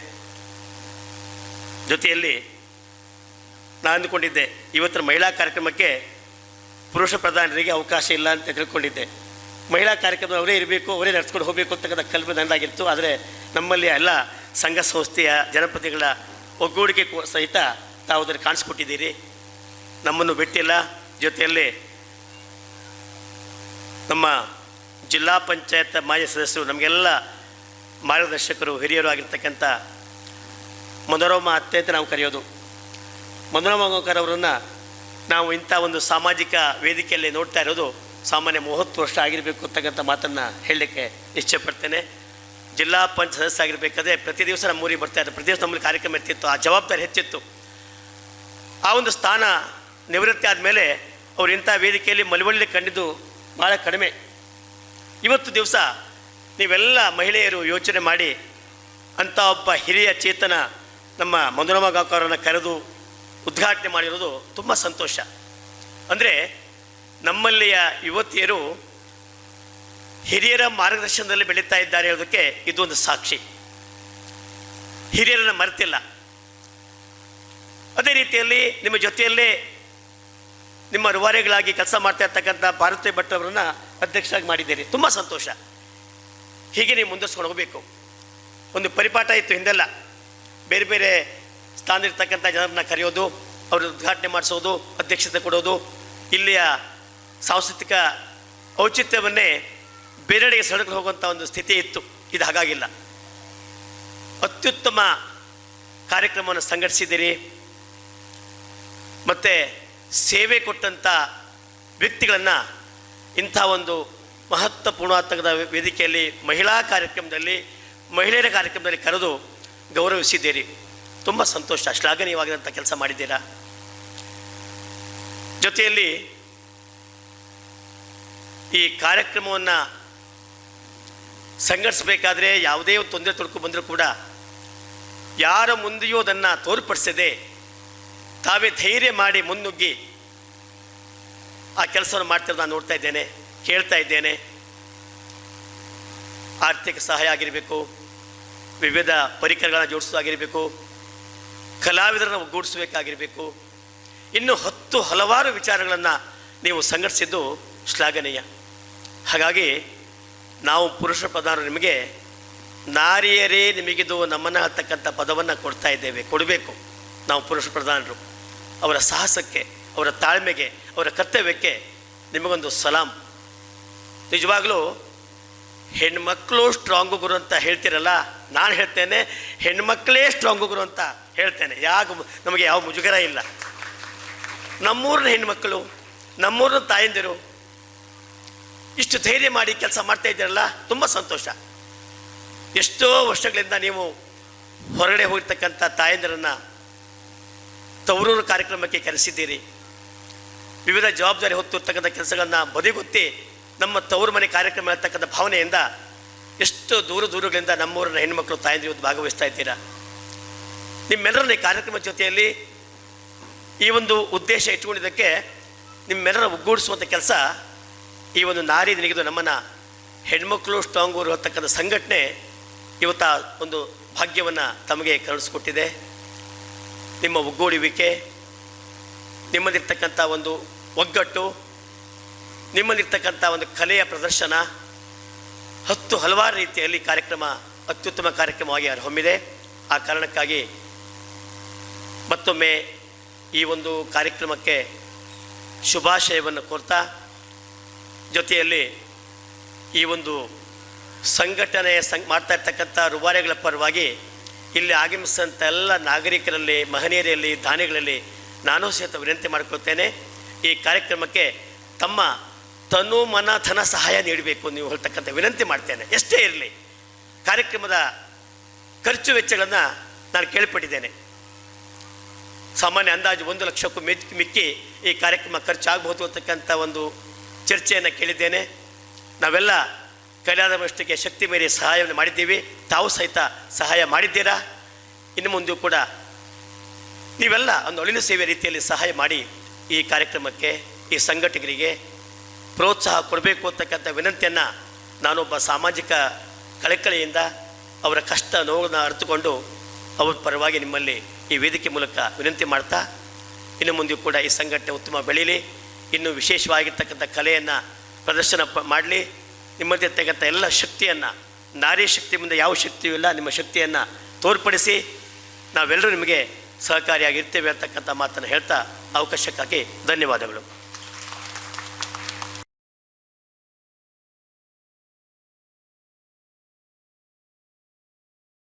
ಜೊತೆಯಲ್ಲಿ ನಾನು ಅಂದುಕೊಂಡಿದ್ದೆ ಇವತ್ತಿನ ಮಹಿಳಾ ಕಾರ್ಯಕ್ರಮಕ್ಕೆ ಪುರುಷ ಪ್ರಧಾನರಿಗೆ ಅವಕಾಶ ಇಲ್ಲ ಅಂತ ತಿಳ್ಕೊಂಡಿದ್ದೆ. ಮಹಿಳಾ ಕಾರ್ಯಕ್ರಮ ಅವರೇ ಇರಬೇಕು, ಅವರೇ ನಡೆಸ್ಕೊಂಡು ಹೋಗಬೇಕು ಅಂತಕ್ಕಂಥ ಕಲ್ಪನೆ ನನ್ನದಾಗಿತ್ತು. ಆದರೆ ನಮ್ಮಲ್ಲಿ ಎಲ್ಲ ಸಂಘ ಸಂಸ್ಥೆಯ ಜನಪ್ರತಿನಿಧಿಗಳ ಒಗ್ಗೂಡಿಕೆ ಸಹಿತ ತಾವು ಅದನ್ನು ಕಾಣಿಸ್ಕೊಟ್ಟಿದ್ದೀರಿ, ನಮ್ಮನ್ನು ಬಿಟ್ಟಿಲ್ಲ. ಜೊತೆಯಲ್ಲಿ ನಮ್ಮ ಜಿಲ್ಲಾ ಪಂಚಾಯತ್ ಮಾಜಿ ಸದಸ್ಯರು, ನಮಗೆಲ್ಲ ಮಾರ್ಗದರ್ಶಕರು, ಹಿರಿಯರು ಆಗಿರ್ತಕ್ಕಂಥ ಮನೋರಮ ಅತ್ತೆ ಅಂತ ನಾವು ಕರೆಯೋದು, ಮನೋರಮ ಗೋಕರ್ ಅವರನ್ನು ನಾವು ಇಂಥ ಒಂದು ಸಾಮಾಜಿಕ ವೇದಿಕೆಯಲ್ಲಿ ನೋಡ್ತಾ ಇರೋದು ಸಾಮಾನ್ಯ 30 ವರ್ಷ ಆಗಿರಬೇಕು ಅಂತಕ್ಕಂಥ ಮಾತನ್ನು ಹೇಳಲಿಕ್ಕೆ ಇಚ್ಛೆಪಡ್ತೇನೆ. ಜಿಲ್ಲಾ ಪಂಚಾಯತ್ ಸದಸ್ಯ ಆಗಿರಬೇಕಾದ್ರೆ ಪ್ರತಿ ದಿವಸ ನಮ್ಮ ಊರಿಗೆ ಬರ್ತಾಯಿದ್ರು, ಪ್ರತಿ ದಿವಸ ನಮ್ಮಲ್ಲಿ ಕಾರ್ಯಕ್ರಮ ಇರ್ತಿತ್ತು, ಆ ಜವಾಬ್ದಾರಿ ಹೆಚ್ಚಿತ್ತು. ಆ ಒಂದು ಸ್ಥಾನ ನಿವೃತ್ತಿ ಆದಮೇಲೆ ಅವರು ಇಂಥ ವೇದಿಕೆಯಲ್ಲಿ ಮಳವಳ್ಳಿ ಕಂಡಿದ್ದು ಭಾಳ ಕಡಿಮೆ. ಇವತ್ತು ದಿವಸ ನೀವೆಲ್ಲ ಮಹಿಳೆಯರು ಯೋಚನೆ ಮಾಡಿ ಅಂಥ ಒಬ್ಬ ಹಿರಿಯ ಚೇತನ ನಮ್ಮ ಮನೋರಮ ಗಾಂವ್ಕರನ್ನು ಕರೆದು ಉದ್ಘಾಟನೆ ಮಾಡಿರೋದು ತುಂಬ ಸಂತೋಷ. ಅಂದರೆ ನಮ್ಮಲ್ಲಿಯ ಯುವತಿಯರು ಹಿರಿಯರ ಮಾರ್ಗದರ್ಶನದಲ್ಲಿ ಬೆಳೀತಾ ಇದ್ದಾರೆ ಹೇಳೋದಕ್ಕೆ ಇದೊಂದು ಸಾಕ್ಷಿ. ಹಿರಿಯರನ್ನು ಮರೆತಿಲ್ಲ. ಅದೇ ರೀತಿಯಲ್ಲಿ ನಿಮ್ಮ ಜೊತೆಯಲ್ಲೇ ನಿಮ್ಮ ರೂವಾರಿಗಳಾಗಿ ಕೆಲಸ ಮಾಡ್ತಾ ಇರ್ತಕ್ಕಂಥ ಪಾರ್ವತಿ ಭಟ್ ಅವರನ್ನು ಅಧ್ಯಕ್ಷರಾಗಿ ಮಾಡಿದ್ದೀರಿ, ತುಂಬ ಸಂತೋಷ. ಹೀಗೆ ನೀವು ಮುಂದುವರ್ಸ್ಕೊಂಡು ಹೋಗಬೇಕು. ಒಂದು ಪರಿಪಾಠ ಇತ್ತು ಹಿಂದೆಲ್ಲ, ಬೇರೆ ಬೇರೆ ಸ್ಥಾನದಲ್ಲಿರ್ತಕ್ಕಂಥ ಜನರನ್ನ ಕರೆಯೋದು, ಅವರು ಉದ್ಘಾಟನೆ ಮಾಡಿಸೋದು, ಅಧ್ಯಕ್ಷತೆ ಕೊಡೋದು, ಇಲ್ಲಿಯ ಸಾಂಸ್ಕೃತಿಕ ಔಚಿತ್ಯವನ್ನೇ ಬೇರೆಡೆಗೆ ಸೆಳೆದು ಹೋಗುವಂಥ ಒಂದು ಸ್ಥಿತಿ ಇತ್ತು. ಇದು ಹಾಗಾಗಿಲ್ಲ. ಅತ್ಯುತ್ತಮ ಕಾರ್ಯಕ್ರಮವನ್ನು ಸಂಘಟಿಸಿದ್ದೀರಿ. ಮತ್ತು ಸೇವೆ ಕೊಟ್ಟಂಥ ವ್ಯಕ್ತಿಗಳನ್ನು ಇಂಥ ಒಂದು ಮಹತ್ವಪೂರ್ಣವಾದ ವೇದಿಕೆಯಲ್ಲಿ ಮಹಿಳಾ ಕಾರ್ಯಕ್ರಮದಲ್ಲಿ, ಮಹಿಳೆಯರ ಕಾರ್ಯಕ್ರಮದಲ್ಲಿ ಕರೆದು ಗೌರವಿಸಿದ್ದೀರಿ. ತುಂಬ ಸಂತೋಷ, ಶ್ಲಾಘನೀಯವಾಗಿರುವಂಥ ಕೆಲಸ ಮಾಡಿದ್ದೀರಾ. ಜೊತೆಯಲ್ಲಿ ಈ ಕಾರ್ಯಕ್ರಮವನ್ನು ಸಂಘಟಿಸಬೇಕಾದ್ರೆ ಯಾವುದೇ ತೊಂದರೆ ತೊಡಕು ಬಂದರೂ ಕೂಡ ಯಾರ ಮುಂದೆಯೂ ಅದನ್ನು ತೋರ್ಪಡಿಸದೆ ತಾವೇ ಧೈರ್ಯ ಮಾಡಿ ಮುನ್ನುಗ್ಗಿ ಆ ಕೆಲಸವನ್ನು ಮಾಡ್ತಿರೋದು ನಾನು ನೋಡ್ತಾ ಇದ್ದೇನೆ, ಕೇಳ್ತಾ ಇದ್ದೇನೆ. ಆರ್ಥಿಕ ಸಹಾಯ ಆಗಿರಬೇಕು, ವಿವಿಧ ಪರಿಕರಗಳನ್ನು ಜೋಡಿಸೋದಾಗಿರಬೇಕು, ಕಲಾವಿದರನ್ನು ಒಗ್ಗೂಡಿಸಬೇಕಾಗಿರಬೇಕು, ಇನ್ನು ಹಲವಾರು ವಿಚಾರಗಳನ್ನು ನೀವು ಸಂಘಟಿಸಿದ್ದು ಶ್ಲಾಘನೀಯ. ಹಾಗಾಗಿ ನಾವು ಪುರುಷ ಪ್ರಧಾನರು ನಿಮಗೆ ನಾರಿಯರೇ ನಿಮಗಿದು ನಮ್ಮನ್ನು ಅಂತಕ್ಕಂಥ ಪದವನ್ನು ಕೊಡ್ತಾ ಇದ್ದೇವೆ, ಕೊಡಬೇಕು. ನಾವು ಪುರುಷ ಪ್ರಧಾನರು ಅವರ ಸಾಹಸಕ್ಕೆ, ಅವರ ತಾಳ್ಮೆಗೆ, ಅವರ ಕರ್ತವ್ಯಕ್ಕೆ ನಿಮಗೊಂದು ಸಲಾಂ. ನಿಜವಾಗಲೂ ಹೆಣ್ಮಕ್ಳು ಸ್ಟ್ರಾಂಗು ಗುರು ಅಂತ ಹೇಳ್ತಿರಲ್ಲ, ನಾನು ಹೇಳ್ತೇನೆ ಹೆಣ್ಮಕ್ಳೇ ಸ್ಟ್ರಾಂಗು ಗುರು ಅಂತ ಹೇಳ್ತೇನೆ. ನಮಗೆ ಯಾವ ಮುಜುಗರ ಇಲ್ಲ. ನಮ್ಮೂರಿನ ಹೆಣ್ಮಕ್ಕಳು, ನಮ್ಮೂರಿನ ತಾಯಂದಿರು ಇಷ್ಟು ಧೈರ್ಯ ಮಾಡಿ ಕೆಲಸ ಮಾಡ್ತಾ ಇದ್ದೀರಲ್ಲ, ತುಂಬ ಸಂತೋಷ. ಎಷ್ಟೋ ವರ್ಷಗಳಿಂದ ನೀವು ಹೊರಗಡೆ ಹೋಗಿರ್ತಕ್ಕಂಥ ತಾಯಂದಿರನ್ನು ತವರೂರು ಕಾರ್ಯಕ್ರಮಕ್ಕೆ ಕರೆಸಿದ್ದೀರಿ. ವಿವಿಧ ಜವಾಬ್ದಾರಿ ಹೊತ್ತಿರ್ತಕ್ಕಂಥ ಕೆಲಸಗಳನ್ನು ಬದಿಗೊತ್ತಿ ನಮ್ಮ ತವರು ಮನೆ ಕಾರ್ಯಕ್ರಮ ಇರ್ತಕ್ಕಂಥ ಭಾವನೆಯಿಂದ ಎಷ್ಟು ದೂರಗಳಿಂದ ನಮ್ಮೂರಿನ ಹೆಣ್ಣುಮಕ್ಕಳು ತಾಯಂದಿರು ಇವತ್ತು ಭಾಗವಹಿಸ್ತಾ ಇದ್ದೀರಾ. ನಿಮ್ಮೆಲ್ಲರನ್ನ ಈ ಕಾರ್ಯಕ್ರಮದ ಜೊತೆಯಲ್ಲಿ ಈ ಒಂದು ಉದ್ದೇಶ ಇಟ್ಕೊಂಡಿದ್ದಕ್ಕೆ ನಿಮ್ಮೆಲ್ಲರ ಒಗ್ಗೂಡಿಸುವಂಥ ಕೆಲಸ ಈ ಒಂದು ನಾರಿ ನಿನಗಿದು ನಮ್ಮನ್ನು ಹೆಣ್ಮಕ್ಳು ಸ್ಟ್ರಾಂಗೂರು ಇರ್ತಕ್ಕಂಥ ಸಂಘಟನೆ ಇವತ್ತು ಒಂದು ಭಾಗ್ಯವನ್ನು ತಮಗೆ ಕರುಣಿಸ್ಕೊಟ್ಟಿದೆ. ನಿಮ್ಮ ಒಗ್ಗೂಡುವಿಕೆ, ನಿಮ್ಮದಿರ್ತಕ್ಕಂಥ ಒಂದು ಒಗ್ಗಟ್ಟು, ನಿಮ್ಮದಿರ್ತಕ್ಕಂಥ ಒಂದು ಕಲೆಯ ಪ್ರದರ್ಶನ, ಹಲವಾರು ರೀತಿಯಲ್ಲಿ ಕಾರ್ಯಕ್ರಮ ಅತ್ಯುತ್ತಮ ಕಾರ್ಯಕ್ರಮವಾಗಿ ಹೊಮ್ಮಿದೆ. ಆ ಕಾರಣಕ್ಕಾಗಿ ಮತ್ತೊಮ್ಮೆ ಈ ಒಂದು ಕಾರ್ಯಕ್ರಮಕ್ಕೆ ಶುಭಾಶಯವನ್ನು ಕೋರ್ತಾ, ಜೊತೆಯಲ್ಲಿ ಈ ಒಂದು ಸಂಘಟನೆಯ ಮಾಡ್ತಾ ಇರ್ತಕ್ಕಂಥ ರೂವಾರಿಗಳ ಪರವಾಗಿ ಇಲ್ಲಿ ಆಗಮಿಸಿದಂಥ ಎಲ್ಲ ನಾಗರಿಕರಲ್ಲಿ, ಮಹನೀಯರಲ್ಲಿ, ದಾನಿಗಳಲ್ಲಿ ನಾನು ಸಹಿತ ವಿನಂತಿ ಮಾಡಿಕೊಳ್ತೇನೆ. ಈ ಕಾರ್ಯಕ್ರಮಕ್ಕೆ ತಮ್ಮ ತನು ಮನ ಧನ ಸಹಾಯ ನೀಡಬೇಕು ನೀವು ಹೇಳ್ತಕ್ಕಂಥ ವಿನಂತಿ ಮಾಡ್ತೇನೆ. ಎಷ್ಟೇ ಇರಲಿ, ಕಾರ್ಯಕ್ರಮದ ಖರ್ಚು ವೆಚ್ಚಗಳನ್ನು ನಾನು ಕೇಳ್ಪಟ್ಟಿದ್ದೇನೆ. ಸಾಮಾನ್ಯ ಅಂದಾಜು 1 ಲಕ್ಷಕ್ಕೂ ಮಿಕ್ಕಿ ಈ ಕಾರ್ಯಕ್ರಮ ಖರ್ಚಾಗಬಹುದು ಅಂತಕ್ಕಂಥ ಒಂದು ಚರ್ಚೆಯನ್ನು ಕೇಳಿದ್ದೇನೆ. ನಾವೆಲ್ಲ ಕೈಲಾದವಷ್ಟಿಗೆ ಶಕ್ತಿ ಮೀರಿ ಸಹಾಯವನ್ನು ಮಾಡಿದ್ದೀವಿ. ತಾವು ಸಹಿತ ಸಹಾಯ ಮಾಡಿದ್ದೀರಾ. ಇನ್ನು ಮುಂದೆ ಕೂಡ ನೀವೆಲ್ಲ ಒಂದು ಅಳಿಲು ಸೇವೆ ರೀತಿಯಲ್ಲಿ ಸಹಾಯ ಮಾಡಿ ಈ ಕಾರ್ಯಕ್ರಮಕ್ಕೆ, ಈ ಸಂಘಟಕರಿಗೆ ಪ್ರೋತ್ಸಾಹ ಕೊಡಬೇಕು ಅಂತಕ್ಕಂಥ ವಿನಂತಿಯನ್ನು ನಾನೊಬ್ಬ ಸಾಮಾಜಿಕ ಕಳಕಳಿಯಿಂದ ಅವರ ಕಷ್ಟ ನೋವನ್ನು ಅರಿತುಕೊಂಡು ಅವ್ರ ಪರವಾಗಿ ನಿಮ್ಮಲ್ಲಿ ಈ ವೇದಿಕೆ ಮೂಲಕ ವಿನಂತಿ ಮಾಡ್ತಾ, ಇನ್ನು ಮುಂದೆ ಕೂಡ ಈ ಸಂಘಟನೆ ಉತ್ತಮ ಬೆಳೀಲಿ, ಇನ್ನೂ ವಿಶೇಷವಾಗಿರ್ತಕ್ಕಂಥ ಕಲೆಯನ್ನು ಪ್ರದರ್ಶನ ಮಾಡಲಿ. ನಿಮ್ಮದಿರ್ತಕ್ಕಂಥ ಎಲ್ಲ ಶಕ್ತಿಯನ್ನು, ನಾರಿ ಶಕ್ತಿ ಮುಂದೆ ಯಾವ ಶಕ್ತಿಯೂ ಇಲ್ಲ, ನಿಮ್ಮ ಶಕ್ತಿಯನ್ನು ತೋರ್ಪಡಿಸಿ ನಾವೆಲ್ಲರೂ ನಿಮಗೆ ಸಹಕಾರಿಯಾಗಿರ್ತೇವೆ ಅಂತಕ್ಕಂಥ ಮಾತನ್ನು ಹೇಳ್ತಾ ಅವಕಾಶಕ್ಕಾಗಿ ಧನ್ಯವಾದಗಳು.